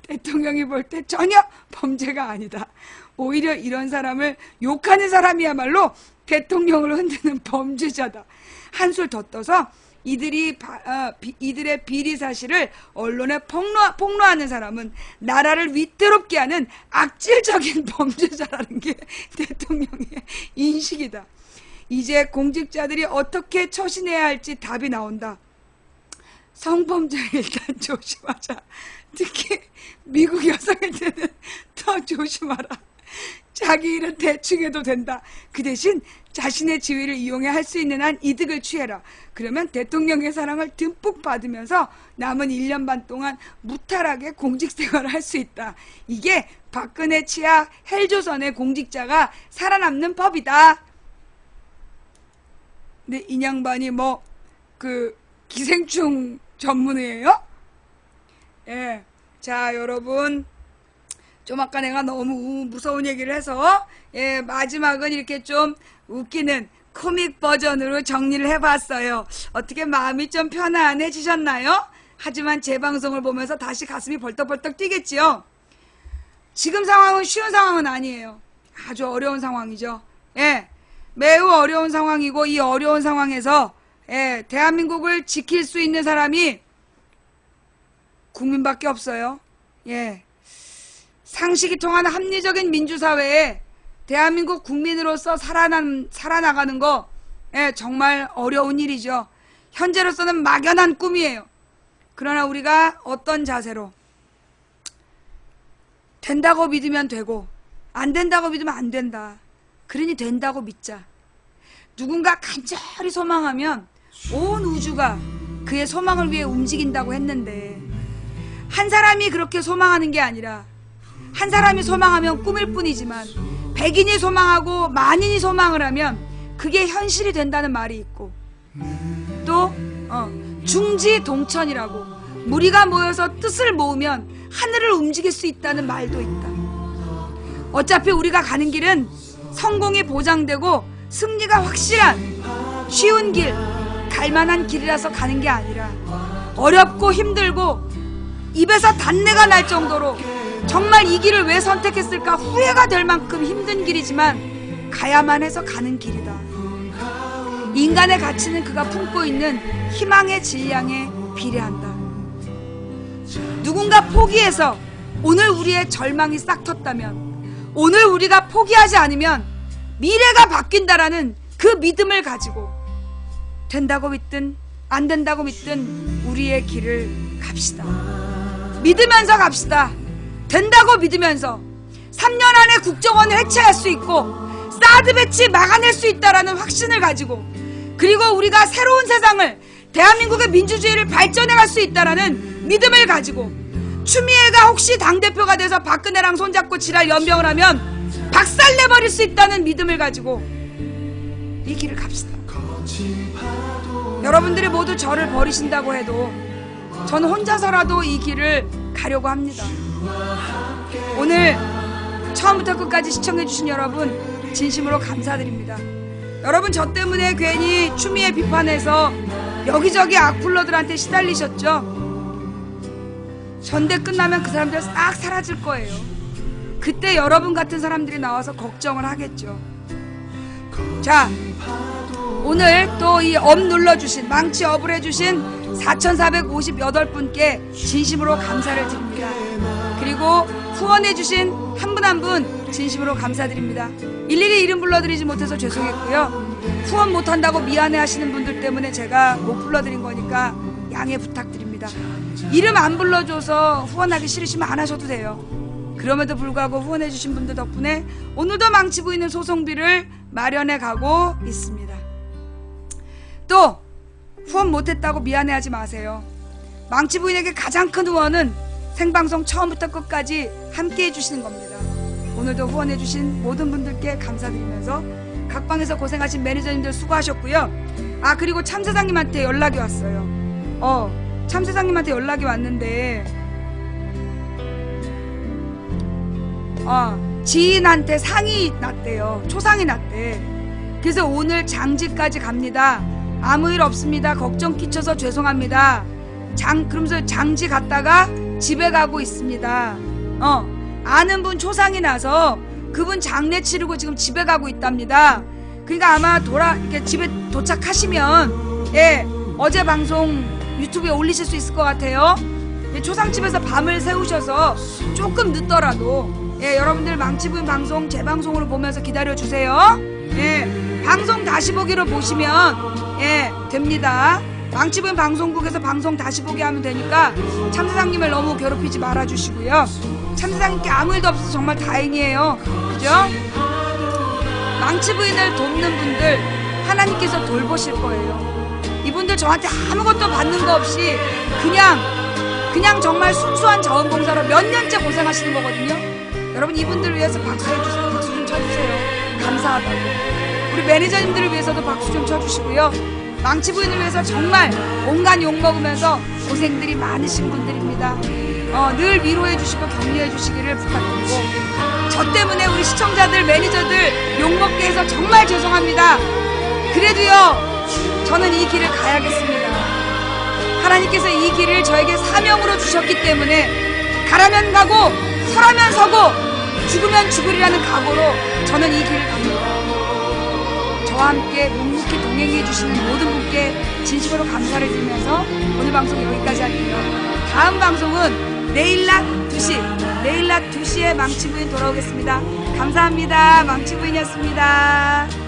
대통령이 볼 때 전혀 범죄가 아니다. 오히려 이런 사람을 욕하는 사람이야말로 대통령을 흔드는 범죄자다. 한술 더 떠서 이들의 비리 사실을 언론에 폭로하는 사람은 나라를 위태롭게 하는 악질적인 범죄자라는 게 대통령의 인식이다. 이제 공직자들이 어떻게 처신해야 할지 답이 나온다. 성범죄 일단 조심하자. 특히 미국 여성일 때는 더 조심하라. 자기 일은 대충 해도 된다. 그 대신 자신의 지위를 이용해 할 수 있는 한 이득을 취해라. 그러면 대통령의 사랑을 듬뿍 받으면서 남은 1년 반 동안 무탈하게 공직생활을 할 수 있다. 이게 박근혜 치하 헬조선의 공직자가 살아남는 법이다. 근데 이 양반이 기생충 전문이에요? 예. 자, 여러분. 좀 아까 내가 너무 무서운 얘기를 해서, 예, 마지막은 이렇게 좀 웃기는 코믹 버전으로 정리를 해봤어요. 어떻게 마음이 좀 편안해지셨나요? 하지만 제 방송을 보면서 다시 가슴이 벌떡벌떡 뛰겠지요? 지금 상황은 쉬운 상황은 아니에요. 아주 어려운 상황이죠. 예. 매우 어려운 상황이고, 이 어려운 상황에서 예, 대한민국을 지킬 수 있는 사람이 국민밖에 없어요. 예. 상식이 통하는 합리적인 민주사회에 대한민국 국민으로서 살아나가는 거 예, 정말 어려운 일이죠. 현재로서는 막연한 꿈이에요. 그러나 우리가 어떤 자세로 된다고 믿으면 되고 안 된다고 믿으면 안 된다. 그러니 된다고 믿자. 누군가 간절히 소망하면 온 우주가 그의 소망을 위해 움직인다고 했는데 한 사람이 그렇게 소망하는 게 아니라 한 사람이 소망하면 꿈일 뿐이지만 100인이 소망하고 만인이 소망을 하면 그게 현실이 된다는 말이 있고 또 중지동천이라고 무리가 모여서 뜻을 모으면 하늘을 움직일 수 있다는 말도 있다. 어차피 우리가 가는 길은 성공이 보장되고 승리가 확실한 쉬운 길, 갈만한 길이라서 가는 게 아니라 어렵고 힘들고 입에서 단내가 날 정도로 정말 이 길을 왜 선택했을까 후회가 될 만큼 힘든 길이지만 가야만 해서 가는 길이다. 인간의 가치는 그가 품고 있는 희망의 질량에 비례한다. 누군가 포기해서 오늘 우리의 절망이 싹 텄다면 오늘 우리가 포기하지 않으면 미래가 바뀐다라는 그 믿음을 가지고 된다고 믿든 안 된다고 믿든 우리의 길을 갑시다. 믿으면서 갑시다. 된다고 믿으면서 3년 안에 국정원을 해체할 수 있고 사드 배치 막아낼 수 있다라는 확신을 가지고 그리고 우리가 새로운 세상을 대한민국의 민주주의를 발전해 갈 수 있다라는 믿음을 가지고 추미애가 혹시 당대표가 돼서 박근혜랑 손잡고 지랄 연병을 하면 박살내버릴 수 있다는 믿음을 가지고 이 길을 갑시다. 여러분들이 모두 저를 버리신다고 해도 저는 혼자서라도 이 길을 가려고 합니다. 오늘 처음부터 끝까지 시청해주신 여러분 진심으로 감사드립니다. 여러분 저 때문에 괜히 추미애 비판해서 여기저기 악플러들한테 시달리셨죠? 전대 끝나면 그 사람들 싹 사라질 거예요. 그때 여러분 같은 사람들이 나와서 걱정을 하겠죠. 자, 오늘 또 이 업 눌러주신, 망치 업을 해주신 4,458분께 진심으로 감사를 드립니다. 그리고 후원해주신 한 분 한 분 진심으로 감사드립니다. 일일이 이름 불러드리지 못해서 죄송했고요. 후원 못한다고 미안해 하시는 분들 때문에 제가 못 불러드린 거니까 양해 부탁드립니다. 이름 안 불러줘서 후원하기 싫으시면 안 하셔도 돼요. 그럼에도 불구하고 후원해주신 분들 덕분에 오늘도 망치 부인은 소송비를 마련해 가고 있습니다. 또 후원 못했다고 미안해하지 마세요. 망치 부인에게 가장 큰 후원은 생방송 처음부터 끝까지 함께 해주시는 겁니다. 오늘도 후원해주신 모든 분들께 감사드리면서 각방에서 고생하신 매니저님들 수고하셨고요. 아, 그리고 참사장님한테 연락이 왔어요. 참사장님한테 연락이 왔는데 지인한테 상이 났대요. 초상이 났대. 그래서 오늘 장지까지 갑니다. 아무 일 없습니다. 걱정 끼쳐서 죄송합니다. 그러면서 장지 갔다가 집에 가고 있습니다. 아는 분 초상이 나서 그분 장례 치르고 지금 집에 가고 있답니다. 그러니까 아마 이렇게 집에 도착하시면 어제 방송 유튜브에 올리실 수 있을 것 같아요. 초상집에서 밤을 새우셔서 조금 늦더라도 여러분들 망치부인 방송 재방송으로 보면서 기다려주세요. 방송 다시 보기로 보시면 됩니다. 망치부인 방송국에서 방송 다시 보기 하면 되니까 참사장님을 너무 괴롭히지 말아주시고요. 참사장님께 아무 일도 없어서 정말 다행이에요. 그죠? 망치부인을 돕는 분들 하나님께서 돌보실 거예요. 이분들 저한테 아무것도 받는 거 없이 그냥 정말 순수한 자원봉사로 몇 년째 고생하시는 거거든요. 여러분 이분들을 위해서 박수해주세요. 박수 좀 쳐주세요. 감사하다고. 우리 매니저님들을 위해서도 박수 좀 쳐주시고요. 망치부인을 위해서 정말 온갖 욕먹으면서 고생들이 많으신 분들입니다. 늘 위로해주시고 격려해주시기를 부탁드리고 저 때문에 우리 시청자들 매니저들 욕먹게 해서 정말 죄송합니다. 그래도요 저는 이 길을 가야겠습니다. 하나님께서 이 길을 저에게 사명으로 주셨기 때문에 가라면 가고 서라면 서고 죽으면 죽으리라는 각오로 저는 이 길을 갑니다. 저와 함께 묵묵히 동행해 주시는 모든 분께 진심으로 감사를 드리면서 오늘 방송 여기까지 할게요. 다음 방송은 내일 낮 2시에 망치부인 돌아오겠습니다. 감사합니다. 망치부인이었습니다.